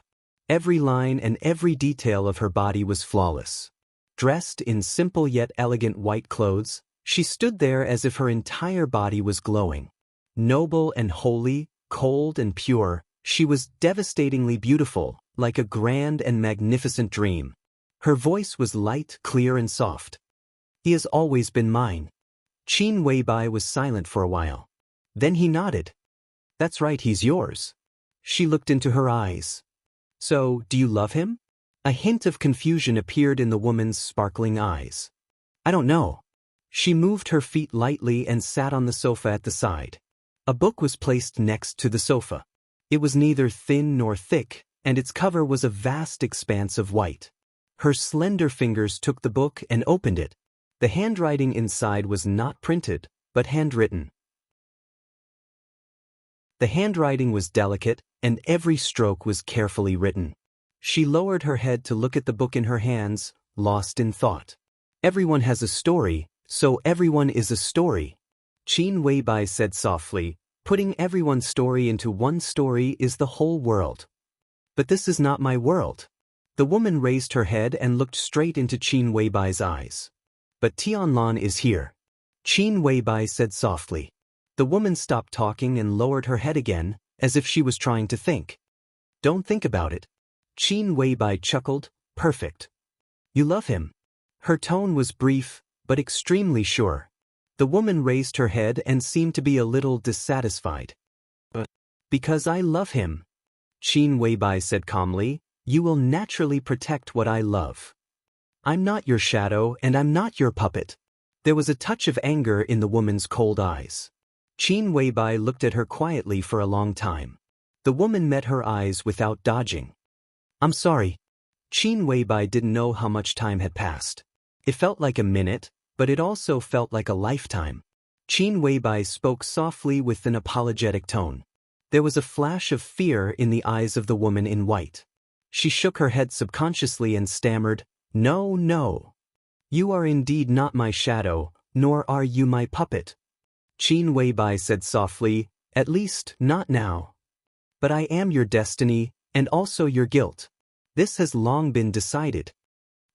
Every line and every detail of her body was flawless. Dressed in simple yet elegant white clothes, she stood there as if her entire body was glowing. Noble and holy, cold and pure, she was devastatingly beautiful, like a grand and magnificent dream. Her voice was light, clear and soft. "He has always been mine." Qin Weibai was silent for a while. Then he nodded. "That's right, he's yours." She looked into her eyes. "So, do you love him?" A hint of confusion appeared in the woman's sparkling eyes. "I don't know." She moved her feet lightly and sat on the sofa at the side. A book was placed next to the sofa. It was neither thin nor thick, and its cover was a vast expanse of white. Her slender fingers took the book and opened it. The handwriting inside was not printed, but handwritten. The handwriting was delicate, and every stroke was carefully written. She lowered her head to look at the book in her hands, lost in thought. "Everyone has a story, so everyone is a story," Qin Weibai said softly. "Putting everyone's story into one story is the whole world." "But this is not my world." The woman raised her head and looked straight into Qin Weibai's eyes. "But Tianlan is here," Qin Weibai said softly. The woman stopped talking and lowered her head again, as if she was trying to think. "Don't think about it." Qin Weibai chuckled. "Perfect. You love him." Her tone was brief, but extremely sure. The woman raised her head and seemed to be a little dissatisfied. "But because I love him," Qin Weibai said calmly, "you will naturally protect what I love. I'm not your shadow and I'm not your puppet." There was a touch of anger in the woman's cold eyes. Qin Weibai looked at her quietly for a long time. The woman met her eyes without dodging. "I'm sorry." Qin Weibai didn't know how much time had passed. It felt like a minute, but it also felt like a lifetime. Qin Weibai spoke softly with an apologetic tone. There was a flash of fear in the eyes of the woman in white. She shook her head subconsciously and stammered, "No, no. You are indeed not my shadow, nor are you my puppet." Qin Weibai said softly, "At least, not now. But I am your destiny, and also your guilt. This has long been decided."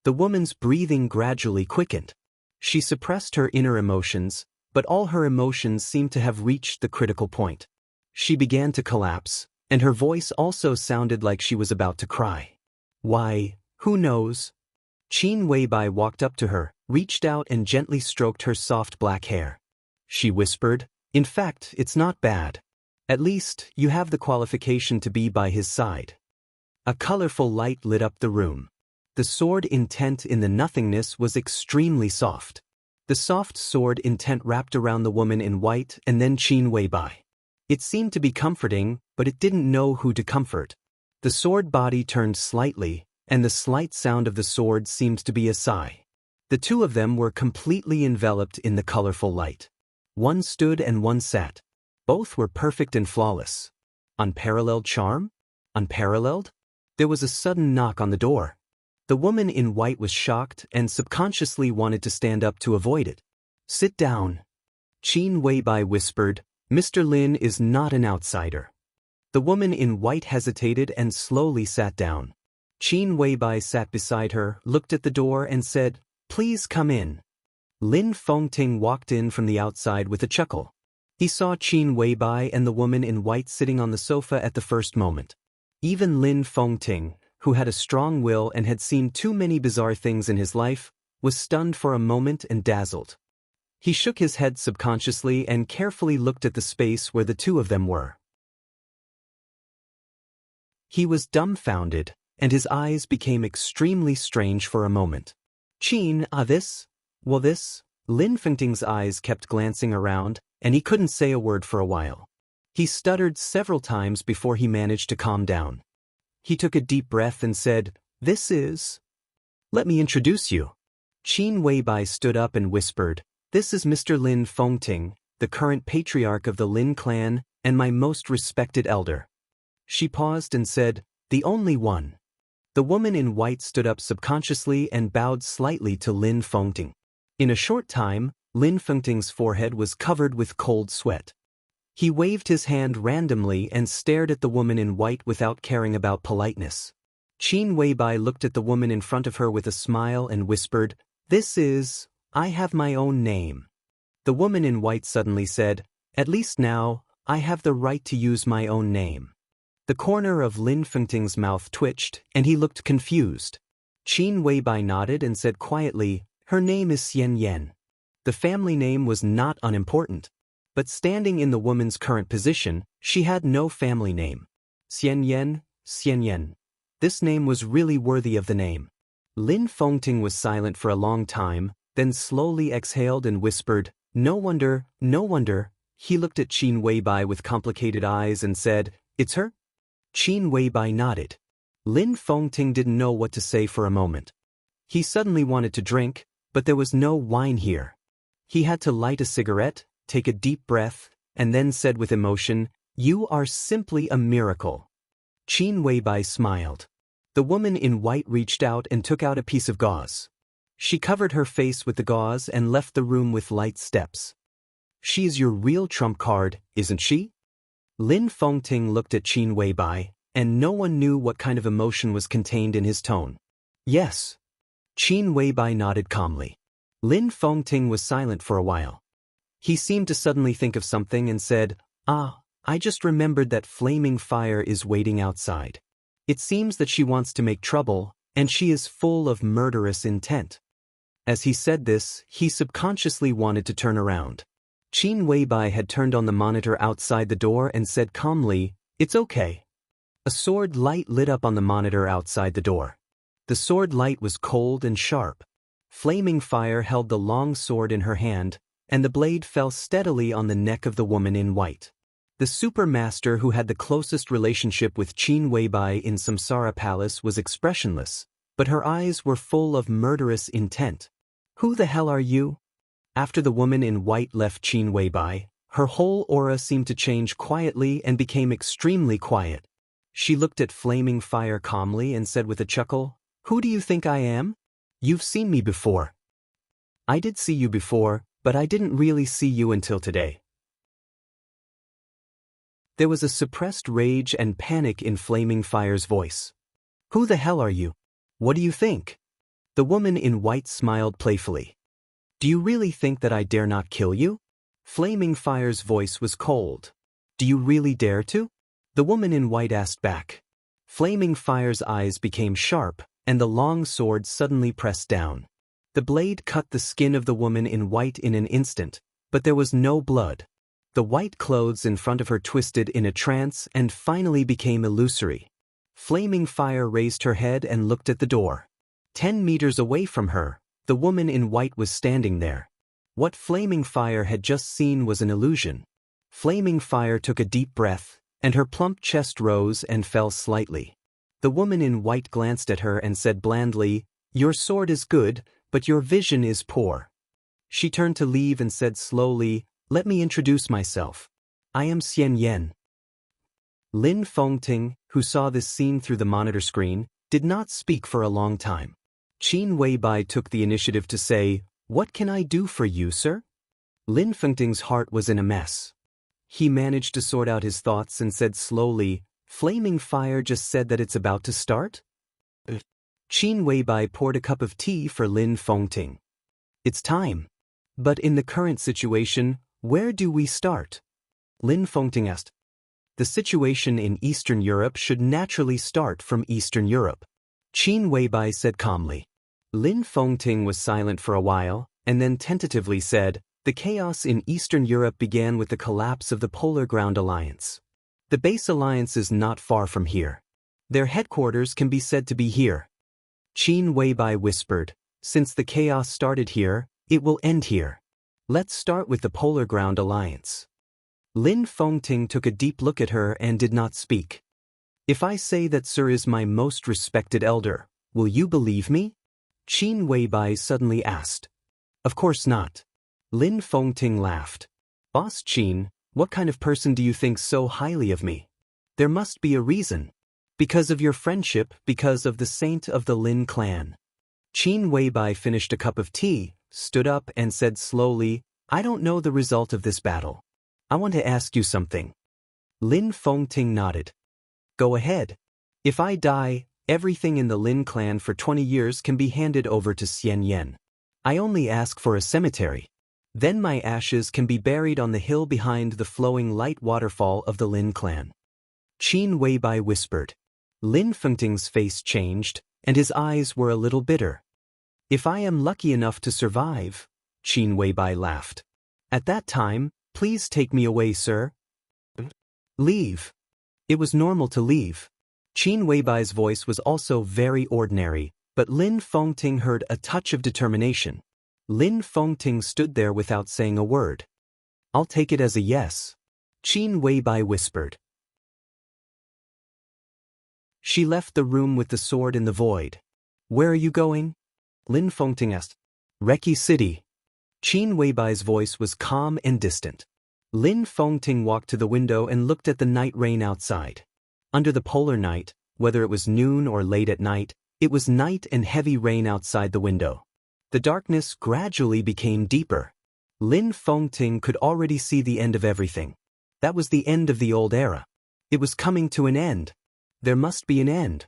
The woman's breathing gradually quickened. She suppressed her inner emotions, but all her emotions seemed to have reached the critical point. She began to collapse, and her voice also sounded like she was about to cry. "Why, who knows?" Qin Weibai walked up to her, reached out and gently stroked her soft black hair. She whispered, "In fact, it's not bad. At least, you have the qualification to be by his side." A colorful light lit up the room. The sword intent in the nothingness was extremely soft. The soft sword intent wrapped around the woman in white and then Qin Weibai. It seemed to be comforting, but it didn't know who to comfort. The sword body turned slightly, and the slight sound of the sword seemed to be a sigh. The two of them were completely enveloped in the colorful light. One stood and one sat. Both were perfect and flawless. Unparalleled charm? Unparalleled? There was a sudden knock on the door. The woman in white was shocked and subconsciously wanted to stand up to avoid it. "Sit down." Qin Weibai whispered, "Mr. Lin is not an outsider." The woman in white hesitated and slowly sat down. Qin Weibai sat beside her, looked at the door and said, "Please come in." Lin Fengting walked in from the outside with a chuckle. He saw Qin Weibai and the woman in white sitting on the sofa at the first moment. Even Lin Fengting, who had a strong will and had seen too many bizarre things in his life, was stunned for a moment and dazzled. He shook his head subconsciously and carefully looked at the space where the two of them were. He was dumbfounded, and his eyes became extremely strange for a moment. "Qin, this? Well this?" Lin Fengting's eyes kept glancing around, and he couldn't say a word for a while. He stuttered several times before he managed to calm down. He took a deep breath and said, "This is... Let me introduce you." Qin Weibai stood up and whispered, "This is Mr. Lin Fengting, the current patriarch of the Lin clan, and my most respected elder." She paused and said, "The only one." The woman in white stood up subconsciously and bowed slightly to Lin Fengting. In a short time, Lin Fengting's forehead was covered with cold sweat. He waved his hand randomly and stared at the woman in white without caring about politeness. Qin Weibai looked at the woman in front of her with a smile and whispered, "This is... I have my own name." The woman in white suddenly said, "At least now, I have the right to use my own name." The corner of Lin Fengting's mouth twitched, and he looked confused. Qin Weibai nodded and said quietly, "Her name is Xianxia." The family name was not unimportant. But standing in the woman's current position, she had no family name. Xianxia, Xianxia. This name was really worthy of the name. Lin Fengting was silent for a long time, then slowly exhaled and whispered, "No wonder, no wonder." He looked at Qin Weibai with complicated eyes and said, "It's her?" Qin Weibai nodded. Lin Fengting didn't know what to say for a moment. He suddenly wanted to drink, but there was no wine here. He had to light a cigarette, take a deep breath, and then said with emotion, "You are simply a miracle." Qin Weibai smiled. The woman in white reached out and took out a piece of gauze. She covered her face with the gauze and left the room with light steps. "She is your real trump card, isn't she?" Lin Fengting looked at Qin Weibai, and no one knew what kind of emotion was contained in his tone. "Yes." Qin Weibai nodded calmly. Lin Fengting was silent for a while. He seemed to suddenly think of something and said, I just remembered that flaming fire is waiting outside. It seems that she wants to make trouble, and she is full of murderous intent." As he said this, he subconsciously wanted to turn around. Qin Weibai had turned on the monitor outside the door and said calmly, "It's okay." A sword light lit up on the monitor outside the door. The sword light was cold and sharp. Flaming fire held the long sword in her hand, and the blade fell steadily on the neck of the woman in white. The supermaster who had the closest relationship with Qin Weibai in Samsara Palace was expressionless, but her eyes were full of murderous intent. "Who the hell are you?" After the woman in white left Qin Weibai, her whole aura seemed to change quietly and became extremely quiet. She looked at flaming fire calmly and said with a chuckle, "Who do you think I am? You've seen me before." "I did see you before, but I didn't really see you until today." There was a suppressed rage and panic in Flaming Fire's voice. "Who the hell are you? What do you think?" The woman in white smiled playfully. "Do you really think that I dare not kill you?" Flaming Fire's voice was cold. "Do you really dare to?" The woman in white asked back. Flaming Fire's eyes became sharp, and the long sword suddenly pressed down. The blade cut the skin of the woman in white in an instant, but there was no blood. The white clothes in front of her twisted in a trance and finally became illusory. Flaming fire raised her head and looked at the door. 10 meters away from her, the woman in white was standing there. What Flaming Fire had just seen was an illusion. Flaming Fire took a deep breath, and her plump chest rose and fell slightly. The woman in white glanced at her and said blandly, "Your sword is good, but your vision is poor." She turned to leave and said slowly, "Let me introduce myself. I am Xianxia." Lin Fengting, who saw this scene through the monitor screen, did not speak for a long time. Qin Weibai took the initiative to say, "What can I do for you, sir?" Lin Fengting's heart was in a mess. He managed to sort out his thoughts and said slowly, "Flaming Fire just said that it's about to start?" Qin Weibai poured a cup of tea for Lin Fengting. "It's time. But in the current situation, where do we start?" Lin Fengting asked. "The situation in Eastern Europe should naturally start from Eastern Europe," Qin Weibai said calmly. Lin Fengting was silent for a while, and then tentatively said, "The chaos in Eastern Europe began with the collapse of the Polar Ground Alliance. The base alliance is not far from here. Their headquarters can be said to be here." Qin Weibai whispered, "Since the chaos started here, it will end here. Let's start with the Polar Ground Alliance." Lin Fengting took a deep look at her and did not speak. "If I say that Sir is my most respected elder, will you believe me?" Qin Weibai suddenly asked. "Of course not." Lin Fengting laughed. "Boss Qin, what kind of person do you think so highly of me? There must be a reason. Because of your friendship, because of the saint of the Lin clan." Qin Weibai finished a cup of tea, stood up and said slowly, "I don't know the result of this battle. I want to ask you something." Lin Fengting nodded. "Go ahead. If I die, everything in the Lin clan for 20 years can be handed over to Xianxia. I only ask for a cemetery. Then my ashes can be buried on the hill behind the flowing light waterfall of the Lin clan." Qin Weibai whispered. Lin Fengting's face changed, and his eyes were a little bitter. "If I am lucky enough to survive," Qin Weibai laughed. "At that time, please take me away, sir." "Leave." It was normal to leave. Qin Weibai's voice was also very ordinary, but Lin Fengting heard a touch of determination. Lin Fengting stood there without saying a word. "I'll take it as a yes," Qin Weibai whispered. She left the room with the sword in the void. "Where are you going?" Lin Fengting asked. "Reki City." Qin Weibai's voice was calm and distant. Lin Fengting walked to the window and looked at the night rain outside. Under the polar night, whether it was noon or late at night, it was night and heavy rain outside the window. The darkness gradually became deeper. Lin Fengting could already see the end of everything. That was the end of the old era. It was coming to an end. There must be an end.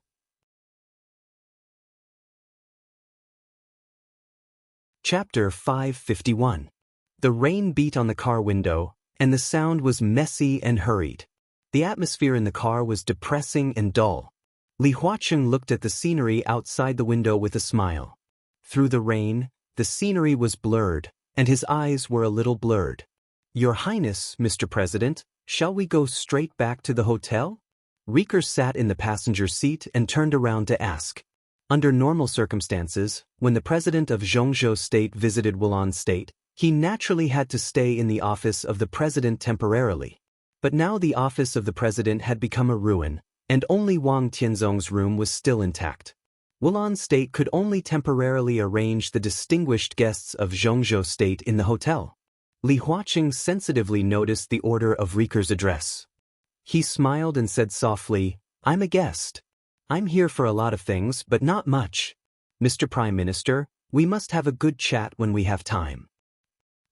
Chapter 551. The rain beat on the car window, and the sound was messy and hurried. The atmosphere in the car was depressing and dull. Li Huaqing looked at the scenery outside the window with a smile. Through the rain, the scenery was blurred, and his eyes were a little blurred. "Your Highness, Mr. President, shall we go straight back to the hotel?" Riker sat in the passenger seat and turned around to ask. Under normal circumstances, when the president of Zhongzhou State visited Wulan State, he naturally had to stay in the office of the president temporarily. But now the office of the president had become a ruin, and only Wang Tianzong's room was still intact. Wulan State could only temporarily arrange the distinguished guests of Zhongzhou State in the hotel. Li Huaqing sensitively noticed the order of Riker's address. He smiled and said softly, "I'm a guest. I'm here for a lot of things, but not much. Mr. Prime Minister, we must have a good chat when we have time."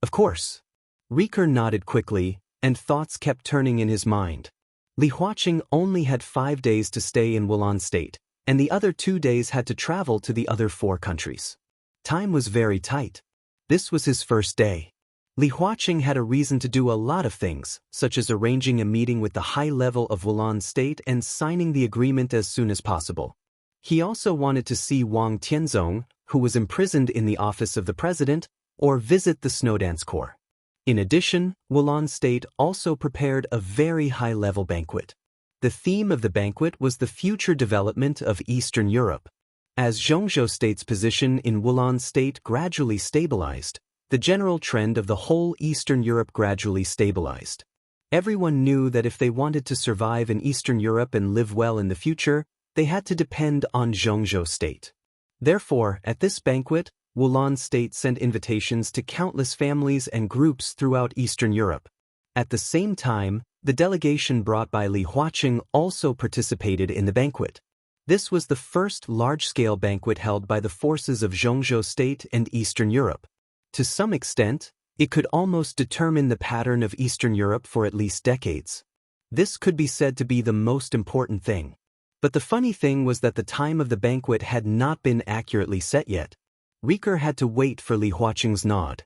"Of course." Riker nodded quickly, and thoughts kept turning in his mind. Li Huaqing only had 5 days to stay in Wulan State, and the other 2 days had to travel to the other 4 countries. Time was very tight. This was his first day. Li Huaqing had a reason to do a lot of things, such as arranging a meeting with the high level of Wulan State and signing the agreement as soon as possible. He also wanted to see Wang Tianzong, who was imprisoned in the office of the president, or visit the Snowdance Corps. In addition, Wulan State also prepared a very high-level banquet. The theme of the banquet was the future development of Eastern Europe. As Zhongzhou State's position in Wulan State gradually stabilized, the general trend of the whole Eastern Europe gradually stabilized. Everyone knew that if they wanted to survive in Eastern Europe and live well in the future, they had to depend on Zhongzhou State. Therefore, at this banquet, Wulan State sent invitations to countless families and groups throughout Eastern Europe. At the same time, the delegation brought by Li Huaqing also participated in the banquet. This was the first large-scale banquet held by the forces of Zhongzhou State and Eastern Europe. To some extent, it could almost determine the pattern of Eastern Europe for at least decades. This could be said to be the most important thing. But the funny thing was that the time of the banquet had not been accurately set yet. Riker had to wait for Li Huaqing's nod.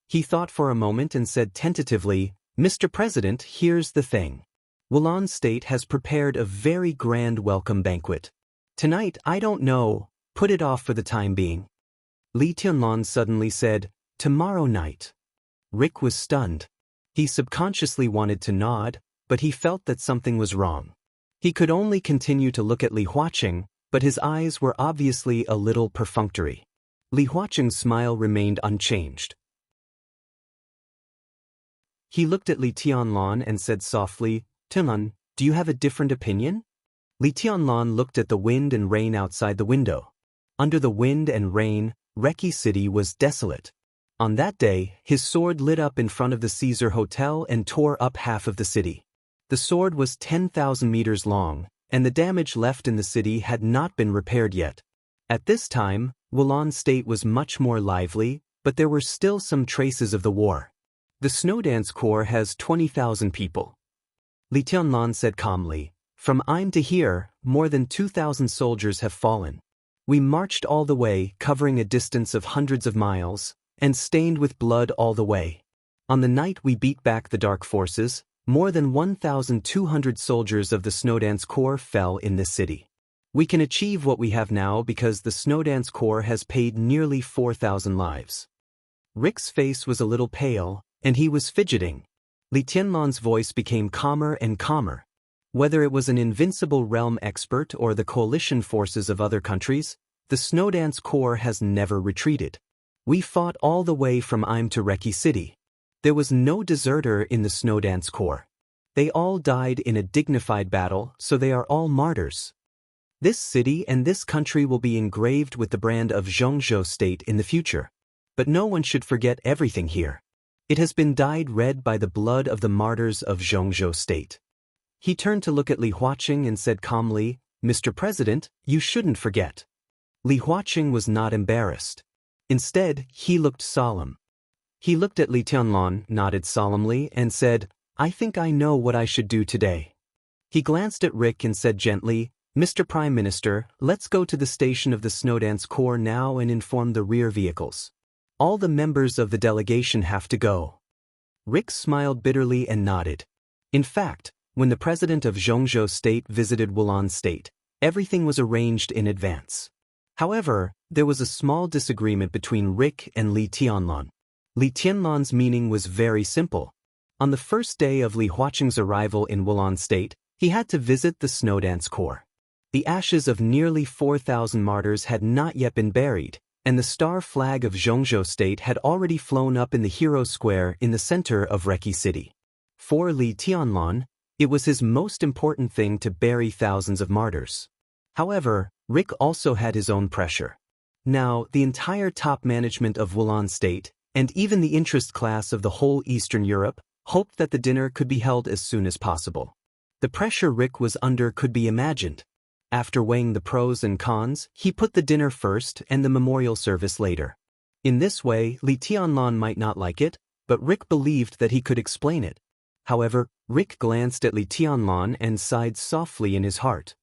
He thought for a moment and said tentatively, "Mr. President, here's the thing. Wulan State has prepared a very grand welcome banquet. Tonight, I don't know, put it off for the time being." Li Tianlan suddenly said, "Tomorrow night." Rick was stunned. He subconsciously wanted to nod, but he felt that something was wrong. He could only continue to look at Li Huaqing, but his eyes were obviously a little perfunctory. Li Huaqing's smile remained unchanged. He looked at Li Tianlan and said softly, "Tianlan, do you have a different opinion?" Li Tianlan looked at the wind and rain outside the window. Under the wind and rain, Reki City was desolate. On that day, his sword lit up in front of the Caesar Hotel and tore up half of the city. The sword was 10,000 meters long, and the damage left in the city had not been repaired yet. At this time, Wulan State was much more lively, but there were still some traces of the war. The Snowdance Corps has 20,000 people. Li Tianlan said calmly, "From I'm to here, more than 2,000 soldiers have fallen. We marched all the way, covering a distance of hundreds of miles, and stained with blood all the way. On the night we beat back the dark forces, more than 1,200 soldiers of the Snowdance Corps fell in this city. We can achieve what we have now because the Snowdance Corps has paid nearly 4,000 lives." Rick's face was a little pale, and he was fidgeting. Li Tianlan's voice became calmer and calmer. Whether it was an invincible realm expert or the coalition forces of other countries, the Snowdance Corps has never retreated. We fought all the way from Im to Reki City. There was no deserter in the Snowdance Corps. They all died in a dignified battle, so they are all martyrs. This city and this country will be engraved with the brand of Zhongzhou State in the future. But no one should forget everything here. It has been dyed red by the blood of the martyrs of Zhongzhou State. He turned to look at Li Huaqing and said calmly, "Mr. President, you shouldn't forget." Li Huaqing was not embarrassed. Instead, he looked solemn. He looked at Li Tianlan, nodded solemnly, and said, "I think I know what I should do today." He glanced at Rick and said gently, "Mr. Prime Minister, let's go to the station of the Snowdance Corps now and inform the rear vehicles. All the members of the delegation have to go." Rick smiled bitterly and nodded. In fact, when the president of Zhongzhou State visited Wulan State, everything was arranged in advance. However, there was a small disagreement between Rick and Li Tianlan. Li Tianlan's meaning was very simple. On the first day of Li Huaqing's arrival in Wulan State, he had to visit the Snowdance Corps. The ashes of nearly 4,000 martyrs had not yet been buried, and the star flag of Zhongzhou State had already flown up in the Hero Square in the center of Reki City. For Li Tianlan, it was his most important thing to bury thousands of martyrs. However, Rick also had his own pressure. Now, the entire top management of Wulan State, and even the interest class of the whole Eastern Europe, hoped that the dinner could be held as soon as possible. The pressure Rick was under could be imagined. After weighing the pros and cons, he put the dinner first and the memorial service later. In this way, Li Tianlan might not like it, but Rick believed that he could explain it. However, Rick glanced at Li Tianlan and sighed softly in his heart.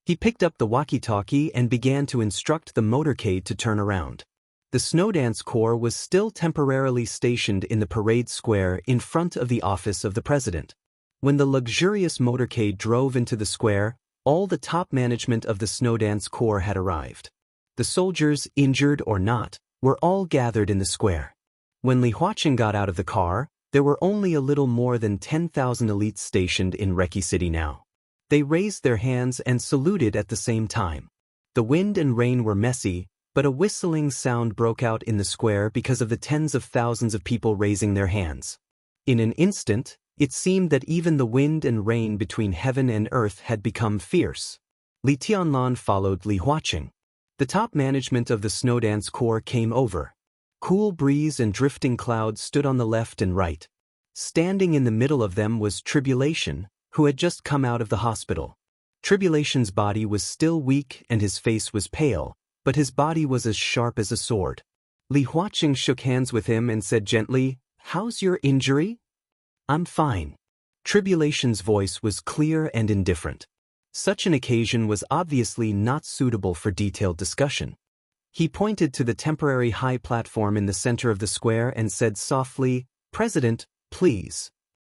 He picked up the walkie-talkie and began to instruct the motorcade to turn around. The Snowdance Corps was still temporarily stationed in the parade square in front of the office of the president. When the luxurious motorcade drove into the square, All the top management of the Snowdance Corps had arrived. The soldiers, injured or not, were all gathered in the square. When Li Huaqing got out of the car, there were only a little more than 10,000 elites stationed in Reki City now. They raised their hands and saluted at the same time. The wind and rain were messy, but a whistling sound broke out in the square because of the tens of thousands of people raising their hands. In an instant, it seemed that even the wind and rain between heaven and earth had become fierce. Li Tianlan followed Li Huaqing. The top management of the Snowdance Corps came over. Cool breeze and drifting clouds stood on the left and right. Standing in the middle of them was Tribulation, who had just come out of the hospital. Tribulation's body was still weak and his face was pale, but his body was as sharp as a sword. Li Huaqing shook hands with him and said gently, "How's your injury?" "I'm fine." Tribulation's voice was clear and indifferent. Such an occasion was obviously not suitable for detailed discussion. He pointed to the temporary high platform in the center of the square and said softly, "President, please."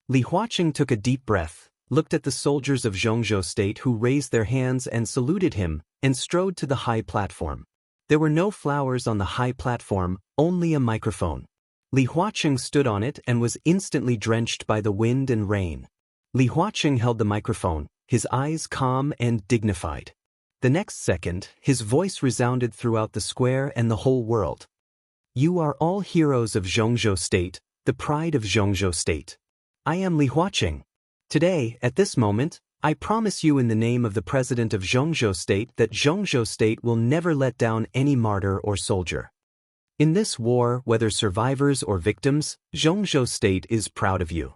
Li Huaqing took a deep breath, looked at the soldiers of Zhongzhou State who raised their hands and saluted him, and strode to the high platform. There were no flowers on the high platform, only a microphone. Li Huaqing stood on it and was instantly drenched by the wind and rain. Li Huaqing held the microphone, his eyes calm and dignified. The next second, his voice resounded throughout the square and the whole world. "You are all heroes of Zhongzhou State, the pride of Zhongzhou State. I am Li Huaqing. Today, at this moment, I promise you in the name of the President of Zhongzhou State that Zhongzhou State will never let down any martyr or soldier. In this war, whether survivors or victims, Zhongzhou State is proud of you.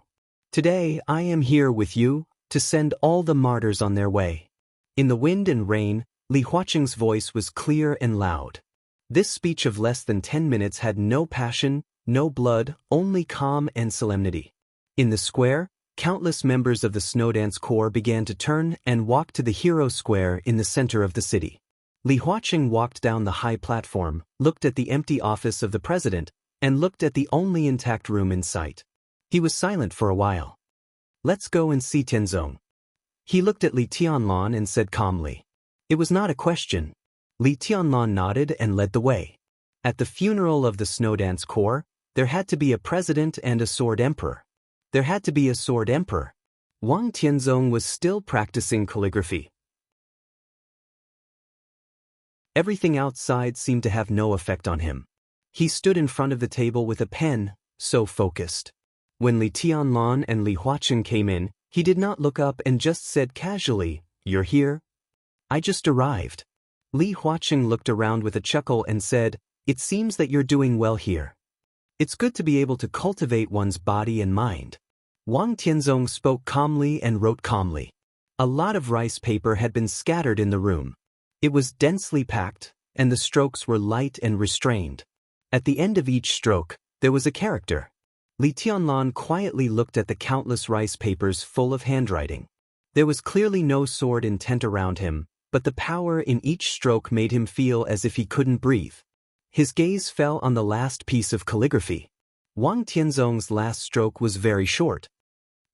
Today, I am here with you to send all the martyrs on their way." In the wind and rain, Li Huaqing's voice was clear and loud. This speech of less than 10 minutes had no passion, no blood, only calm and solemnity. In the square, countless members of the Snowdance Corps began to turn and walk to the Hero Square in the center of the city. Li Huaqing walked down the high platform, looked at the empty office of the president, and looked at the only intact room in sight. He was silent for a while. "Let's go and see Tianzong." He looked at Li Tianlan and said calmly. It was not a question. Li Tianlan nodded and led the way. At the funeral of the Snowdance Corps, there had to be a president and a sword emperor. There had to be a sword emperor. Wang Tianzong was still practicing calligraphy. Everything outside seemed to have no effect on him. He stood in front of the table with a pen, so focused. When Li Tianlan and Li Huaqing came in, he did not look up and just said casually, "You're here?" "I just arrived." Li Huaqing looked around with a chuckle and said, "It seems that you're doing well here. It's good to be able to cultivate one's body and mind." Wang Tianzong spoke calmly and wrote calmly. A lot of rice paper had been scattered in the room. It was densely packed, and the strokes were light and restrained. At the end of each stroke, there was a character. Li Tianlan quietly looked at the countless rice papers full of handwriting. There was clearly no sword intent around him, but the power in each stroke made him feel as if he couldn't breathe. His gaze fell on the last piece of calligraphy. Wang Tianzong's last stroke was very short.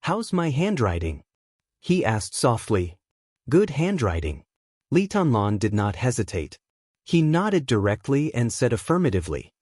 "How's my handwriting?" he asked softly. "Good handwriting." Li Tianlan did not hesitate. He nodded directly and said affirmatively.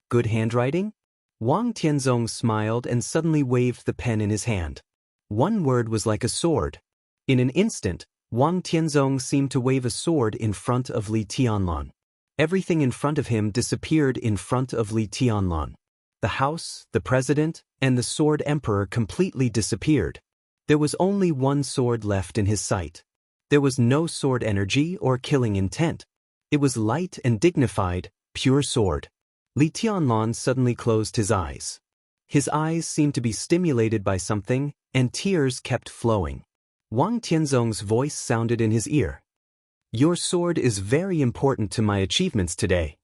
"Good handwriting?" Wang Tianzong smiled and suddenly waved the pen in his hand. One word was like a sword. In an instant, Wang Tianzong seemed to wave a sword in front of Li Tianlan. Everything in front of him disappeared in front of Li Tianlan. The house, the president, and the sword emperor completely disappeared. There was only one sword left in his sight. There was no sword energy or killing intent. It was light and dignified, pure sword. Li Tianlan suddenly closed his eyes. His eyes seemed to be stimulated by something, and tears kept flowing. Wang Tianzong's voice sounded in his ear. "Your sword is very important to my achievements today."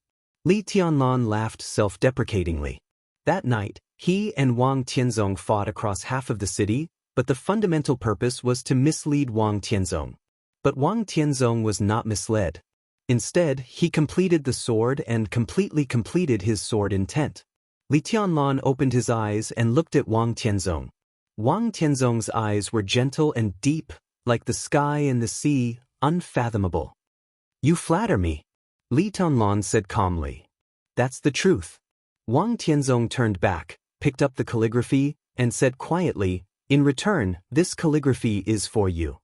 Li Tianlan laughed self-deprecatingly. That night, he and Wang Tianzong fought across half of the city, but the fundamental purpose was to mislead Wang Tianzong. But Wang Tianzong was not misled. Instead, he completed the sword and completely completed his sword intent. Li Tianlan opened his eyes and looked at Wang Tianzong. Wang Tianzong's eyes were gentle and deep, like the sky and the sea, unfathomable. You flatter me, Li Tianlan said calmly. That's the truth. Wang Tianzong turned back, picked up the calligraphy, and said quietly, in return, this calligraphy is for you.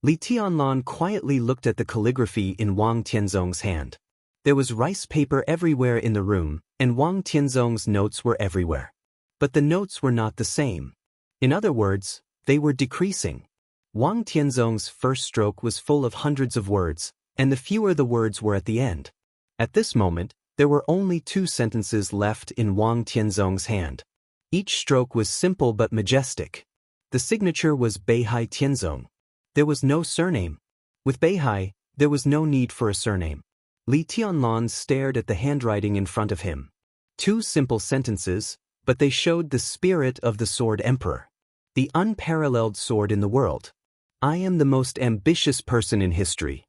Li Tianlan quietly looked at the calligraphy in Wang Tianzong's hand. There was rice paper everywhere in the room, and Wang Tianzong's notes were everywhere. But the notes were not the same. In other words, they were decreasing. Wang Tianzong's first stroke was full of hundreds of words, and the fewer the words were at the end. At this moment, there were only 2 sentences left in Wang Tianzong's hand. Each stroke was simple but majestic. The signature was Beihai Tianzong. There was no surname. With Beihai, there was no need for a surname. Li Tianlan stared at the handwriting in front of him. 2 simple sentences, but they showed the spirit of the Sword Emperor. The unparalleled sword in the world. I am the most ambitious person in history.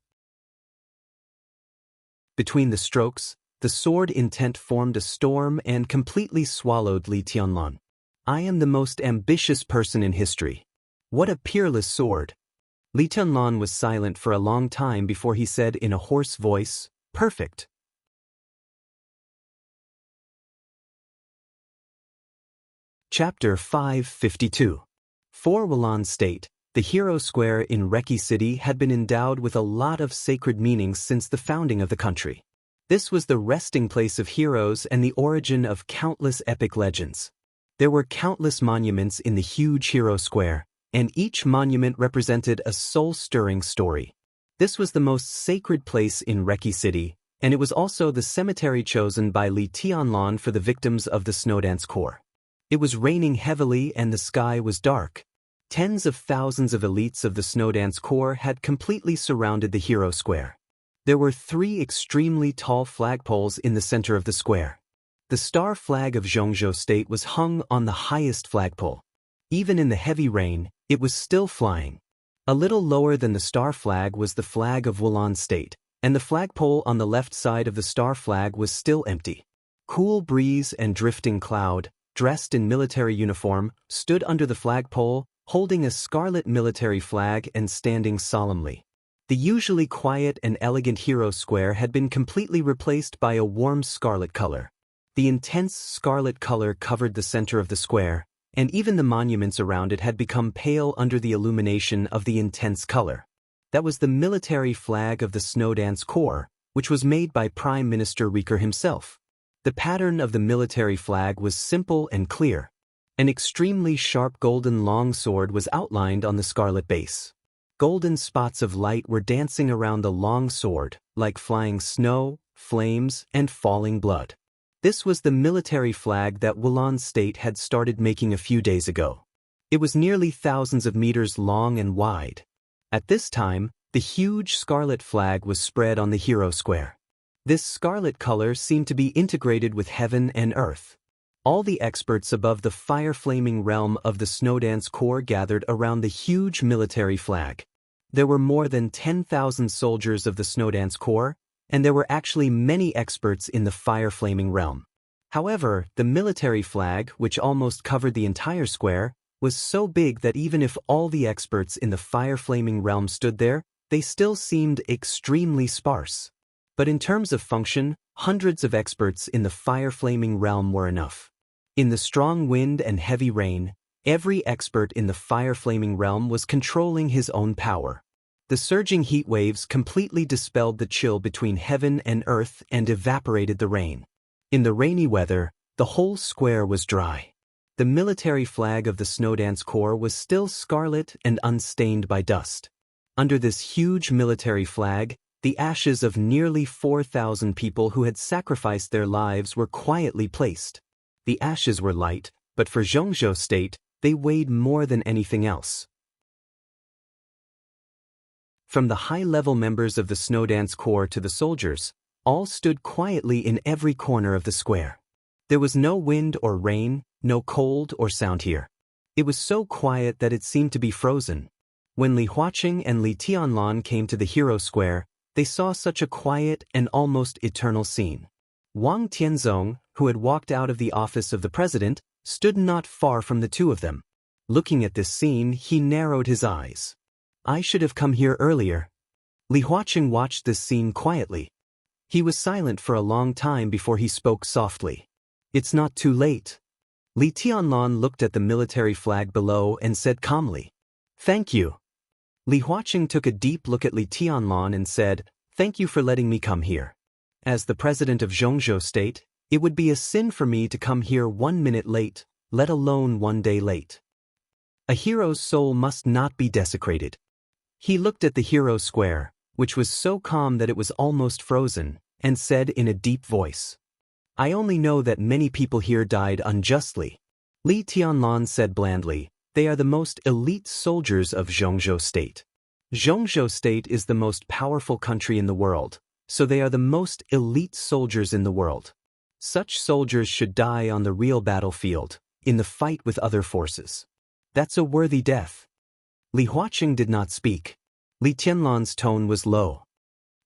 Between the strokes, the sword intent formed a storm and completely swallowed Li Tianlan. I am the most ambitious person in history. What a peerless sword. Li Tianlan was silent for a long time before he said in a hoarse voice, perfect. Chapter 552. For Wulan State, the Hero Square in Reki City had been endowed with a lot of sacred meanings since the founding of the country. This was the resting place of heroes and the origin of countless epic legends. There were countless monuments in the huge Hero Square, and each monument represented a soul-stirring story. This was the most sacred place in Reki City, and it was also the cemetery chosen by Li Tianlan for the victims of the Snowdance Corps. It was raining heavily and the sky was dark. Tens of thousands of elites of the Snowdance Corps had completely surrounded the Hero Square. There were 3 extremely tall flagpoles in the center of the square. The star flag of Zhongzhou State was hung on the highest flagpole. Even in the heavy rain, it was still flying. A little lower than the star flag was the flag of Wulan State, and the flagpole on the left side of the star flag was still empty. Cool breeze and drifting cloud, dressed in military uniform, stood under the flagpole, holding a scarlet military flag and standing solemnly. The usually quiet and elegant Hero Square had been completely replaced by a warm scarlet color. The intense scarlet color covered the center of the square, and even the monuments around it had become pale under the illumination of the intense color. That was the military flag of the Snowdance Corps, which was made by Prime Minister Rieker himself. The pattern of the military flag was simple and clear. An extremely sharp golden longsword was outlined on the scarlet base. Golden spots of light were dancing around the long sword, like flying snow, flames, and falling blood. This was the military flag that Wulan State had started making a few days ago. It was nearly thousands of meters long and wide. At this time, the huge scarlet flag was spread on the Hero Square. This scarlet color seemed to be integrated with heaven and earth. All the experts above the fire-flaming realm of the Snowdance Corps gathered around the huge military flag. There were more than 10,000 soldiers of the Snowdance Corps, and there were actually many experts in the fire-flaming realm. However, the military flag, which almost covered the entire square, was so big that even if all the experts in the fire-flaming realm stood there, they still seemed extremely sparse. But in terms of function, hundreds of experts in the fire-flaming realm were enough. In the strong wind and heavy rain, every expert in the fire-flaming realm was controlling his own power. The surging heat waves completely dispelled the chill between heaven and earth and evaporated the rain. In the rainy weather, the whole square was dry. The military flag of the Snowdance Corps was still scarlet and unstained by dust. Under this huge military flag, the ashes of nearly 4,000 people who had sacrificed their lives were quietly placed. The ashes were light, but for Zhongzhou State, they weighed more than anything else. From the high-level members of the Snowdance Corps to the soldiers, all stood quietly in every corner of the square. There was no wind or rain, no cold or sound here. It was so quiet that it seemed to be frozen. When Li Huaqing and Li Tianlan came to the Hero Square, they saw such a quiet and almost eternal scene. Wang Tianzong, who had walked out of the office of the president, stood not far from the two of them. Looking at this scene, he narrowed his eyes. I should have come here earlier. Li Huaqing watched this scene quietly. He was silent for a long time before he spoke softly. It's not too late. Li Tianlan looked at the military flag below and said calmly, "Thank you." Li Huaqing took a deep look at Li Tianlan and said, "Thank you for letting me come here. As the president of Zhongzhou State, it would be a sin for me to come here 1 minute late, let alone 1 day late. A hero's soul must not be desecrated." He looked at the hero square, which was so calm that it was almost frozen, and said in a deep voice, "I only know that many people here died unjustly." Li Tianlan said blandly, "They are the most elite soldiers of Zhongzhou State. Zhongzhou State is the most powerful country in the world, so they are the most elite soldiers in the world. Such soldiers should die on the real battlefield, in the fight with other forces. That's a worthy death." Li Huaqing did not speak. Li Tianlan's tone was low.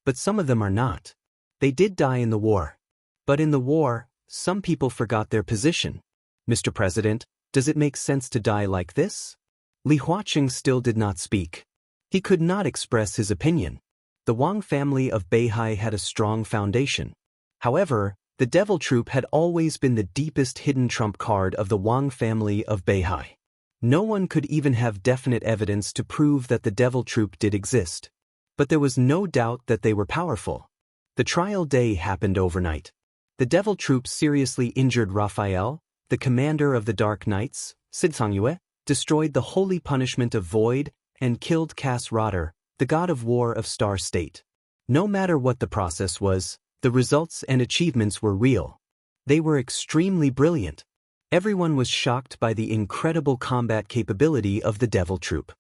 "But some of them are not. They did die in the war. But in the war, some people forgot their position. Mr. President, does it make sense to die like this?" Li Huaqing still did not speak. He could not express his opinion. The Wang family of Beihai had a strong foundation. However, the Devil Troop had always been the deepest hidden trump card of the Wang family of Beihai. No one could even have definite evidence to prove that the Devil Troop did exist. But there was no doubt that they were powerful. The trial day happened overnight. The Devil Troop seriously injured Raphael, the commander of the Dark Knights, Sidsangyue, destroyed the holy punishment of Void, and killed Cass Rotter, the god of war of Star State. No matter what the process was, the results and achievements were real. They were extremely brilliant. Everyone was shocked by the incredible combat capability of the Devil Troop.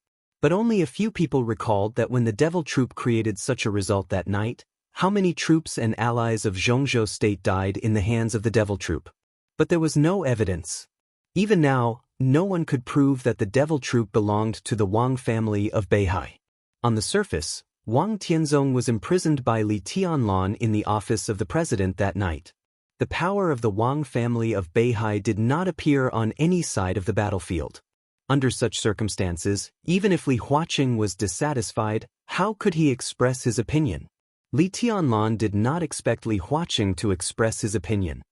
But only a few people recalled that when the Devil Troop created such a result that night, how many troops and allies of Zhongzhou State died in the hands of the Devil Troop. But there was no evidence. Even now, no one could prove that the Devil Troop belonged to the Wang family of Beihai. On the surface, Wang Tianzong was imprisoned by Li Tianlan in the office of the president that night. The power of the Wang family of Beihai did not appear on any side of the battlefield. Under such circumstances, even if Li Huaqing was dissatisfied, how could he express his opinion? Li Tianlan did not expect Li Huaqing to express his opinion.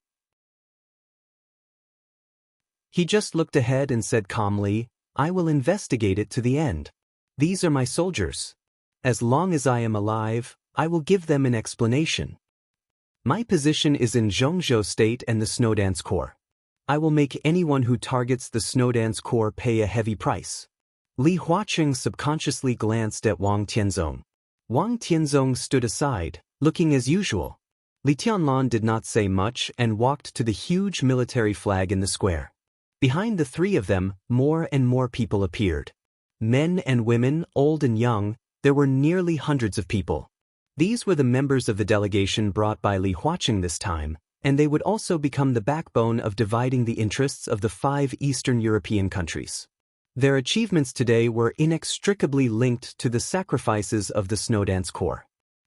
He just looked ahead and said calmly, "I will investigate it to the end. These are my soldiers. As long as I am alive, I will give them an explanation. My position is in Zhongzhou State and the Snowdance Corps. I will make anyone who targets the Snowdance Corps pay a heavy price." Li Huaqing subconsciously glanced at Wang Tianzong. Wang Tianzong stood aside, looking as usual. Li Tianlan did not say much and walked to the huge military flag in the square. Behind the three of them, more and more people appeared. Men and women, old and young, there were nearly hundreds of people. These were the members of the delegation brought by Li Huaqing this time, and they would also become the backbone of dividing the interests of the 5 Eastern European countries. Their achievements today were inextricably linked to the sacrifices of the Snowdance Corps.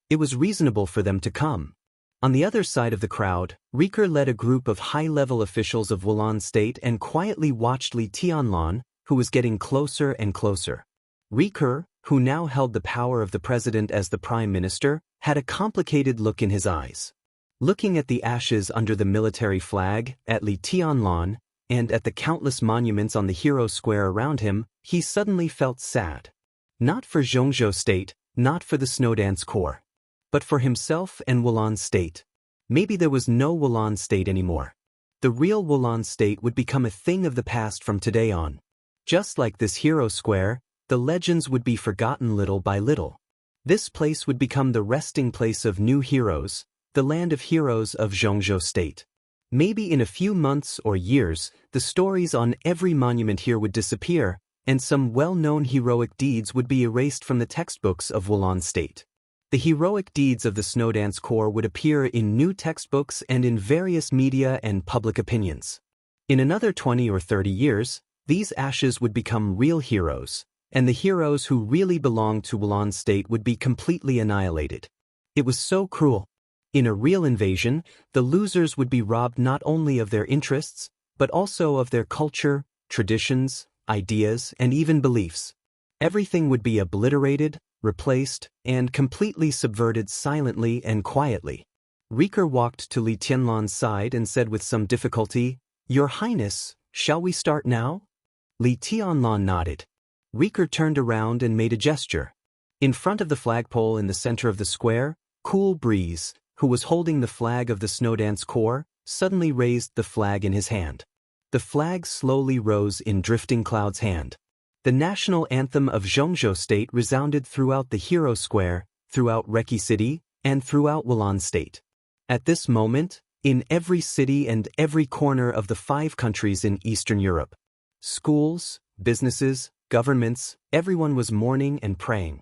It was reasonable for them to come. On the other side of the crowd, Riker led a group of high-level officials of Wulan State and quietly watched Li Tianlan, who was getting closer and closer. Riker, who now held the power of the president as the prime minister, had a complicated look in his eyes. Looking at the ashes under the military flag, at Li Tianlan, and at the countless monuments on the hero square around him, he suddenly felt sad. Not for Zhongzhou State, not for the Snowdance Corps, but for himself and Wulan State. Maybe there was no Wulan State anymore. The real Wulan State would become a thing of the past from today on. Just like this hero square, the legends would be forgotten little by little. This place would become the resting place of new heroes, the land of heroes of Zhongzhou State. Maybe in a few months or years, the stories on every monument here would disappear, and some well-known heroic deeds would be erased from the textbooks of Wulan State. The heroic deeds of the Snowdance Corps would appear in new textbooks and in various media and public opinions. In another 20 or 30 years, these ashes would become real heroes, and the heroes who really belonged to Wulan State would be completely annihilated. It was so cruel. In a real invasion, the losers would be robbed not only of their interests, but also of their culture, traditions, ideas, and even beliefs. Everything would be obliterated, replaced, and completely subverted silently and quietly. Rieker walked to Li Tianlan's side and said with some difficulty, "Your Highness, shall we start now?" Li Tianlan nodded. Rieker turned around and made a gesture. In front of the flagpole in the center of the square, Cool Breeze, who was holding the flag of the Snowdance Corps, suddenly raised the flag in his hand. The flag slowly rose in Drifting Cloud's hand. The national anthem of Zhongzhou State resounded throughout the Hero Square, throughout Reki City, and throughout Wulan State. At this moment, in every city and every corner of the 5 countries in Eastern Europe, schools, businesses, governments, everyone was mourning and praying.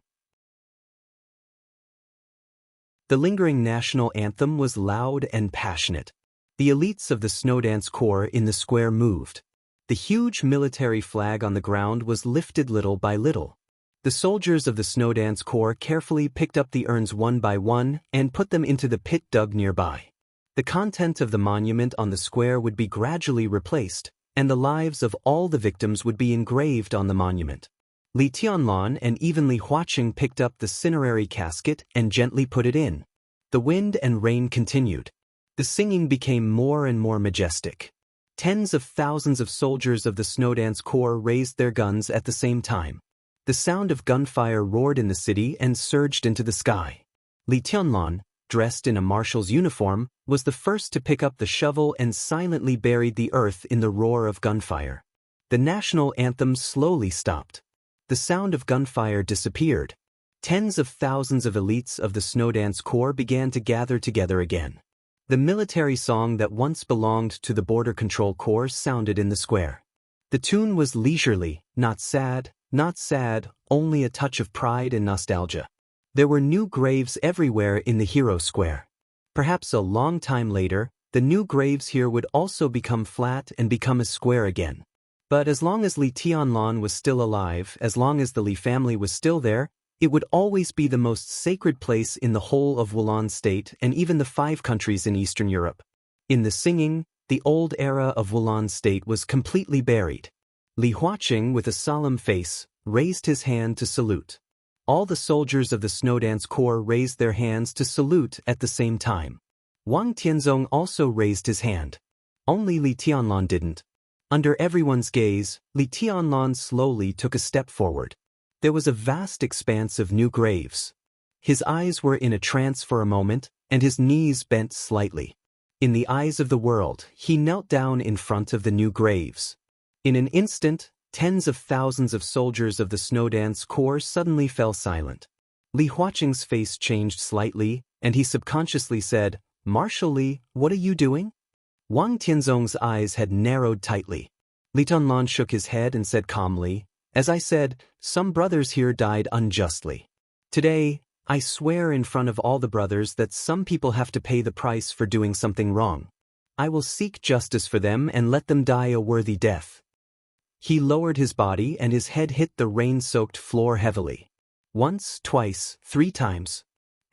The lingering national anthem was loud and passionate. The elites of the Snowdance Corps in the square moved. The huge military flag on the ground was lifted little by little. The soldiers of the Snowdance Corps carefully picked up the urns one by one and put them into the pit dug nearby. The content of the monument on the square would be gradually replaced, and the lives of all the victims would be engraved on the monument. Li Tianlan and even Li Huaqing picked up the cinerary casket and gently put it in. The wind and rain continued. The singing became more and more majestic. Tens of thousands of soldiers of the Snowdance Corps raised their guns at the same time. The sound of gunfire roared in the city and surged into the sky. Li Tianlan, dressed in a marshal's uniform, was the first to pick up the shovel and silently buried the earth in the roar of gunfire. The national anthem slowly stopped. The sound of gunfire disappeared. Tens of thousands of elites of the Snowdance Corps began to gather together again. The military song that once belonged to the Border Control Corps sounded in the square. The tune was leisurely, not sad, only a touch of pride and nostalgia. There were new graves everywhere in the Hero Square. Perhaps a long time later, the new graves here would also become flat and become a square again. But as long as Li Tianlan was still alive, as long as the Li family was still there, it would always be the most sacred place in the whole of Wulan State and even the 5 countries in Eastern Europe. In the singing, the old era of Wulan State was completely buried. Li Huaqing, with a solemn face, raised his hand to salute. All the soldiers of the Snowdance Corps raised their hands to salute at the same time. Wang Tianzong also raised his hand. Only Li Tianlan didn't. Under everyone's gaze, Li Tianlan slowly took a step forward. There was a vast expanse of new graves. His eyes were in a trance for a moment, and his knees bent slightly. In the eyes of the world, he knelt down in front of the new graves. In an instant, tens of thousands of soldiers of the Snowdance Corps suddenly fell silent. Li Huaqing's face changed slightly, and he subconsciously said, "Marshal Li, what are you doing?" Wang Tianzong's eyes had narrowed tightly. Li Tianlan shook his head and said calmly, "As I said, some brothers here died unjustly. Today, I swear in front of all the brothers that some people have to pay the price for doing something wrong. I will seek justice for them and let them die a worthy death." He lowered his body and his head hit the rain-soaked floor heavily. Once, twice, 3 times.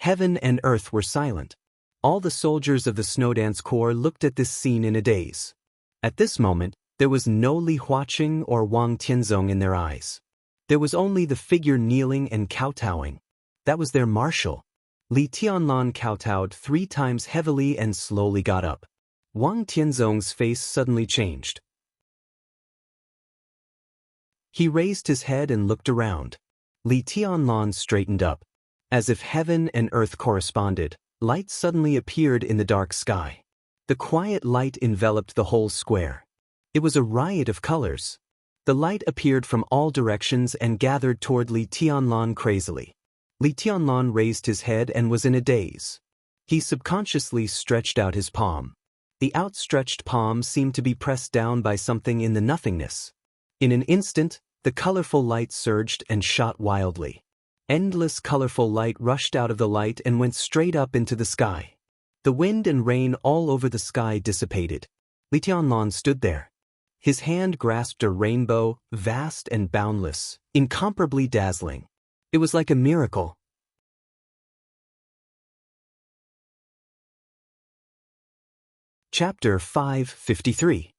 Heaven and earth were silent. All the soldiers of the Snowdance Corps looked at this scene in a daze. At this moment, there was no Li Huaqing or Wang Tianzong in their eyes. There was only the figure kneeling and kowtowing. That was their marshal. Li Tianlan kowtowed 3 times heavily and slowly got up. Wang Tianzong's face suddenly changed. He raised his head and looked around. Li Tianlan straightened up. As if heaven and earth corresponded, light suddenly appeared in the dark sky. The quiet light enveloped the whole square. It was a riot of colors. The light appeared from all directions and gathered toward Li Tianlan crazily. Li Tianlan raised his head and was in a daze. He subconsciously stretched out his palm. The outstretched palm seemed to be pressed down by something in the nothingness. In an instant, the colorful light surged and shot wildly. Endless colorful light rushed out of the light and went straight up into the sky. The wind and rain all over the sky dissipated. Li Tianlan stood there. His hand grasped a rainbow, vast and boundless, incomparably dazzling. It was like a miracle. Chapter 553.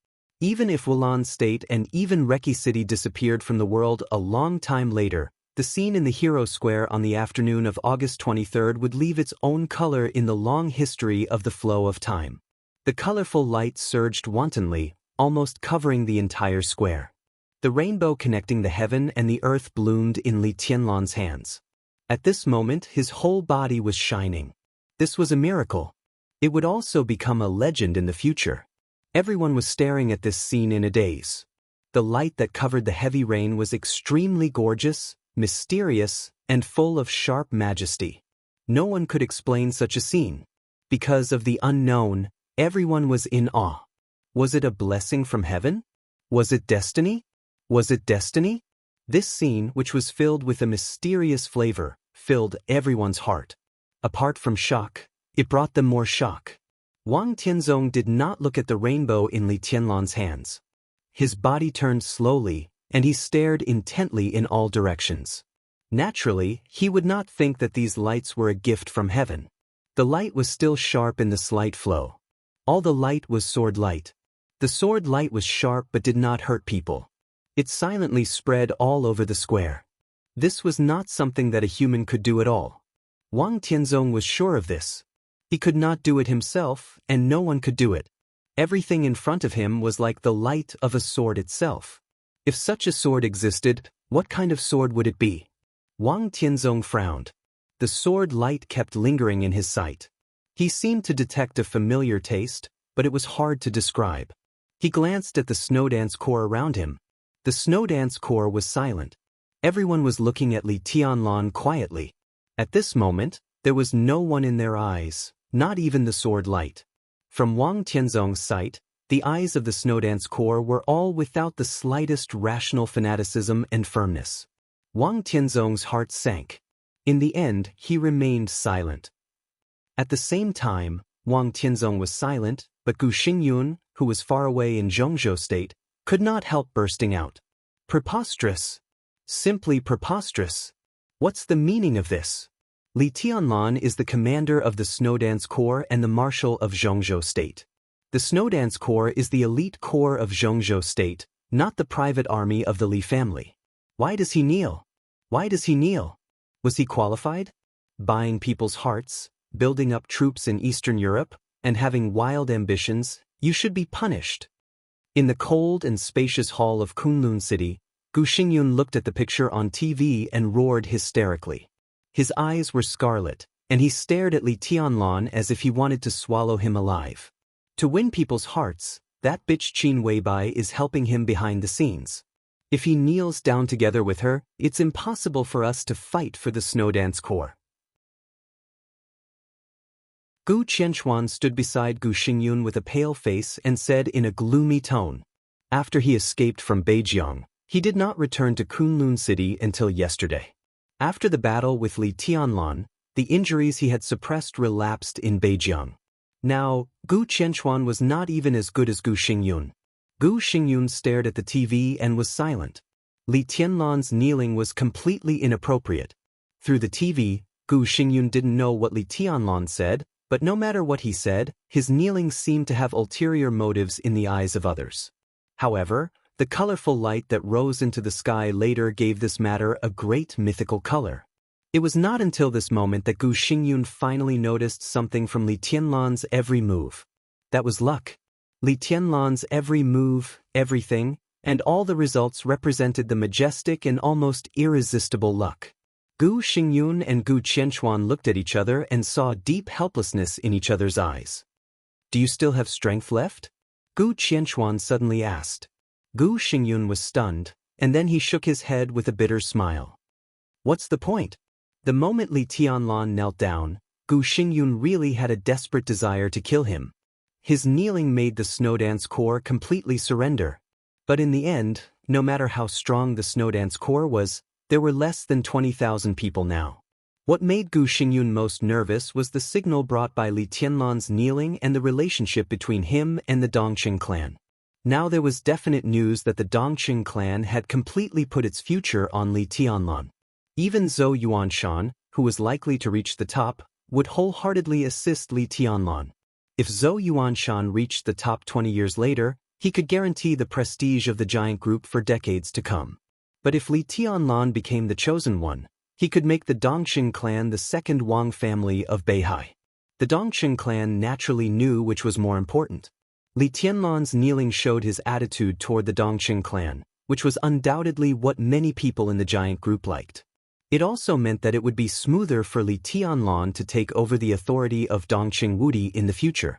Even if Wulan State and even Reki City disappeared from the world a long time later, the scene in the Hero Square on the afternoon of August 23rd would leave its own color in the long history of the flow of time. The colorful light surged wantonly, almost covering the entire square. The rainbow connecting the heaven and the earth bloomed in Li Tianlan's hands. At this moment, his whole body was shining. This was a miracle. It would also become a legend in the future. Everyone was staring at this scene in a daze. The light that covered the heavy rain was extremely gorgeous, mysterious, and full of sharp majesty. No one could explain such a scene. Because of the unknown, everyone was in awe. Was it a blessing from heaven? Was it destiny? Was it destiny? This scene, which was filled with a mysterious flavor, filled everyone's heart. Apart from shock, it brought them more shock. Wang Tianzong did not look at the rainbow in Li Tianlan's hands. His body turned slowly, and he stared intently in all directions. Naturally, he would not think that these lights were a gift from heaven. The light was still sharp in the slight flow. All the light was sword light. The sword light was sharp but did not hurt people. It silently spread all over the square. This was not something that a human could do at all. Wang Tianzong was sure of this. He could not do it himself, and no one could do it. Everything in front of him was like the light of a sword itself. If such a sword existed, what kind of sword would it be? Wang Tianzong frowned. The sword light kept lingering in his sight. He seemed to detect a familiar taste, but it was hard to describe. He glanced at the snow dance core around him. The snow dance core was silent. Everyone was looking at Li Tianlan quietly. At this moment, there was no one in their eyes, not even the sword light. From Wang Tianzong's sight, the eyes of the snow dance core were all without the slightest rational fanaticism and firmness. Wang Tianzong's heart sank. In the end, he remained silent. At the same time, Wang Tianzong was silent, but Gu Xingyun, who was far away in Zhongzhou State, could not help bursting out. Preposterous. Simply preposterous. What's the meaning of this? Li Tianlan is the commander of the Snow Dance Corps and the marshal of Zhongzhou State. The Snow Dance Corps is the elite corps of Zhongzhou State, not the private army of the Li family. Why does he kneel? Why does he kneel? Was he qualified? Buying people's hearts, building up troops in Eastern Europe, and having wild ambitions, you should be punished. In the cold and spacious hall of Kunlun City, Gu Xingyun looked at the picture on TV and roared hysterically. His eyes were scarlet, and he stared at Li Tianlan as if he wanted to swallow him alive. To win people's hearts, that bitch Qin Weibai is helping him behind the scenes. If he kneels down together with her, it's impossible for us to fight for the Snow Dance Corps. Gu Qianchuan stood beside Gu Xingyun with a pale face and said in a gloomy tone. After he escaped from Beijiang, he did not return to Kunlun City until yesterday. After the battle with Li Tianlan, the injuries he had suppressed relapsed in Beijiang. Now, Gu Qianchuan was not even as good as Gu Xingyun. Gu Xingyun stared at the TV and was silent. Li Tianlan's kneeling was completely inappropriate. Through the TV, Gu Xingyun didn't know what Li Tianlan said, but no matter what he said, his kneeling seemed to have ulterior motives in the eyes of others. However, the colorful light that rose into the sky later gave this matter a great mythical color. It was not until this moment that Gu Xingyun finally noticed something from Li Tianlan's every move. That was luck. Li Tianlan's every move, everything, and all the results represented the majestic and almost irresistible luck. Gu Xingyun and Gu Qianchuan looked at each other and saw deep helplessness in each other's eyes. Do you still have strength left? Gu Qianchuan suddenly asked. Gu Xingyun was stunned, and then he shook his head with a bitter smile. What's the point? The moment Li Tianlan knelt down, Gu Xingyun really had a desperate desire to kill him. His kneeling made the Snow Dance Corps completely surrender. But in the end, no matter how strong the Snow Dance Corps was, there were less than 20,000 people now. What made Gu Xingyun most nervous was the signal brought by Li Tianlan's kneeling and the relationship between him and the Dongqing clan. Now there was definite news that the Dongqing clan had completely put its future on Li Tianlan. Even Zhou Yuanshan, who was likely to reach the top, would wholeheartedly assist Li Tianlan. If Zhou Yuanshan reached the top 20 years later, he could guarantee the prestige of the giant group for decades to come. But if Li Tianlan became the chosen one, he could make the Dongxing clan the second Wang family of Beihai. The Dongxing clan naturally knew which was more important. Li Tianlan's kneeling showed his attitude toward the Dongxing clan, which was undoubtedly what many people in the giant group liked. It also meant that it would be smoother for Li Tianlan to take over the authority of Dongxing Wudi in the future.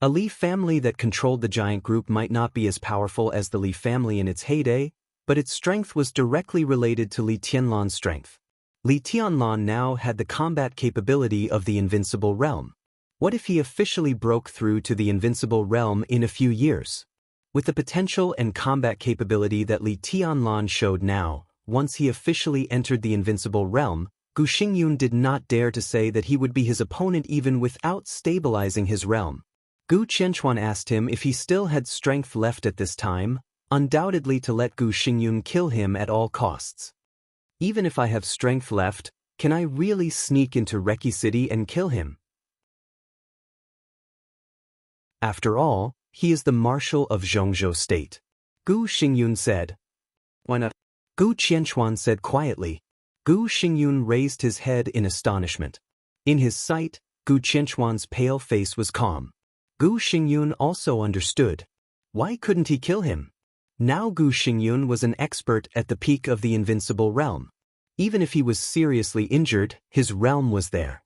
A Li family that controlled the giant group might not be as powerful as the Li family in its heyday, but its strength was directly related to Li Tianlan's strength. Li Tianlan now had the combat capability of the invincible realm. What if he officially broke through to the invincible realm in a few years? With the potential and combat capability that Li Tianlan showed now, once he officially entered the invincible realm, Gu Xingyun did not dare to say that he would be his opponent even without stabilizing his realm. Gu Qianchuan asked him if he still had strength left at this time, undoubtedly to let Gu Xingyun kill him at all costs. Even if I have strength left, can I really sneak into Reki City and kill him? After all, he is the marshal of Zhongzhou State. Gu Xingyun said. Why not? Gu Qianchuan said quietly. Gu Xingyun raised his head in astonishment. In his sight, Gu Qianchuan's pale face was calm. Gu Xingyun also understood. Why couldn't he kill him? Now Gu Xingyun was an expert at the peak of the invincible realm. Even if he was seriously injured, his realm was there.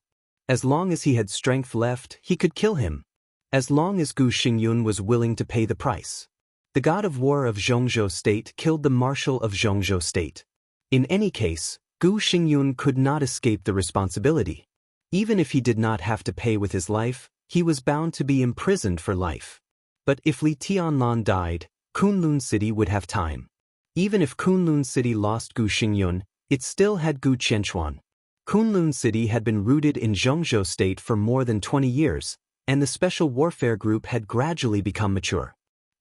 As long as he had strength left, he could kill him. As long as Gu Xingyun was willing to pay the price. The god of war of Zhongzhou State killed the marshal of Zhongzhou State. In any case, Gu Xingyun could not escape the responsibility. Even if he did not have to pay with his life, he was bound to be imprisoned for life. But if Li Tianlan died, Kunlun City would have time. Even if Kunlun City lost Gu Xingyun, it still had Gu Qianchuan. Kunlun City had been rooted in Zhongzhou State for more than 20 years, and the special warfare group had gradually become mature.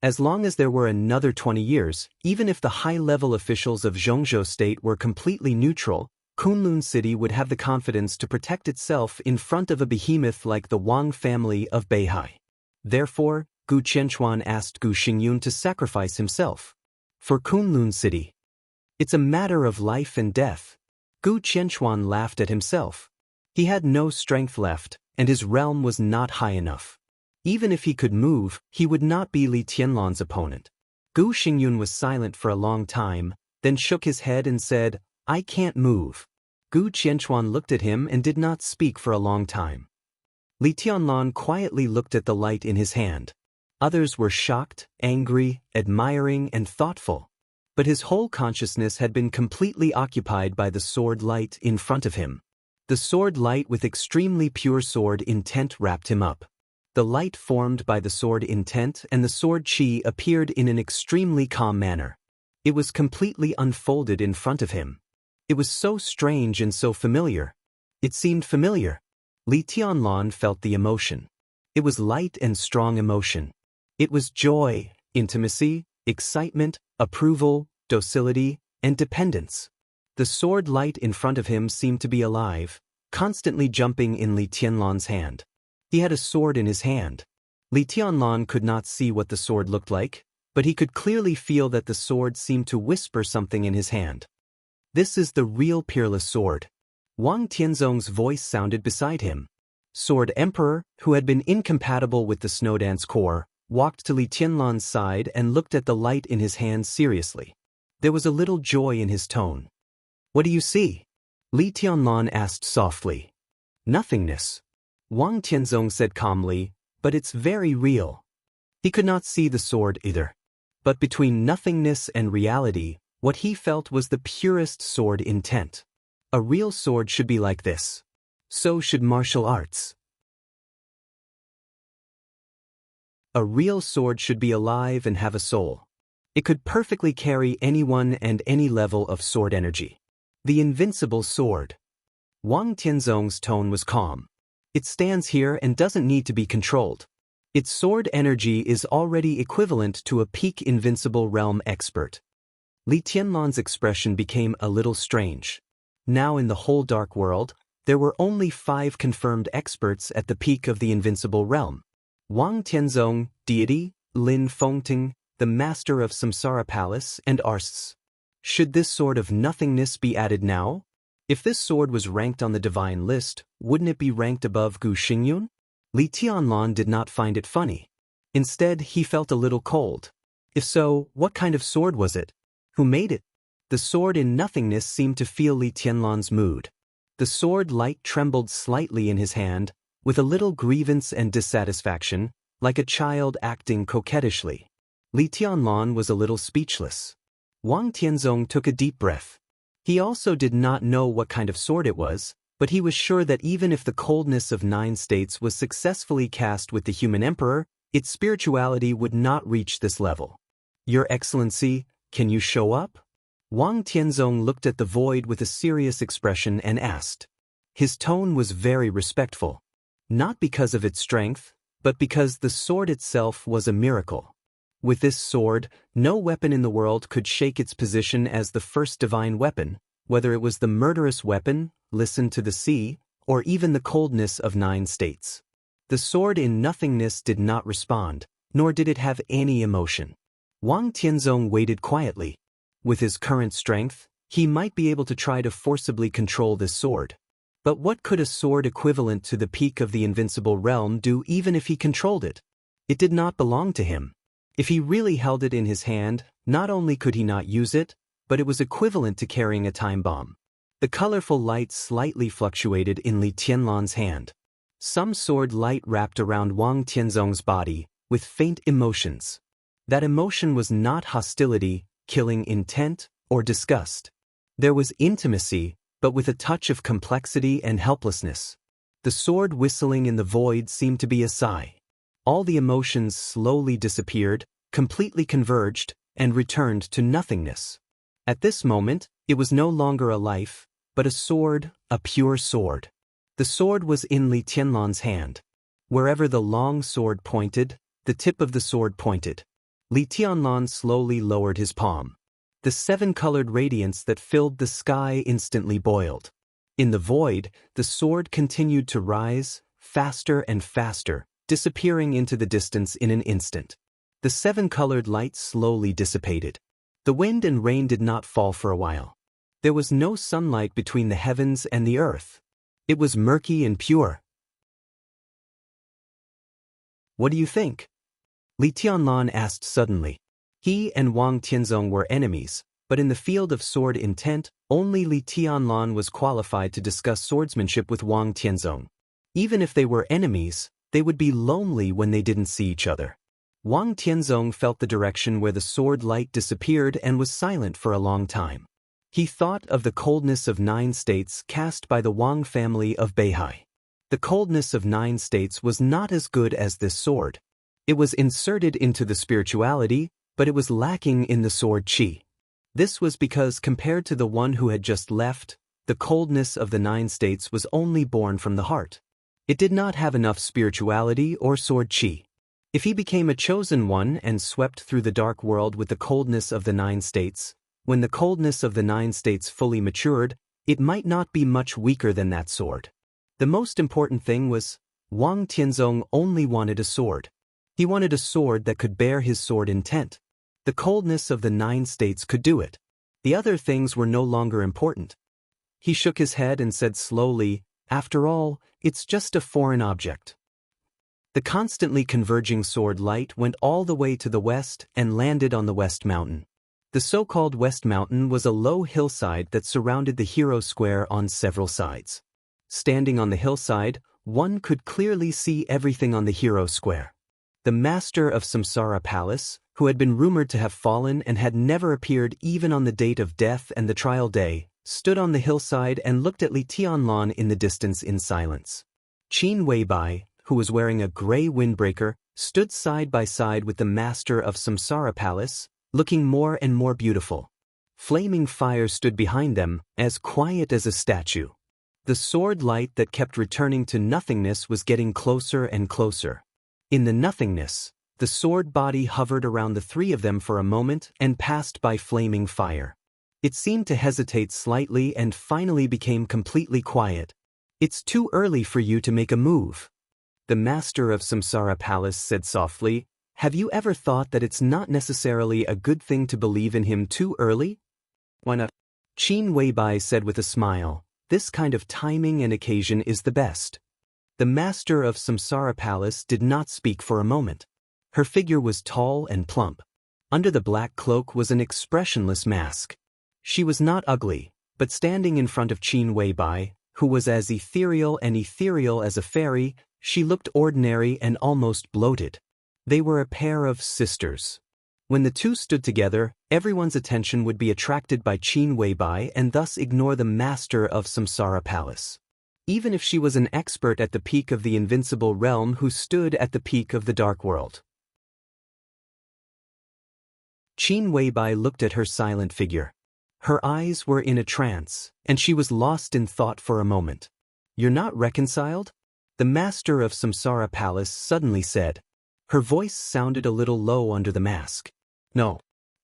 As long as there were another 20 years, even if the high-level officials of Zhongzhou State were completely neutral, Kunlun City would have the confidence to protect itself in front of a behemoth like the Wang family of Beihai. Therefore, Gu Qianchuan asked Gu Xingyun to sacrifice himself. For Kunlun City. It's a matter of life and death. Gu Qianchuan laughed at himself. He had no strength left, and his realm was not high enough. Even if he could move, he would not be Li Tianlan's opponent. Gu Xingyun was silent for a long time, then shook his head and said, I can't move. Gu Qianchuan looked at him and did not speak for a long time. Li Tianlan quietly looked at the light in his hand. Others were shocked, angry, admiring, and thoughtful. But his whole consciousness had been completely occupied by the sword light in front of him. The sword light with extremely pure sword intent wrapped him up. The light formed by the sword intent and the sword chi appeared in an extremely calm manner. It was completely unfolded in front of him. It was so strange and so familiar. It seemed familiar. Li Tianlan felt the emotion. It was light and strong emotion. It was joy, intimacy, excitement, approval, docility, and dependence. The sword light in front of him seemed to be alive, constantly jumping in Li Tianlan's hand. He had a sword in his hand. Li Tianlan could not see what the sword looked like, but he could clearly feel that the sword seemed to whisper something in his hand. This is the real peerless sword. Wang Tianzong's voice sounded beside him. Sword Emperor, who had been incompatible with the Snowdance Corps, walked to Li Tianlan's side and looked at the light in his hand seriously. There was a little joy in his tone. What do you see? Li Tianlan asked softly. Nothingness. Wang Tianzong said calmly, but it's very real. He could not see the sword either. But between nothingness and reality, what he felt was the purest sword intent. A real sword should be like this. So should martial arts. A real sword should be alive and have a soul. It could perfectly carry anyone and any level of sword energy. The invincible sword. Wang Tianzong's tone was calm. It stands here and doesn't need to be controlled. Its sword energy is already equivalent to a peak invincible realm expert. Li Tianlan's expression became a little strange. Now in the whole dark world, there were only 5 confirmed experts at the peak of the invincible realm. Wang Tianzong, deity, Lin Fengting, the master of Samsara Palace, and Arsts. Should this sword of nothingness be added now? If this sword was ranked on the divine list, wouldn't it be ranked above Gu Xingyun? Li Tianlan did not find it funny. Instead, he felt a little cold. If so, what kind of sword was it? Who made it? The sword in nothingness seemed to feel Li Tianlan's mood. The sword light trembled slightly in his hand, with a little grievance and dissatisfaction, like a child acting coquettishly. Li Tianlan was a little speechless. Wang Tianzong took a deep breath. He also did not know what kind of sword it was, but he was sure that even if the coldness of 9 states was successfully cast with the human emperor, its spirituality would not reach this level. Your Excellency, can you show up? Wang Tianzong looked at the void with a serious expression and asked. His tone was very respectful. Not because of its strength, but because the sword itself was a miracle. With this sword, no weapon in the world could shake its position as the first divine weapon, whether it was the murderous weapon, listen to the sea, or even the coldness of 9 states. The sword in nothingness did not respond, nor did it have any emotion. Wang Tianzong waited quietly. With his current strength, he might be able to try to forcibly control this sword. But what could a sword equivalent to the peak of the invincible realm do even if he controlled it? It did not belong to him. If he really held it in his hand, not only could he not use it, but it was equivalent to carrying a time bomb. The colorful light slightly fluctuated in Li Tianlan's hand. Some sword light wrapped around Wang Tianzong's body, with faint emotions. That emotion was not hostility, killing intent, or disgust. There was intimacy, but with a touch of complexity and helplessness. The sword whistling in the void seemed to be a sigh. All the emotions slowly disappeared, completely converged, and returned to nothingness. At this moment, it was no longer a life, but a sword, a pure sword. The sword was in Li Tianlan's hand. Wherever the long sword pointed, the tip of the sword pointed. Li Tianlan slowly lowered his palm. The 7-colored radiance that filled the sky instantly boiled. In the void, the sword continued to rise, faster and faster, disappearing into the distance in an instant. The 7-colored light slowly dissipated. The wind and rain did not fall for a while. There was no sunlight between the heavens and the earth. It was murky and pure. What do you think? Li Tianlan asked suddenly. He and Wang Tianzong were enemies, but in the field of sword intent, only Li Tianlan was qualified to discuss swordsmanship with Wang Tianzong. Even if they were enemies, they would be lonely when they didn't see each other. Wang Tianzong felt the direction where the sword light disappeared and was silent for a long time. He thought of the coldness of 9 states cast by the Wang family of Beihai. The coldness of 9 states was not as good as this sword. It was inserted into the spirituality, but it was lacking in the sword qi. This was because compared to the one who had just left, the coldness of the 9 states was only born from the heart. It did not have enough spirituality or sword qi. If he became a chosen one and swept through the dark world with the coldness of the 9 states, when the coldness of the 9 states fully matured, it might not be much weaker than that sword. The most important thing was, Wang Tianzong only wanted a sword. He wanted a sword that could bear his sword intent. The coldness of the 9 states could do it. The other things were no longer important. He shook his head and said slowly, after all, it's just a foreign object. The constantly converging sword light went all the way to the west and landed on the West Mountain. The so-called West Mountain was a low hillside that surrounded the Hero Square on several sides. Standing on the hillside, one could clearly see everything on the Hero Square. The master of Samsara Palace, who had been rumored to have fallen and had never appeared even on the date of death and the trial day, stood on the hillside and looked at Li Tianlan in the distance in silence. Qin Weibai, who was wearing a gray windbreaker, stood side by side with the master of Samsara Palace, looking more and more beautiful. Flaming fire stood behind them, as quiet as a statue. The sword light that kept returning to nothingness was getting closer and closer. In the nothingness, the sword body hovered around the 3 of them for a moment and passed by flaming fire. It seemed to hesitate slightly and finally became completely quiet. It's too early for you to make a move. The master of Samsara Palace said softly, have you ever thought that it's not necessarily a good thing to believe in him too early? Why not? Qin Weibai said with a smile, this kind of timing and occasion is the best. The master of Samsara Palace did not speak for a moment. Her figure was tall and plump. Under the black cloak was an expressionless mask. She was not ugly, but standing in front of Qin Weibai, who was as ethereal as a fairy, she looked ordinary and almost bloated. They were a pair of sisters. When the two stood together, everyone's attention would be attracted by Qin Weibai and thus ignore the master of Samsara Palace. Even if she was an expert at the peak of the invincible realm who stood at the peak of the dark world. Qin Weibai looked at her silent figure. Her eyes were in a trance, and she was lost in thought for a moment. You're not reconciled? The master of Samsara Palace suddenly said. Her voice sounded a little low under the mask. No.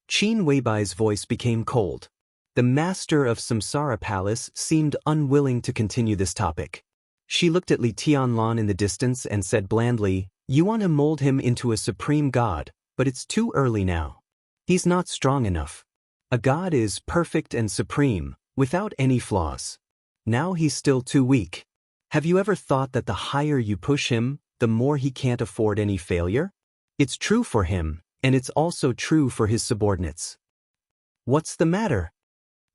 Qin Weibai's voice became cold. The master of Samsara Palace seemed unwilling to continue this topic. She looked at Li Tianlan in the distance and said blandly, you want to mold him into a supreme god, but it's too early now. He's not strong enough. A god is perfect and supreme, without any flaws. Now he's still too weak. Have you ever thought that the higher you push him, the more he can't afford any failure? It's true for him, and it's also true for his subordinates. What's the matter?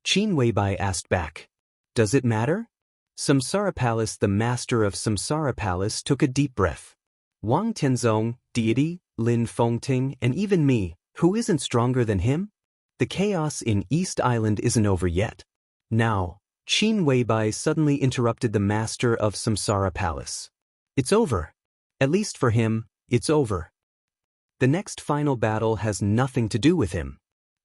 Qin Weibai asked back. Does it matter? Samsara Palace, the master of Samsara Palace, took a deep breath. Wang Tianzong, deity, Lin Fengting, and even me, who isn't stronger than him? The chaos in East Island isn't over yet. Now, Qin Weibai suddenly interrupted the master of Samsara Palace. It's over. At least for him, it's over. The next final battle has nothing to do with him.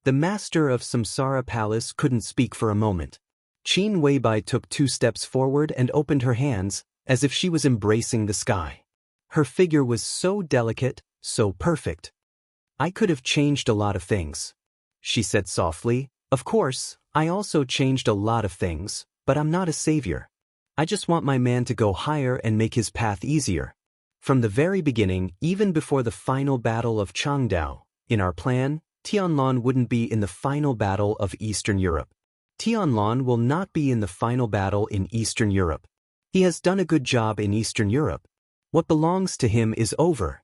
The master of Samsara Palace couldn't speak for a moment. Qin Weibai took 2 steps forward and opened her hands, as if she was embracing the sky. Her figure was so delicate, so perfect. I could have changed a lot of things. She said softly, of course, I also changed a lot of things, but I'm not a savior. I just want my man to go higher and make his path easier. From the very beginning, even before the final battle of Changdao, in our plan, Tianlan wouldn't be in the final battle of Eastern Europe. Tianlan will not be in the final battle in Eastern Europe. He has done a good job in Eastern Europe. What belongs to him is over.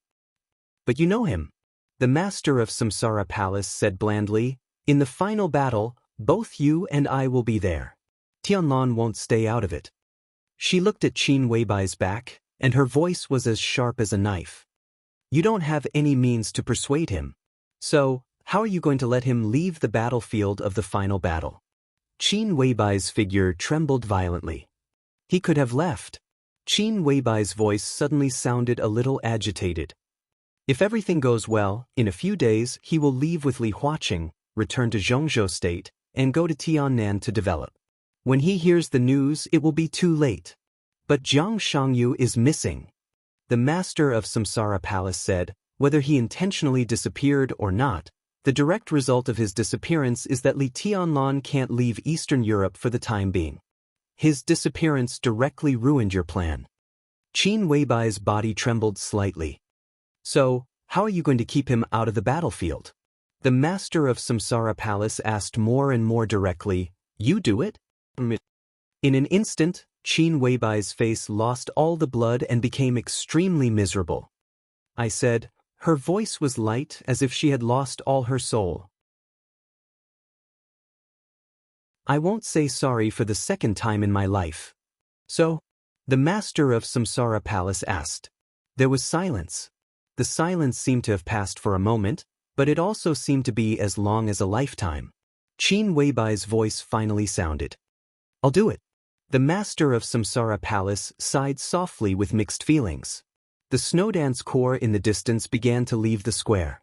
But you know him. The master of Samsara Palace said blandly, in the final battle, both you and I will be there. Tianlan won't stay out of it. She looked at Qin Weibai's back, and her voice was as sharp as a knife. You don't have any means to persuade him. So, how are you going to let him leave the battlefield of the final battle? Qin Weibai's figure trembled violently. He could have left. Qin Weibai's voice suddenly sounded a little agitated. If everything goes well, in a few days he will leave with Li Huaqing, return to Zhongzhou State, and go to Tiannan to develop. When he hears the news, it will be too late. But Jiang Shangyu is missing. The master of Samsara Palace said, whether he intentionally disappeared or not, the direct result of his disappearance is that Li Tianlan can't leave Eastern Europe for the time being. His disappearance directly ruined your plan. Qin Weibai's body trembled slightly. So, how are you going to keep him out of the battlefield? The master of Samsara Palace asked more and more directly, you do it? In an instant, Qin Weibai's face lost all the blood and became extremely miserable. I said, her voice was light as if she had lost all her soul. I won't say sorry for the second time in my life. So? The master of Samsara Palace asked. There was silence. The silence seemed to have passed for a moment, but it also seemed to be as long as a lifetime. Qin Weibai's voice finally sounded. I'll do it. The master of Samsara Palace sighed softly with mixed feelings. The snowdance corps in the distance began to leave the square.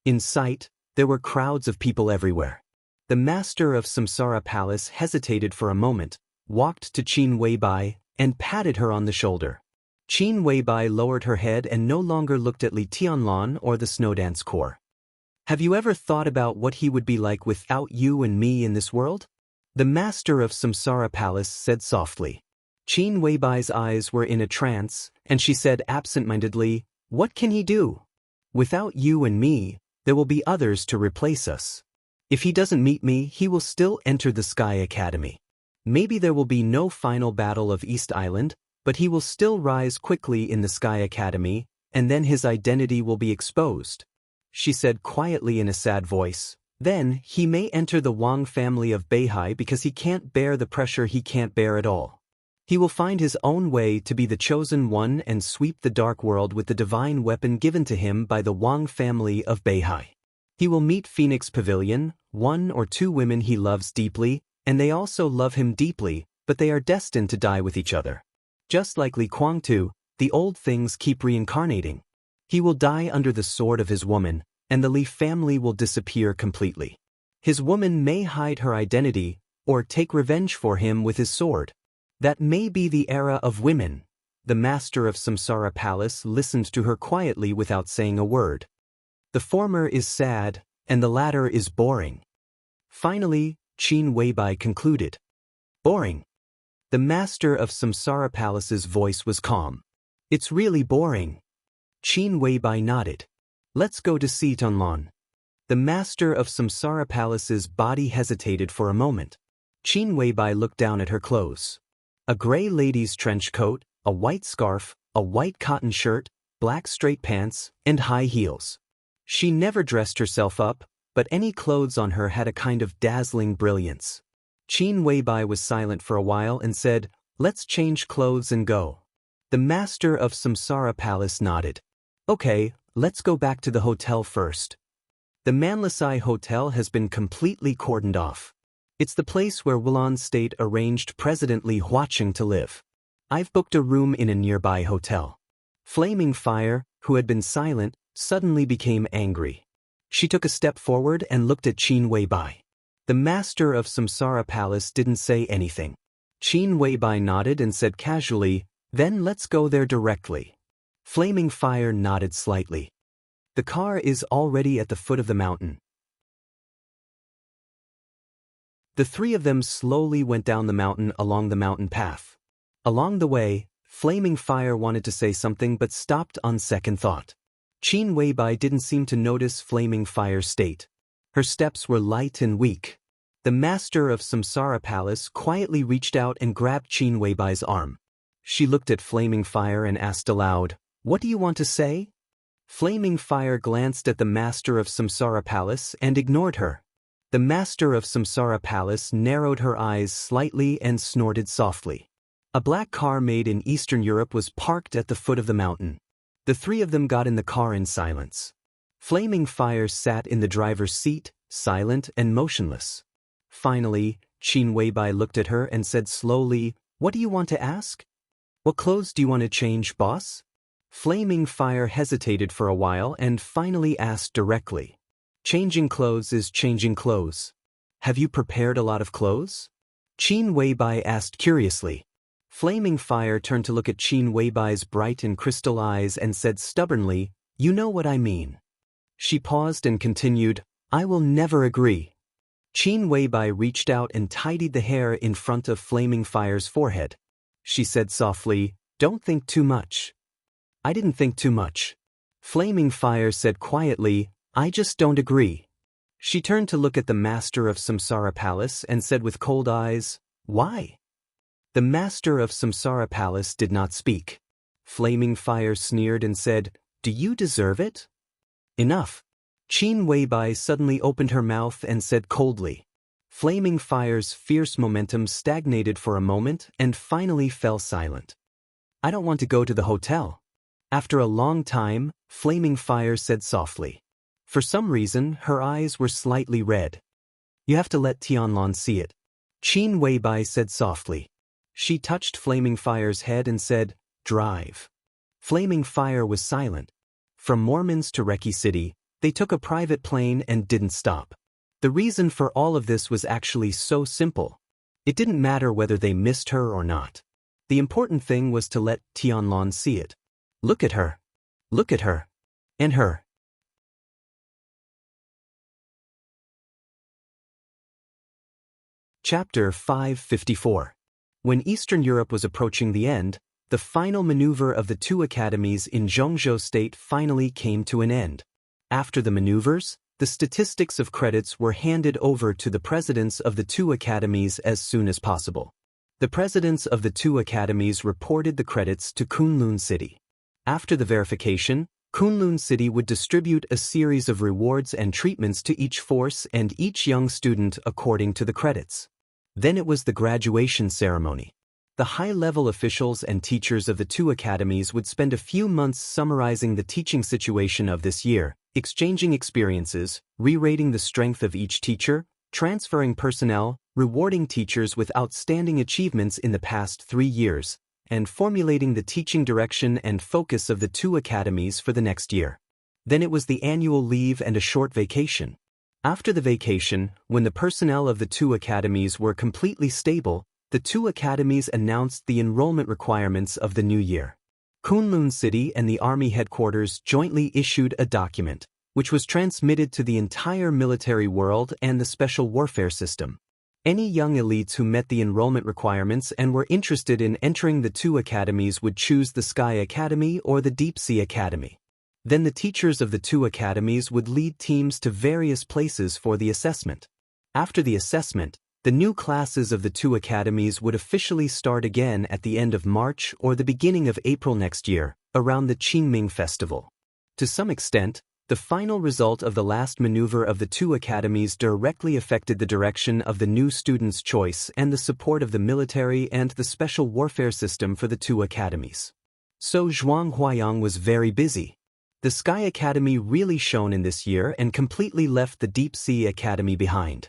In sight, there were crowds of people everywhere. The master of Samsara Palace hesitated for a moment, walked to Qin Weibai, and patted her on the shoulder. Qin Weibai lowered her head and no longer looked at Li Tianlan or the snowdance corps. Have you ever thought about what he would be like without you and me in this world? The master of Samsara Palace said softly. Qin Weibai's eyes were in a trance, and she said absent-mindedly, what can he do? Without you and me, there will be others to replace us. If he doesn't meet me, he will still enter the Sky Academy. Maybe there will be no final battle of East Island, but he will still rise quickly in the Sky Academy, and then his identity will be exposed," she said quietly in a sad voice. "Then, he may enter the Wang family of Beihai because he can't bear the pressure he can't bear at all. He will find his own way to be the chosen one and sweep the dark world with the divine weapon given to him by the Wang family of Beihai. He will meet Phoenix Pavilion, 1 or 2 women he loves deeply, and they also love him deeply, but they are destined to die with each other. Just like Li Kuangtu, the old things keep reincarnating. He will die under the sword of his woman, and the Li family will disappear completely. His woman may hide her identity, or take revenge for him with his sword. That may be the era of women." The master of Samsara Palace listened to her quietly without saying a word. The former is sad, and the latter is boring. Finally, Qin Weibai concluded. "Boring." The master of Samsara Palace's voice was calm. "It's really boring." Qin Weibai nodded. "Let's go to see Tonlon." The master of Samsara Palace's body hesitated for a moment. Qin Weibai looked down at her clothes. A gray lady's trench coat, a white scarf, a white cotton shirt, black straight pants, and high heels. She never dressed herself up, but any clothes on her had a kind of dazzling brilliance. Qin Weibai was silent for a while and said, "Let's change clothes and go." The master of Samsara Palace nodded. "Okay, let's go back to the hotel first." The Manlisai Hotel has been completely cordoned off. It's the place where Wulan State arranged President Li Huaqing to live. I've booked a room in a nearby hotel. Flaming Fire, who had been silent, suddenly became angry. She took a step forward and looked at Qin Weibai. The master of Samsara Palace didn't say anything. Qin Weibai nodded and said casually, "Then let's go there directly." Flaming Fire nodded slightly. The car is already at the foot of the mountain. The 3 of them slowly went down the mountain along the mountain path. Along the way, Flaming Fire wanted to say something but stopped on second thought. Qin Weibai didn't seem to notice Flaming Fire's state. Her steps were light and weak. The master of Samsara Palace quietly reached out and grabbed Qin Weibai's arm. She looked at Flaming Fire and asked aloud, "What do you want to say?" Flaming Fire glanced at the master of Samsara Palace and ignored her. The master of Samsara Palace narrowed her eyes slightly and snorted softly. A black car made in Eastern Europe was parked at the foot of the mountain. The 3 of them got in the car in silence. Flaming Fire sat in the driver's seat, silent and motionless. Finally, Qin Weibai looked at her and said slowly, "What do you want to ask?" "What clothes do you want to change, boss?" Flaming Fire hesitated for a while and finally asked directly. "Changing clothes is changing clothes. Have you prepared a lot of clothes?" Qin Weibai asked curiously. Flaming Fire turned to look at Qin Weibai's bright and crystal eyes and said stubbornly, "You know what I mean." She paused and continued, "I will never agree." Qin Weibai reached out and tidied the hair in front of Flaming Fire's forehead. She said softly, "Don't think too much." "I didn't think too much." Flaming Fire said quietly, "I just don't agree." She turned to look at the master of Samsara Palace and said with cold eyes, "Why?" The master of Samsara Palace did not speak. Flaming Fire sneered and said, "Do you deserve it?" "Enough." Qin Weibai suddenly opened her mouth and said coldly. Flaming Fire's fierce momentum stagnated for a moment and finally fell silent. "I don't want to go to the hotel." After a long time, Flaming Fire said softly. For some reason, her eyes were slightly red. "You have to let Tianlon see it." Qin Weibai said softly. She touched Flaming Fire's head and said, "Drive." Flaming Fire was silent. From Mormons to Reki City, they took a private plane and didn't stop. The reason for all of this was actually so simple. It didn't matter whether they missed her or not. The important thing was to let Tianlon see it. Look at her. Look at her. And her. Chapter 554. When Eastern Europe was approaching the end, the final maneuver of the 2 academies in Zhongzhou State finally came to an end. After the maneuvers, the statistics of credits were handed over to the presidents of the two academies as soon as possible. The presidents of the two academies reported the credits to Kunlun City. After the verification, Kunlun City would distribute a series of rewards and treatments to each force and each young student according to the credits. Then it was the graduation ceremony. The high-level officials and teachers of the two academies would spend a few months summarizing the teaching situation of this year, exchanging experiences, re-rating the strength of each teacher, transferring personnel, rewarding teachers with outstanding achievements in the past 3 years, and formulating the teaching direction and focus of the two academies for the next year. Then it was the annual leave and a short vacation. After the vacation, when the personnel of the two academies were completely stable, the two academies announced the enrollment requirements of the new year. Kunlun City and the Army headquarters jointly issued a document, which was transmitted to the entire military world and the special warfare system. Any young elites who met the enrollment requirements and were interested in entering the two academies would choose the Sky Academy or the Deep Sea Academy. Then the teachers of the two academies would lead teams to various places for the assessment. After the assessment, the new classes of the two academies would officially start again at the end of March or the beginning of April next year, around the Qingming festival. To some extent, the final result of the last maneuver of the two academies directly affected the direction of the new students' choice and the support of the military and the special warfare system for the two academies. So Zhuang Huayang was very busy. The Sky Academy really shone in this year and completely left the Deep Sea Academy behind.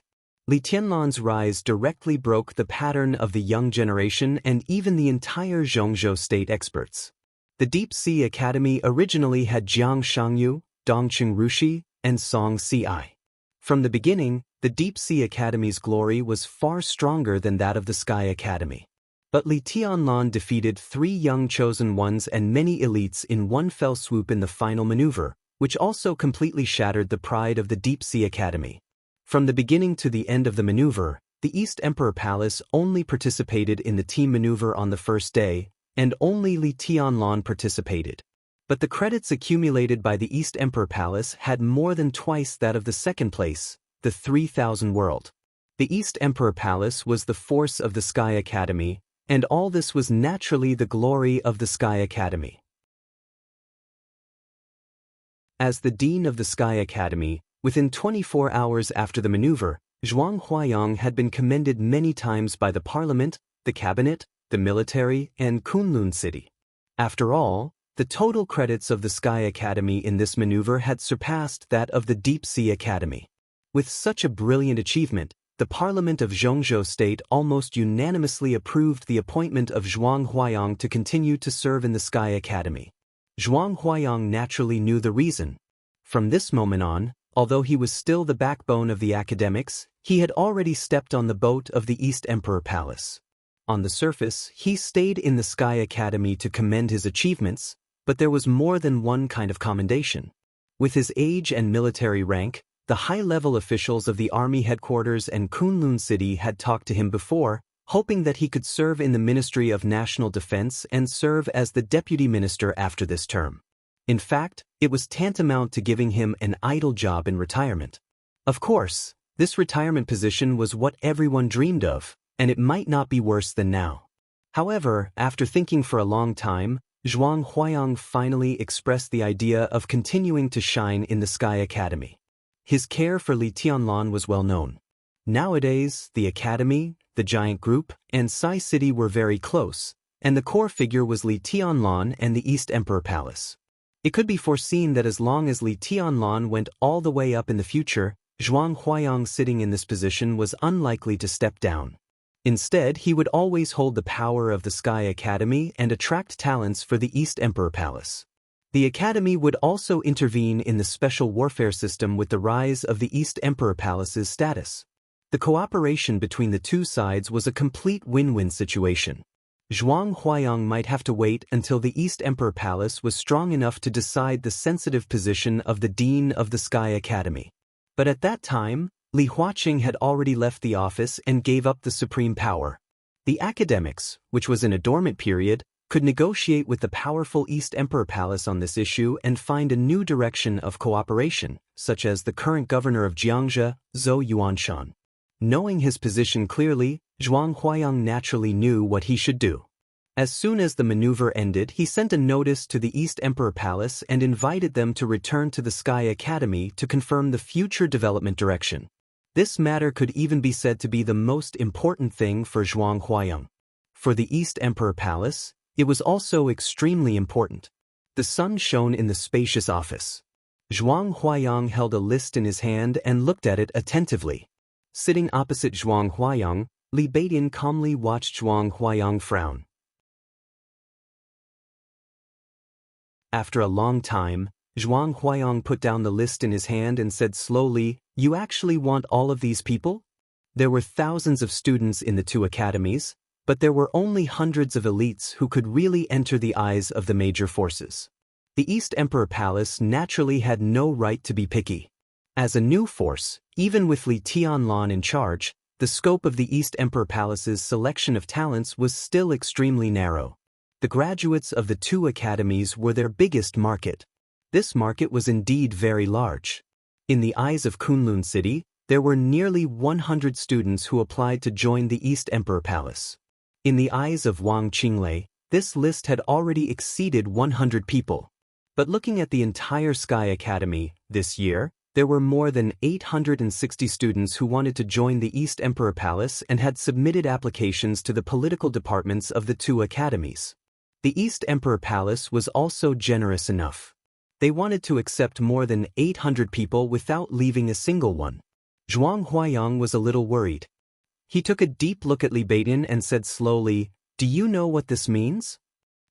Li Tianlan's rise directly broke the pattern of the young generation and even the entire Zhongzhou state experts. The Deep Sea Academy originally had Jiang Shangyu, Dongqing Rushi, and Song Ci. From the beginning, the Deep Sea Academy's glory was far stronger than that of the Sky Academy. But Li Tianlan defeated 3 young chosen ones and many elites in one fell swoop in the final maneuver, which also completely shattered the pride of the Deep Sea Academy. From the beginning to the end of the maneuver, the East Emperor Palace only participated in the team maneuver on the first day, and only Li Tianlan participated. But the credits accumulated by the East Emperor Palace had more than twice that of the second place, the 3000 world. The East Emperor Palace was the force of the Sky Academy, and all this was naturally the glory of the Sky Academy. As the Dean of the Sky Academy, within 24 hours after the maneuver, Zhuang Huayang had been commended many times by the parliament, the cabinet, the military, and Kunlun City. After all, the total credits of the Sky Academy in this maneuver had surpassed that of the Deep Sea Academy. With such a brilliant achievement, the Parliament of Zhongzhou State almost unanimously approved the appointment of Zhuang Huayang to continue to serve in the Sky Academy. Zhuang Huayang naturally knew the reason. From this moment on, although he was still the backbone of the academics, he had already stepped on the boat of the East Emperor Palace. On the surface, he stayed in the Sky Academy to commend his achievements, but there was more than one kind of commendation. With his age and military rank, the high-level officials of the army headquarters and Kunlun City had talked to him before, hoping that he could serve in the Ministry of National Defense and serve as the deputy minister after this term. In fact, it was tantamount to giving him an idle job in retirement. Of course, this retirement position was what everyone dreamed of, and it might not be worse than now. However, after thinking for a long time, Zhuang Huayang finally expressed the idea of continuing to shine in the Sky Academy. His care for Li Tianlan was well known. Nowadays, the Academy, the Giant Group, and Sai City were very close, and the core figure was Li Tianlan and the East Emperor Palace. It could be foreseen that as long as Li Tianlan went all the way up in the future, Zhuang Huayang sitting in this position was unlikely to step down. Instead, he would always hold the power of the Sky Academy and attract talents for the East Emperor Palace. The Academy would also intervene in the special warfare system with the rise of the East Emperor Palace's status. The cooperation between the two sides was a complete win-win situation. Zhuang Huayang might have to wait until the East Emperor Palace was strong enough to decide the sensitive position of the Dean of the Sky Academy. But at that time, Li Huaqing had already left the office and gave up the supreme power. The academics, which was in a dormant period, could negotiate with the powerful East Emperor Palace on this issue and find a new direction of cooperation, such as the current governor of Xianxia, Zhou Yuanshan. Knowing his position clearly, Zhuang Huayang naturally knew what he should do. As soon as the maneuver ended, he sent a notice to the East Emperor Palace and invited them to return to the Sky Academy to confirm the future development direction. This matter could even be said to be the most important thing for Zhuang Huayang. For the East Emperor Palace, it was also extremely important. The sun shone in the spacious office. Zhuang Huayang held a list in his hand and looked at it attentively. Sitting opposite Zhuang Huayang, Li Beidian calmly watched Zhuang Huayang frown. After a long time, Zhuang Huayang put down the list in his hand and said slowly, "You actually want all of these people?" There were thousands of students in the two academies, but there were only hundreds of elites who could really enter the eyes of the major forces. The East Emperor Palace naturally had no right to be picky. As a new force, even with Li Tianlan in charge, the scope of the East Emperor Palace's selection of talents was still extremely narrow. The graduates of the two academies were their biggest market. This market was indeed very large. In the eyes of Kunlun City, there were nearly 100 students who applied to join the East Emperor Palace. In the eyes of Wang Qinglei, this list had already exceeded 100 people. But looking at the entire Sky Academy, this year, there were more than 860 students who wanted to join the East Emperor Palace and had submitted applications to the political departments of the two academies. The East Emperor Palace was also generous enough. They wanted to accept more than 800 people without leaving a single one. Zhuang Huayang was a little worried. He took a deep look at Li Beidian and said slowly, "Do you know what this means?"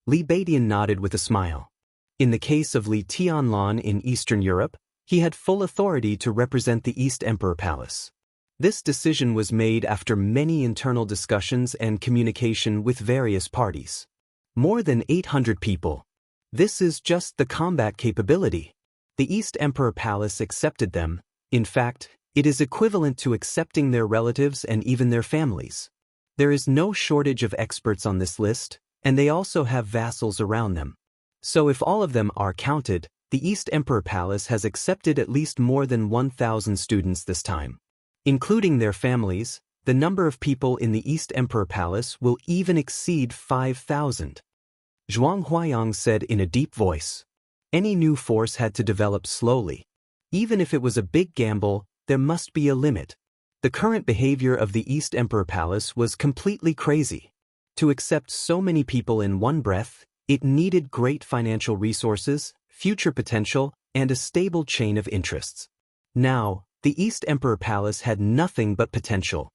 Li Beidian nodded with a smile. In the case of Li Tianlan in Eastern Europe, he had full authority to represent the East Emperor Palace. This decision was made after many internal discussions and communication with various parties. More than 800 people. This is just the combat capability. The East Emperor Palace accepted them. In fact, it is equivalent to accepting their relatives and even their families. There is no shortage of experts on this list, and they also have vassals around them. So if all of them are counted, the East Emperor Palace has accepted at least more than 1,000 students this time. Including their families, the number of people in the East Emperor Palace will even exceed 5,000. Zhuang Huayang said in a deep voice. Any new force had to develop slowly. Even if it was a big gamble, there must be a limit. The current behavior of the East Emperor Palace was completely crazy. To accept so many people in one breath, it needed great financial resources, future potential, and a stable chain of interests. Now, the East Emperor Palace had nothing but potential.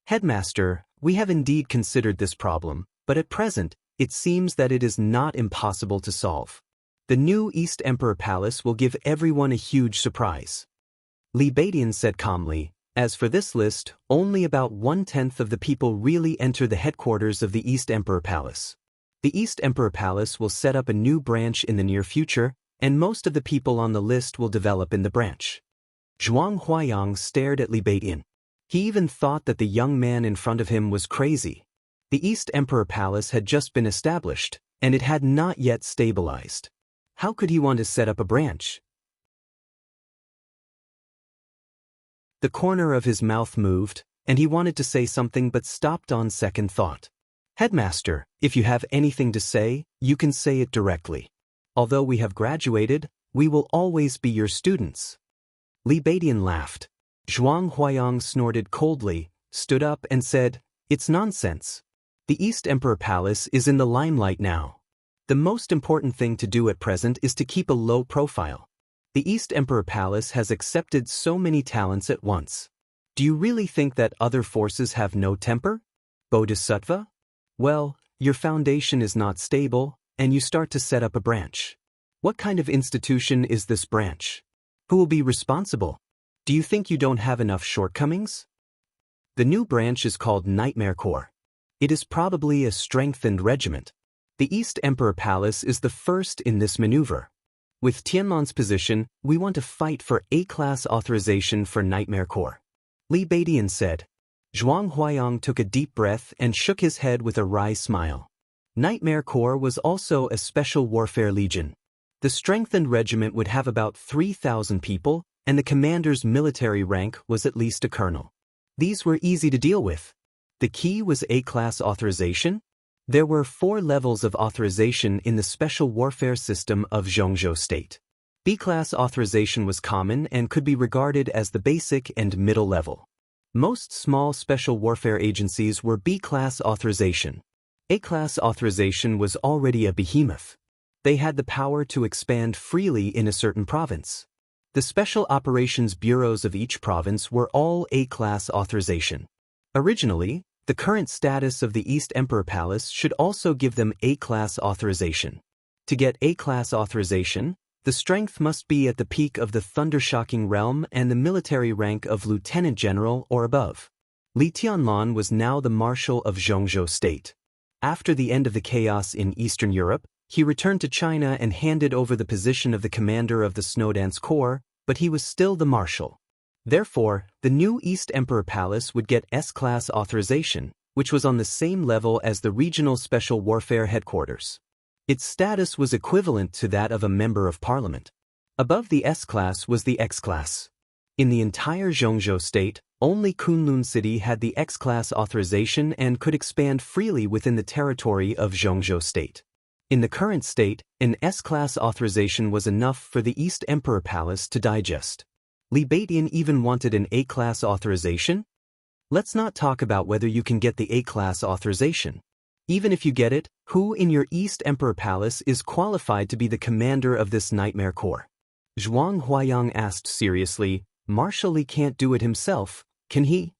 Headmaster, we have indeed considered this problem, but at present, it seems that it is not impossible to solve. The new East Emperor Palace will give everyone a huge surprise. Li Beidian said calmly, as for this list, only about 1/10 of the people really enter the headquarters of the East Emperor Palace. The East Emperor Palace will set up a new branch in the near future, and most of the people on the list will develop in the branch. Zhuang Huayang stared at Li Beidian. He even thought that the young man in front of him was crazy. The East Emperor Palace had just been established, and it had not yet stabilized. How could he want to set up a branch? The corner of his mouth moved, and he wanted to say something but stopped on second thought. Headmaster, if you have anything to say, you can say it directly. Although we have graduated, we will always be your students. Li Beidian laughed. Zhuang Huayang snorted coldly, stood up and said, "It's nonsense. The East Emperor Palace is in the limelight now. The most important thing to do at present is to keep a low profile. The East Emperor Palace has accepted so many talents at once. Do you really think that other forces have no temper? Bodhisattva? Well, your foundation is not stable, and you start to set up a branch. What kind of institution is this branch? Who will be responsible? Do you think you don't have enough shortcomings? The new branch is called Nightmare Corps. It is probably a strengthened regiment. The East Emperor Palace is the first in this maneuver. With Tianlan's position, we want to fight for A-class authorization for Nightmare Corps." Li Beidian said. Zhuang Huayang took a deep breath and shook his head with a wry smile. Nightmare Corps was also a special warfare legion. The strengthened regiment would have about 3,000 people, and the commander's military rank was at least a colonel. These were easy to deal with. The key was A-class authorization. There were 4 levels of authorization in the special warfare system of Zhongzhou State. B-class authorization was common and could be regarded as the basic and middle level. Most small special warfare agencies were B-class authorization. A-class authorization was already a behemoth. They had the power to expand freely in a certain province. The special operations bureaus of each province were all A-class authorization. Originally, the current status of the East Emperor Palace should also give them A-class authorization. To get A-class authorization, the strength must be at the peak of the thunder-shocking realm and the military rank of lieutenant general or above. Li Tianlan was now the marshal of Zhongzhou State. After the end of the chaos in Eastern Europe, he returned to China and handed over the position of the commander of the Snowdance Corps, but he was still the marshal. Therefore, the new East Emperor Palace would get S-class authorization, which was on the same level as the regional special warfare headquarters. Its status was equivalent to that of a member of parliament. Above the S-class was the X-class. In the entire Zhongzhou state, only Kunlun City had the X-class authorization and could expand freely within the territory of Zhongzhou state. In the current state, an S-class authorization was enough for the East Emperor Palace to digest. Li Baidian even wanted an A-class authorization? Let's not talk about whether you can get the A-class authorization. Even if you get it, who in your East Emperor Palace is qualified to be the commander of this Nightmare Corps? Zhuang Huayang asked seriously. Marshal Li can't do it himself, can he?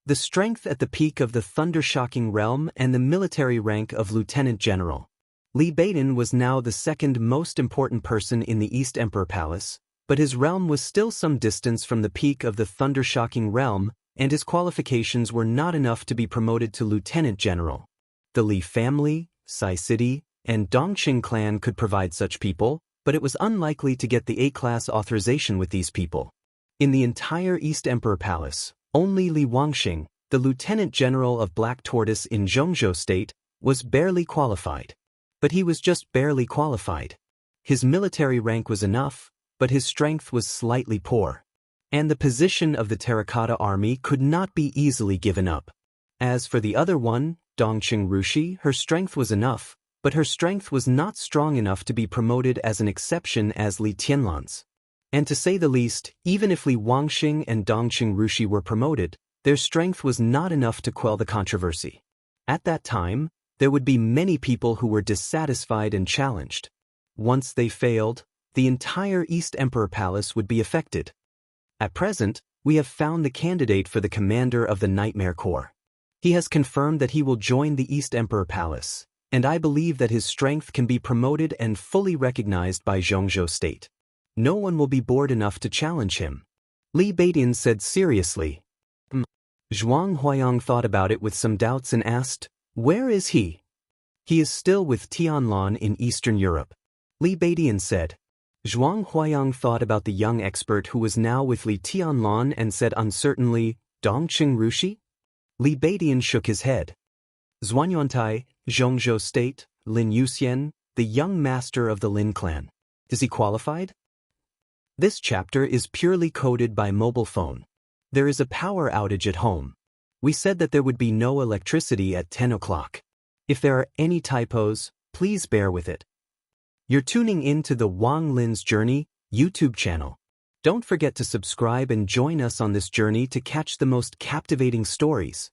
The strength at the peak of the thunder-shocking realm and the military rank of lieutenant general. Li Baidian was now the second most important person in the East Emperor Palace, but his realm was still some distance from the peak of the thunder-shocking realm, and his qualifications were not enough to be promoted to lieutenant general. The Li family, Sai City, and Dongqing clan could provide such people, but it was unlikely to get the A-class authorization with these people. In the entire East Emperor Palace, only Li Wangxing, the lieutenant general of Black Tortoise in Zhongzhou State, was barely qualified. But he was just barely qualified. His military rank was enough, but his strength was slightly poor. And the position of the Terracotta Army could not be easily given up. As for the other one, Dongqing Rushi, her strength was enough, but her strength was not strong enough to be promoted as an exception as Li Tianlan's. And to say the least, even if Li Wangxing and Dongqing Rushi were promoted, their strength was not enough to quell the controversy. At that time, there would be many people who were dissatisfied and challenged. Once they failed, the entire East Emperor Palace would be affected. At present, we have found the candidate for the commander of the Nightmare Corps. He has confirmed that he will join the East Emperor Palace, and I believe that his strength can be promoted and fully recognized by Zhongzhou State. No one will be bored enough to challenge him. Li Baidian said seriously. Zhuang Huayang thought about it with some doubts and asked, "Where is he?" "He is still with Tianlan in Eastern Europe," Li Baidian said. Zhuang Huayang thought about the young expert who was now with Li Tianlan and said uncertainly, "Dongqing Rushi?" Li Baidian shook his head. Zhuanyuantai, Zhongzhou State, Lin Yuxian, the young master of the Lin clan. Is he qualified? This chapter is purely coded by mobile phone. There is a power outage at home. We said that there would be no electricity at 10 o'clock. If there are any typos, please bear with it. You're tuning in to the Wang Lin's Journey YouTube channel. Don't forget to subscribe and join us on this journey to catch the most captivating stories.